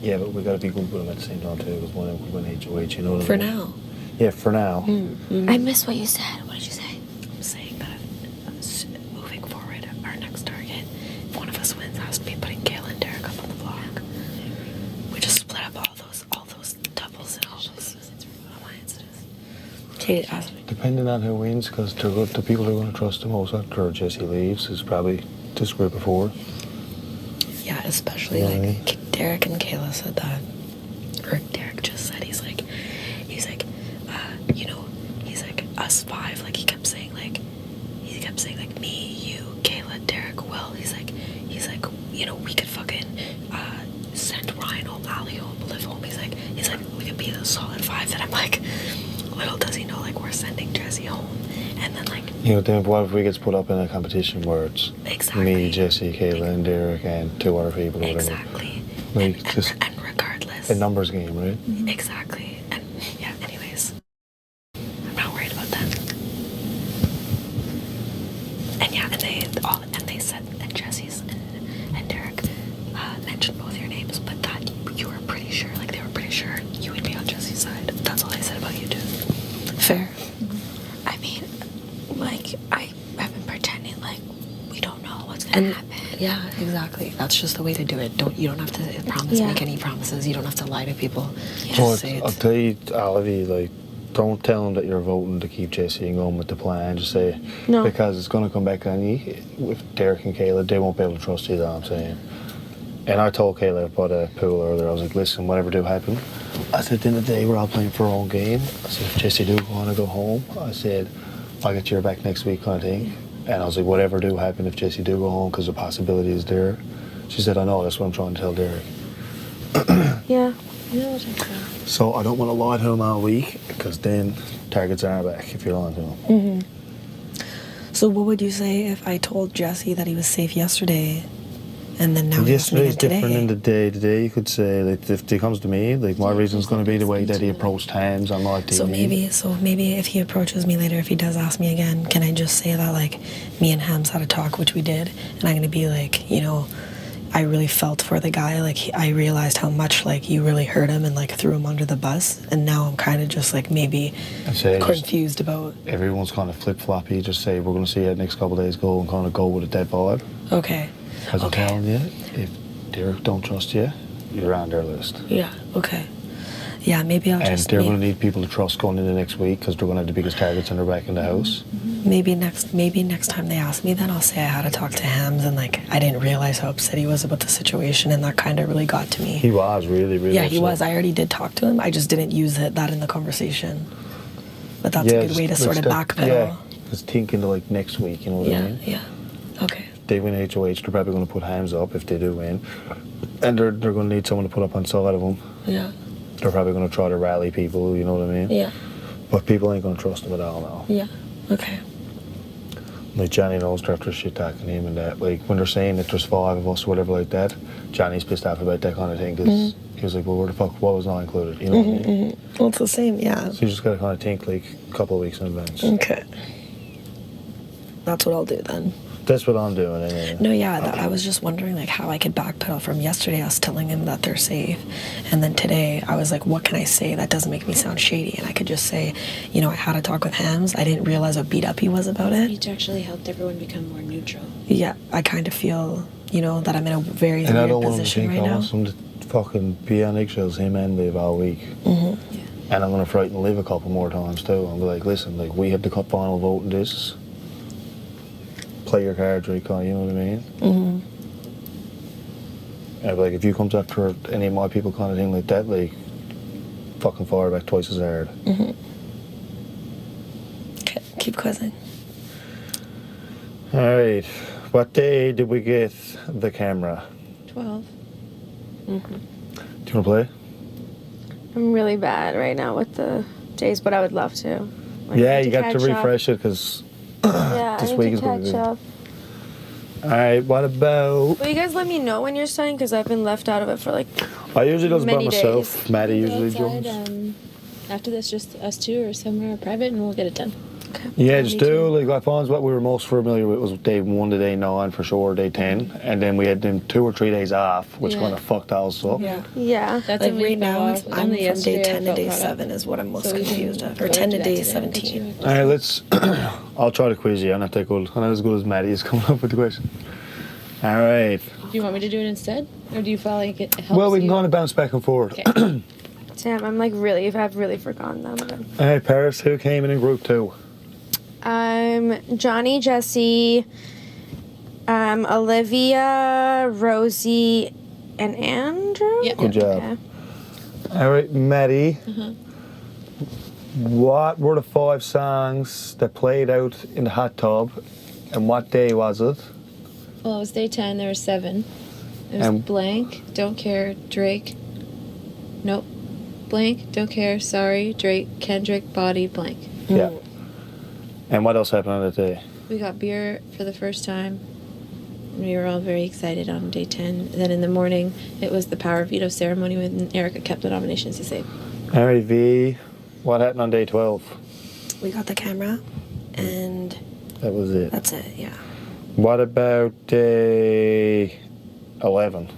Yeah, but we gotta be good with them at the same time too because when HOH, you know what I For mean? now. Yeah, for now. I missed what you said. What did you say? I'm saying that moving forward, our next target, if one of us wins, has to be putting Kayla and Derek up on the block. We just split up all those doubles and all those alliances. Kate asked me. Depending on who wins, because the people who are going to trust the most after Jesse leaves is probably this group of 4. Yeah, especially You know what I like Derek and Kayla said that, or Derek just said he's like, he's like us 5. Like he kept saying like me, you, Kayla, Derek, Will. He's like, we could fucking send Ryan home, Allie home, Liv home. He's like we could be a solid 5. And I'm like, little does he know like we're sending Jesse home, and then like. Then what if we get put up in a competition where it's me, Jesse, Kayla, and Derek, and 2 other people? Or whatever. Exactly. Like, just and regardless. a numbers game, right? Exactly. And yeah, anyways. I'm not worried about that. And yeah, and they said that Jesse's and Derek mentioned both your names, but that you were pretty sure, like they were pretty sure you would be on Jesse's side. That's all they said about you too. Fair. I mean, like, I've been pretending like we don't know what's gonna happen. Yeah, exactly. That's just the way to do it. You don't have to make any promises. You don't have to lie to people. Just say I'll tell you, Olivia, like, don't tell them that you're voting to keep Jesse and going with the plan. Just say, No. because it's going to come back on you. With Derek and Kayla, they won't be able to trust you, that's what I'm saying. And I told Kayla about a pool earlier, I was like, listen, whatever do happen, I said, at the end of the day, we're all playing for our own game. I said, if Jesse do want to go home, I said, I'll get your back next week, kind of thing. And I was like, whatever do happen if Jesse do go home, because the possibility is there. She said, I know, that's what I'm trying to tell Derek. Yeah. Yeah, I think so. So I don't want to lie to him all week, because then targets are back if you're lying to him. Mm-hmm. So what would you say if I told Jesse that he was safe yesterday, and then now he asked me Yesterday's again different in today. the day. Today you could say, like, if he comes to me, like, my reason's going to be the way that he approached Hams on my TV. So maybe if he approaches me later, if he does ask me again, can I just say that, like, me and Hams had a talk, which we did, and I'm gonna be like, you know, I really felt for the guy. Like, I realized how much, like, you really hurt him and, like, threw him under the bus, and now I'm kind of just, like, maybe I'd say confused about. Everyone's kind of flip-floppy. Just say, we're going to see you the next couple of days, go and kind of go with a dead vibe. Okay. As I'm telling you, if Derek don't trust you, you're on their list. Yeah. Okay. Yeah. Maybe I'll And just. they're going to need people to trust going into next week because they're going to have the biggest targets on their back in the house. Maybe next time they ask me, then I'll say I had to talk to Hams and, like, I didn't realize how upset he was about the situation, and that kind of really got to me. He was really, really Yeah, upset. he was. I already did talk to him. I just didn't use that in the conversation. But that's a good way to sort of backpedal. Yeah, just think into, like, next week, you know what I mean? Yeah. Okay. They win HOH, they're probably going to put Hams up if they do win. And they're going to need someone to put up on side of them. Yeah. They're probably going to try to rally people, you know what I mean? Yeah. But people ain't going to trust them at all now. Yeah. Okay. Like, Johnny knows after shit talking him and that. Like, when they're saying that there's 5 of us or whatever like that, Johnny's pissed off about that kind of thing because he was like, well, where the fuck, what was not included? You know what I mean? Well, it's the same, yeah. So you just got to kind of think, like, a couple of weeks in advance. Okay. That's what I'll do then. That's what I'm doing, anyway. No, yeah, I was just wondering, like, how I could backpedal from yesterday. I was telling him that they're safe. And then today, I was like, what can I say that doesn't make me sound shady? And I could just say, you know, I had a talk with Hams. I didn't realize what beat up he was about it. Each actually helped everyone become more neutral. Yeah, I kind of feel, you know, that I'm in a very And I weird don't want him to position think right I now. want him to fucking be on eggshells, him and Liv all week. Mm-hmm. And I'm going to frighten Liv a couple more times, too. I'll be like, listen, like, we have the final vote in this. Play your cards right, you know what I mean? Mm-hmm. And I'd be like, if you come after any of my people kind of thing like that, like, fucking fire back twice as hard. Mm-hmm. Okay, keep quizzing. All right. What day did we get the camera? 12. Do you want to play? I'm really bad right now with the days, but I would love to. Like, Yeah, I you need got to catch up. refresh it because Yeah, this I week need is to going to catch be. up. All right, what about? Will you guys let me know when you're studying? Because I've been left out of it for like I usually does it by many myself. days. Maddie Go usually outside, jumps. after this, just us two or somewhere private, and we'll get it done. Yeah, just do. Like, I found what we were most familiar with was day 1 to day 9 for sure, day 10. And then we had them 2 or 3 days off, which Yeah. kind of fucked us up. Yeah. Yeah. That's Like when we right now, fell it's, off. I'm Only from yesterday day I 10 to felt day caught up. 7 is what I'm most So we can confused of. go Or 10 to into day that today and teach 17. you. All right, let's. I'll try to quiz you. I'm not that good. I'm not as good as Maddie is coming up with the question. All right. Do you want me to do it instead, or do you feel like it helps? Well, we can you? kind of bounce back and forth. Okay. Damn, I've really forgotten them. All right, Paris, who came in group 2? Johnny, Jesse, Olivia, Rosie, and Andrew? Yeah. Good job. Okay. All right, Maddie. Uh-huh. What were the 5 songs that played out in the hot tub, and what day was it? Well, it was day 10. There were 7. It was blank. Don't care. Drake. Nope. Blank. Don't care. Sorry. Drake. Kendrick. Body. Blank. Yeah. And what else happened on that day? We got beer for the first time. We were all very excited on day 10. Then in the morning, it was the power veto ceremony when Erica kept the nominations to save. All right, V. What happened on day 12? We got the camera, and That was it. that's it, yeah. What about day 11?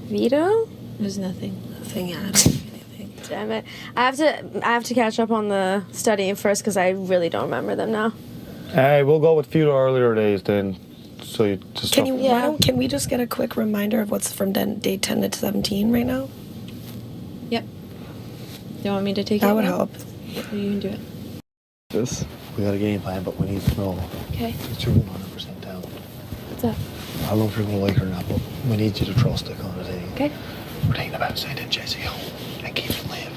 Veto? There's nothing. Nothing, yeah. Damn it. I have to catch up on the studying first because I really don't remember them now. All right, we'll go with a few earlier days then. So you just Can can we just get a quick reminder of what's from day 10 to 17 right now? Yep. You want me to take it? That would now? help. You can do it. This? We got a game plan, but we need to know Okay. that you're 100% down. What's up? I don't know if you're going to like her or not, but we need you to trust the kind of thing. Okay. We're thinking about sending Jesse home and keeping Liv.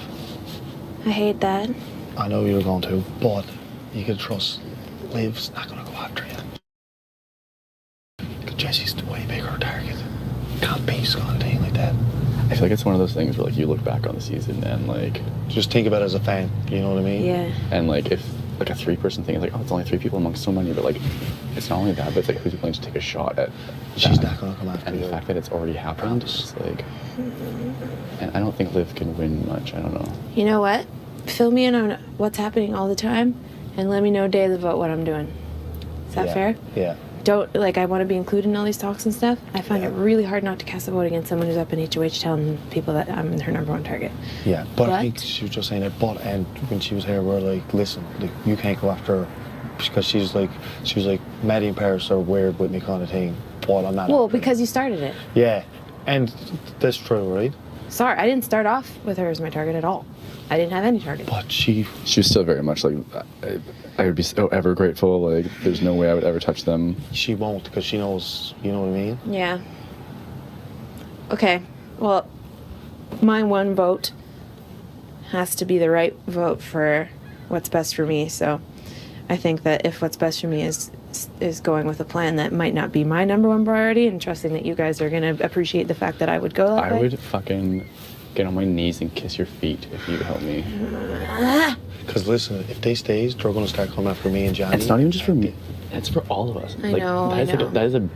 I hate that. I know you're going to, but you can trust Liv's not going to go after you. Because Jesse's the way bigger target. Can't be kind of thing like that. I feel like it's one of those things where like you look back on the season and like just think about it as a fan, you know what I mean? Yeah. And like if like a 3-person thing. It's like, oh, it's only 3 people amongst so many, but like, it's not only that, but it's like, who's willing to take a shot at She's that? not gonna come after And you. the fact that it's already happened, it's just like, and I don't think Liv can win much. I don't know. You know what? Fill me in on what's happening all the time, and let me know day of the vote what I'm doing. Is that Yeah. fair? Yeah. Don't like I want to be included in all these talks and stuff. I find it really hard not to cast a vote against someone who's up in HOH telling people that I'm her number one target. Yeah, but I But- think she was just saying that. But and when she was here, we're like, listen, like, you can't go after her because she was like, Maddie and Paris are weird with me kind of thing. But I'm not. Well, because you started it. Yeah, and that's true, right? Sorry, I didn't start off with her as my target at all. I didn't have any target. But she was still very much like, I would be so ever grateful. Like, there's no way I would ever touch them. She won't because she knows. You know what I mean? Yeah. Okay. Well, my one vote has to be the right vote for what's best for me. So, I think that if what's best for me is going with a plan that might not be my number one priority, and trusting that you guys are gonna appreciate the fact that I would go that way. I would fucking get on my knees and kiss your feet if you'd help me. Because listen, if they stays, they're gonna start coming after me and Johnny. It's not even just for me. It's for all of us. I know, That is I like know. that is a.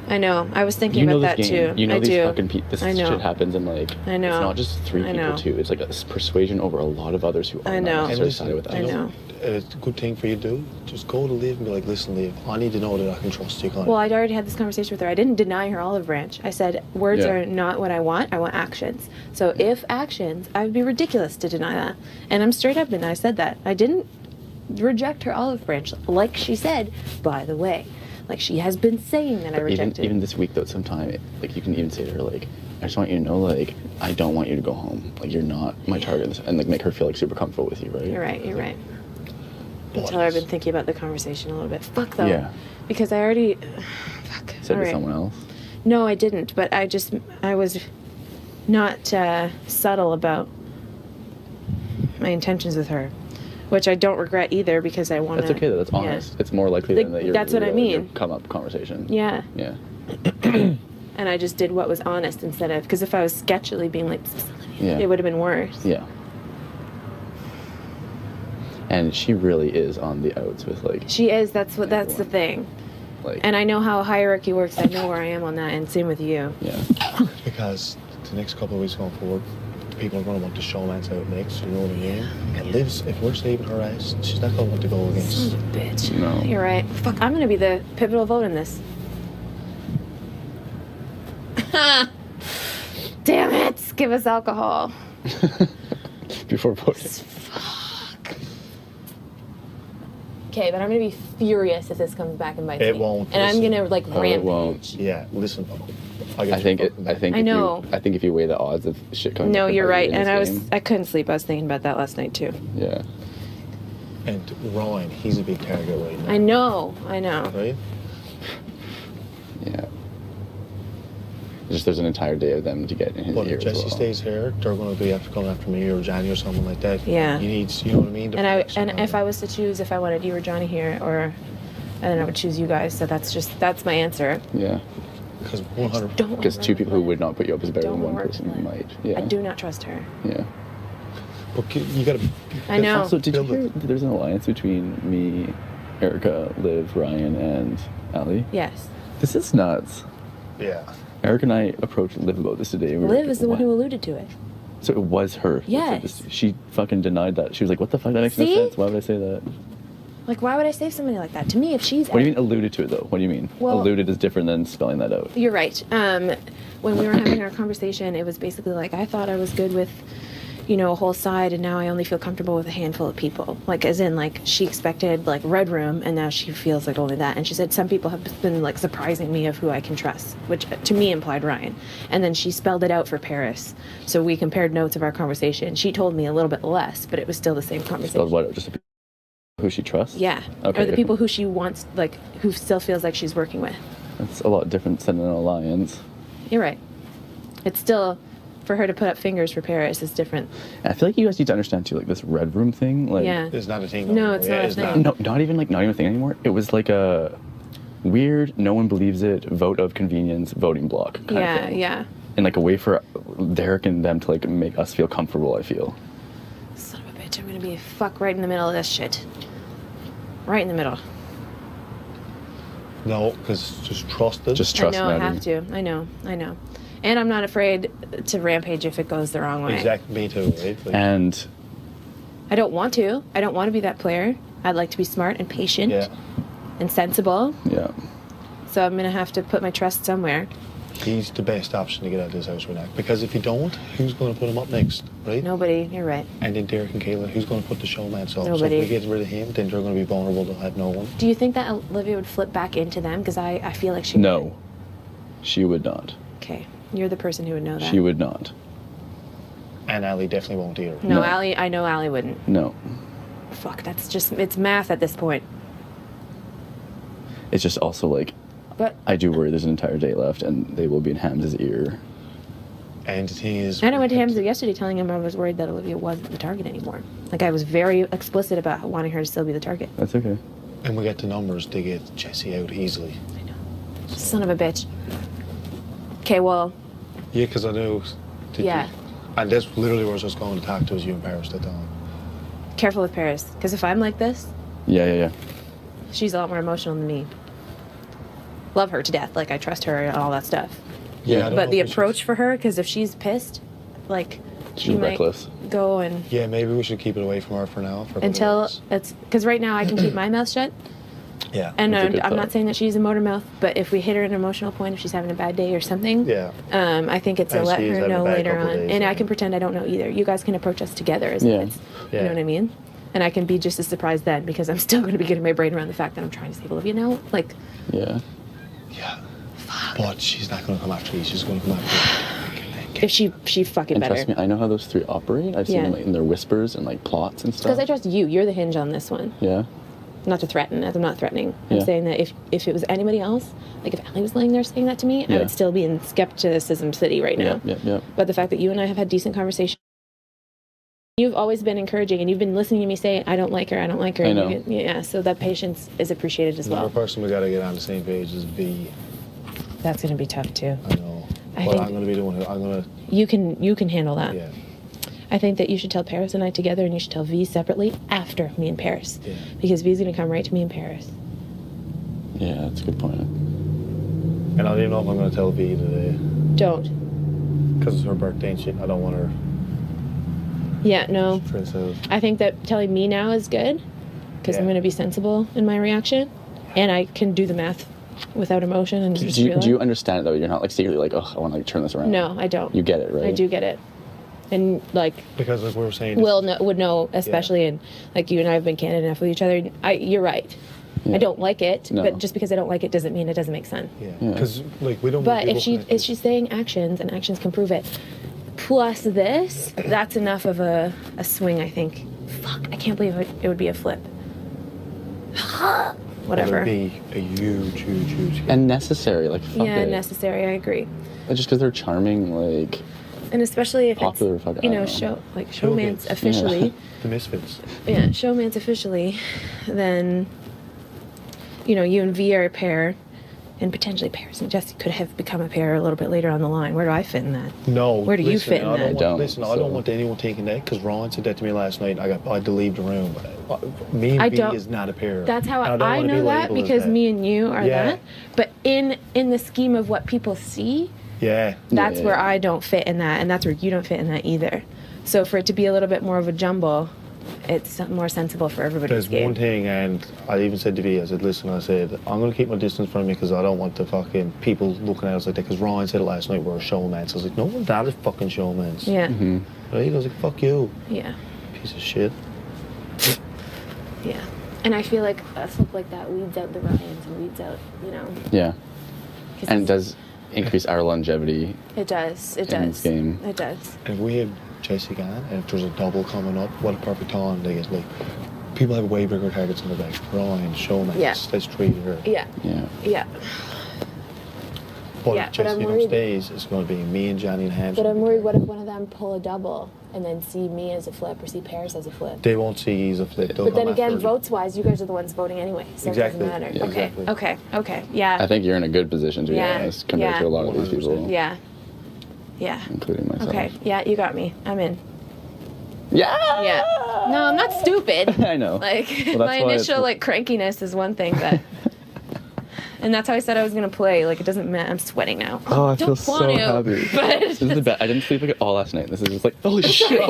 I know. I was thinking You know about this that game. too. You know I these do. fucking this I know. shit happens and like. I know. It's not just 3 I people know. too. It's like a persuasion over a lot of others who are I know. not And necessarily listen, sided with us. I know. It's a good thing for you to do. Just go to Liv and be like, listen, Liv, I need to know that I can trust you. Well, I'd already had this conversation with her. I didn't deny her olive branch. I said, words Yeah. are not what I want actions. So if actions, I would be ridiculous to deny that. And I'm straight up and I said that. I didn't reject her olive branch, like she said, by the way. Like she has been saying that I rejected Even this week though, sometime like you can even say to her like, I just want you to know like I don't want you to go home. Like you're not my target, and like make her feel like super comfortable with you, right? You're right, you're right. Tell her I've been thinking about the conversation a little bit. Fuck though. Yeah. Because I already Said to Alright. someone else. No, I didn't, but I was not subtle about my intentions with her, which I don't regret either because I want to. That's okay though. That's honest. It's more likely Like, than that you're. that's what I mean. Come up conversation. Yeah. Yeah. And I just did what was honest instead of, because if I was sketchily being like, Yeah. it would have been worse. Yeah. And she really is on the outs with like. She is. That's the thing. Like. And I know how hierarchy works. I know where I am on that, and same with you. Yeah. Because the next couple of weeks going forward, people are going to want to showman's out next, you know what I mean? And Liv's, if we're saving her ass, she's not going to want to go against. Son of a bitch. No. You're right. Fuck, I'm gonna be the pivotal vote in this. Damn it! Give us alcohol. Before voting. Okay, but I'm gonna be furious if this comes back and bites me. It won't. And I'm listen. gonna like Oh, it rampage. won't. Yeah, listen. I think I know. I think if you weigh the odds of shit coming. No, back you're and right. biting you And in this I couldn't sleep. I was thinking about that last night too. game, Yeah. And Ryan, he's a big target right now. I know. I know. Right? Yeah. Just there's an entire day of them to get in his But ear if as Jesse well. stays here, they're going to be after coming after me or Johnny or someone like that. Yeah. He needs, you know what I mean? And if I was to choose if I wanted you or Johnny here, and then I would choose you guys. So that's my answer. Yeah. Because 100. Don't Because two people who would not put you up is better than Don't one work person who might. Yeah. I do not trust her. Yeah. Okay, you got to. I know. Also, did you hear that there's an alliance between me, Erica, Liv, Ryan, and Ali? Yes. This is nuts. Yeah. Eric and I approached Liv about this today. And we Liv were is the like, one who alluded to it. So it was her. that said Yes. this. She fucking denied that. She was like, what the fuck? That makes no See? sense. Why would I say that? Like, why would I save somebody like that? To me, if she's What do you mean alluded to it, though? What do you mean? Well- Alluded is different than spelling that out. You're right. When we were having our conversation, it was basically like I thought I was good with, a whole side, and now I only feel comfortable with a handful of people. Like, as in, like, she expected, like, Red Room, and now she feels like only that. And she said some people have been, like, surprising me of who I can trust, which to me implied Ryan. And then she spelled it out for Paris. So we compared notes of our conversation. She told me a little bit less, but it was still the same conversation. Spelled what? Just who she trusts? Yeah. Okay. Or the people who she wants, like, who still feels like she's working with. That's a lot different than an alliance. You're right. It's still, for her to put up fingers for Paris is different. And I feel like you guys need to understand too, like this Red Room thing. Like, Yeah. It's not a thing. No, it's not a thing. No, not even a thing anymore. It was like a weird, no one believes it, vote of convenience, voting block kind of Yeah, thing. yeah. And like a way for Derek and them to like make us feel comfortable. I feel. Son of a bitch, I'm gonna be fuck right in the middle of this shit. right in the middle. No, because just trust it. Just I know I have to. I know. And I'm not afraid to rampage if it goes the wrong way. Exactly, me too, right? Like, And I don't want to. I don't want to be that player. I'd like to be smart and patient and sensible. yeah. So I'm going to have to put my trust somewhere. he's the best option to get out of this house right now. Because if you don't, who's going to put him up next, right? Nobody. You're right. And then Derek and Kayla, who's going to put the showmance up? So Nobody. if we get rid of him, then they're going to be vulnerable to have no one. Do you think that Olivia would flip back into them? Because I feel like she would. No. She would not. Okay. You're the person who would know that. She would not. And Ali definitely won't either. No, Allie, I know Allie wouldn't. No. Fuck, that's just, it's math at this point. It's just also like, But I do worry there's an entire day left and they will be in Ham's ear. And the thing is, I went to him yesterday telling him I was worried that Olivia wasn't the target anymore. Like, I was very explicit about wanting her to still be the target. That's okay. and we get the numbers, they get Jesse out easily. Son of a bitch. Okay, well, Yeah, because I know. yeah. And that's literally where I was just going to talk to, was you in Paris that time. Careful with Paris. Because if I'm like this, Yeah. she's a lot more emotional than me. Love her to death. Like, I trust her and all that stuff. Yeah, I don't know But the if we approach for her, because if she's pissed, like, she She's might reckless. go and Yeah, maybe we should keep it away from her for now. For a couple until days. it's because right now I can keep my mouth shut. Yeah. And That's a good I'm thought. not saying that she's a motor mouth, but if we hit her at an emotional point, if she's having a bad day or something, Yeah. I think it's to And let she's her having a know bad later couple on. days, And yeah. I can pretend I don't know either. You guys can approach us together as Yeah. if it's, you Yeah. know what I mean? And I can be just as surprised then because I'm still going to be getting my brain around the fact that I'm trying to save Olivia now. Like, Yeah. Yeah. But she's not going to come after you. She's going to come after if she fucking And better. trust me, I know how those three operate. I've seen Yeah. them like, in their whispers and like plots and stuff. Because I trust you. You're the hinge on this one. Yeah. Not to threaten, as I'm not threatening. I'm Yeah. saying that if it was anybody else, like if Allie was laying there saying that to me, I Yeah. would still be in skepticism city right now. Yeah. But the fact that you and I have had decent conversation, you've always been encouraging, and you've been listening to me say, I don't like her. I and know. you get- yeah, so that patience is appreciated as Another well. person we got to get on the same page is V. That's going to be tough too. I know. I But think- I'm going to be the one who, I'm going to, You can handle that. yeah. I think that you should tell Paris and I together, and you should tell V separately after me and Paris. Yeah. Because V's going to come right to me and Paris. Yeah, that's a good point. And I don't even know if I'm going to tell V today. Don't. Because it's her birthday and shit. I don't want her Yeah, no. stressed out. I think that telling me now is good because I'm Yeah. going to be sensible in my reaction, and I can do the math without emotion and just Do you realize- understand it though? You're not like secretly like, oh, I want to like turn this around. No, I don't. You get it, right? I do get it, and like Because like we were saying, would know, especially, and like you and I have been candid enough with each other. You're right. Yeah. I don't like it, No. but just because I don't like it doesn't mean it doesn't make sense. yeah. Yeah. Because like we don't. But want if she's saying actions and actions can prove it, plus this, that's enough of a swing. I think. Fuck! I can't believe it would be a flip. Whatever. It would be a huge. And necessary, like fuck Yeah, it. necessary. I agree. Like, just because they're charming, like And especially if Popular, it's, fuck, you I know, don't know. showmance Showcase. officially. The misfits. Yeah, showmance officially, then, you know, you and V are a pair, and potentially Paris and Jesse could have become a pair a little bit later on the line. Where do I fit in that? No. Where do you listen, fit in I that? don't want, listen, I don't want anyone taking that because Ron said that to me last night. I had to leave the room. Me and I V don't- is not a pair. That's how And don't I wanna be know that labeled as because that. me and you are Yeah. that. But in the scheme of what people see, Yeah. that's Yeah. where I don't fit in that, and that's where you don't fit in that either. So for it to be a little bit more of a jumble, it's more sensible for everybody's There's game. one thing, and I even said to V, I said, listen, I said, I'm going to keep my distance from you because I don't want the fucking people looking at us like that. Because Ryan said it last night, we're showmans. I was like, no, we're not a fucking showmans. Yeah, Right? I was like, fuck you, yeah, piece of shit. yeah. And I feel like a flip like that weeds out the Ryans and weeds out, you know. yeah. 'cause And it does increase our longevity. It does. It in does. this game. It does. And if we have Jesse gone, and if there's a double coming up, what a perfect time to get, like, people have way bigger targets in the back. Ryan, showmans, Yeah. let's treat her. Yeah. Yeah. Yeah. But Yeah, if but I'm Jesse don't worried- stays, it's going to be me and Johnny and Hams. But I'm worried. What if one of them pull a double and then see me as a flip or see Paris as a flip? They won't see he's a flip. They'll But then come again, after votes wise, you guys are the ones voting anyway, so Exactly. it doesn't matter. Yeah, okay. exactly. Okay. Okay. Yeah. I think you're in a good position to be Yeah. honest, compared Yeah. to a lot of these 100%. people, Yeah. Yeah. including myself. Okay. Yeah, you got me. I'm in. Yeah. Yeah. No, I'm not stupid. I know. Like Well, that's my why it's- initial like crankiness is one thing, but and that's how I said I was gonna play. Like it doesn't matter. I'm sweating now. Oh, I Don't feel so want to, happy. but This is the best. I didn't sleep like all last night. This is just like, holy shit.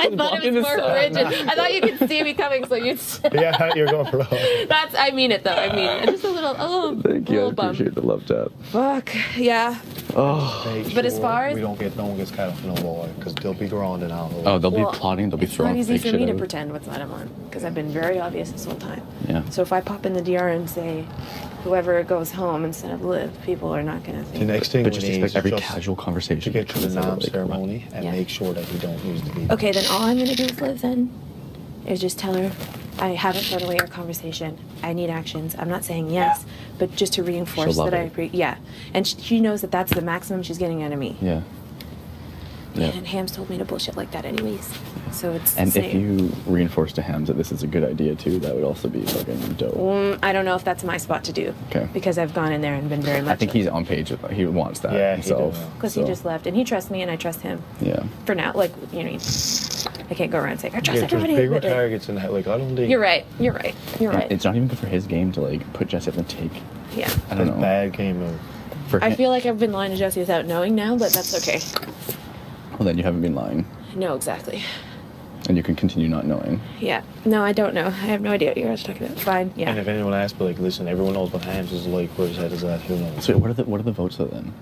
I thought it was more rigid. I thought you could see me coming, so you'd. Yeah, you're going for That's. I mean it though. I mean it. Just a little Thank you. I little bump. appreciate the love tap. Fuck. Yeah. Oh. But as far as- no one gets caught up in a war because they'll be grinding out. Oh, they'll Well, be plotting. They'll be It's throwing not easy fake for shit me to out. pretend what side I'm on because I've been very obvious this whole time. Yeah. So if I pop in the DR and say, whoever goes home instead of live, people are not gonna think. The next thing But we just need expect is every just casual conversation to get through the That's how NAM they come up. ceremony and Yeah. make sure that we don't use the video. Okay, then all I'm gonna do with Liv then is just tell her I haven't thrown away our conversation. I need actions. I'm not saying yes, but just to reinforce She'll love that I it. agree. Yeah, and she knows that that's the maximum she's getting out of me. Yeah. Yeah. And Hams told me to bullshit like that anyways, so it's And the if same. you reinforce to Hams that this is a good idea too, that would also be fucking dope. I don't know if that's my spot to do. Okay. Because I've gone in there and been very much. I think he's on page with He wants that Yeah, he himself. does. Because so, he just left, and he trusts me, and I trust him. Yeah. For now, like you know, I can't go around saying I trust Yeah, there's everybody. bigger but, like, targets in that. Like I don't think. You're right. You're right. You're right. It's not even good for his game to like put Jesse up and take. Yeah. I don't know. Bad game move. For I him, feel like I've been lying to Jesse without knowing now, but that's okay. well, then you haven't been lying, No, exactly. and you can continue not knowing. Yeah. No, I don't know. I have no idea what you guys are talking about. Fine. Yeah. And if anyone asks, but like, listen, everyone knows what Hams is like. Where his head is at. Who knows? So what are the votes though then?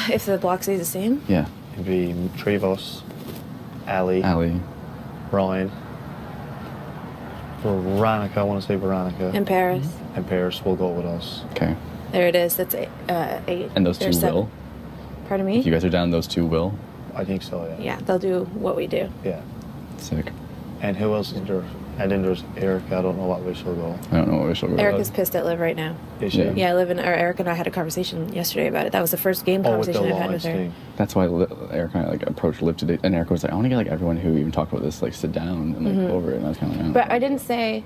If the block stays the same, Yeah. It'd be three of us, Ali, Ryan, Veronica. I want to say Veronica. in Paris, And Paris will go with us. Okay. there it is. That's 8. And those two There's 7. will. Pardon me. If you guys are down, those two will. I think so. Yeah. Yeah, they'll do what we do. Yeah. Sick. And who else is there? And then there's Erica. I don't know what way she'll go. I don't know what we shall go. Erica's pissed at Liv right now. Is she? Yeah, Eric and I had a conversation yesterday about it. That was the first game Oh, with the conversation I've had lines with her. thing. That's why Eric and I like approached Liv today, and Eric was like, "I want to get like everyone who even talked about this like sit down and like Mhm. go over it." And I was kind of like, "Oh." But I didn't say,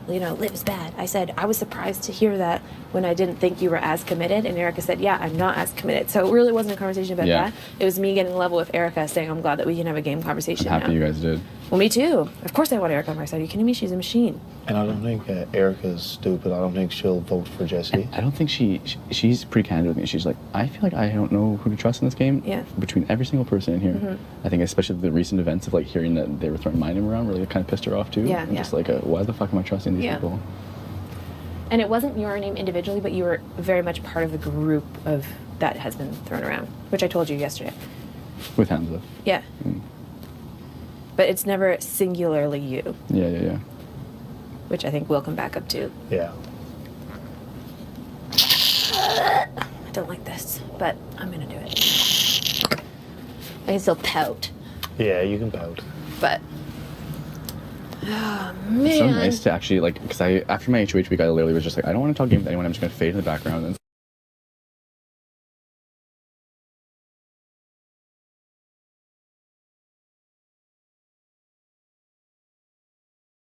you know, Liv's bad. I said, I was surprised to hear that when I didn't think you were as committed. And Erica said, yeah, I'm not as committed. So it really wasn't a conversation about Yeah. that. It was me getting level with Erica saying, I'm glad that we can have a game conversation I'm happy now. you guys did. Well, me too. Of course I want Erica on my side. Are you kidding me? She's a machine. And I don't think Erica's stupid. I don't think she'll vote for Jesse. I don't think she's pretty candid with me. She's like, I feel like I don't know who to trust in this game. Yeah. Between every single person in here, Mhm. I think especially the recent events of like hearing that they were throwing my name around really kind of pissed her off too. Yeah, I'm yeah. just like, why the fuck am I trusting these Yeah. people? And it wasn't your name individually, but you were very much part of the group of that has been thrown around, which I told you yesterday. With Hamza. Yeah. Mm. But it's never singularly you, Yeah. which I think we'll come back up to. Yeah. I don't like this, but I'm gonna do it. I can still pout, Yeah, you can pout. but oh man. It's so nice to actually like, because after my HOH week, I literally was just like, I don't want to talk games with anyone. I'm just gonna fade in the background and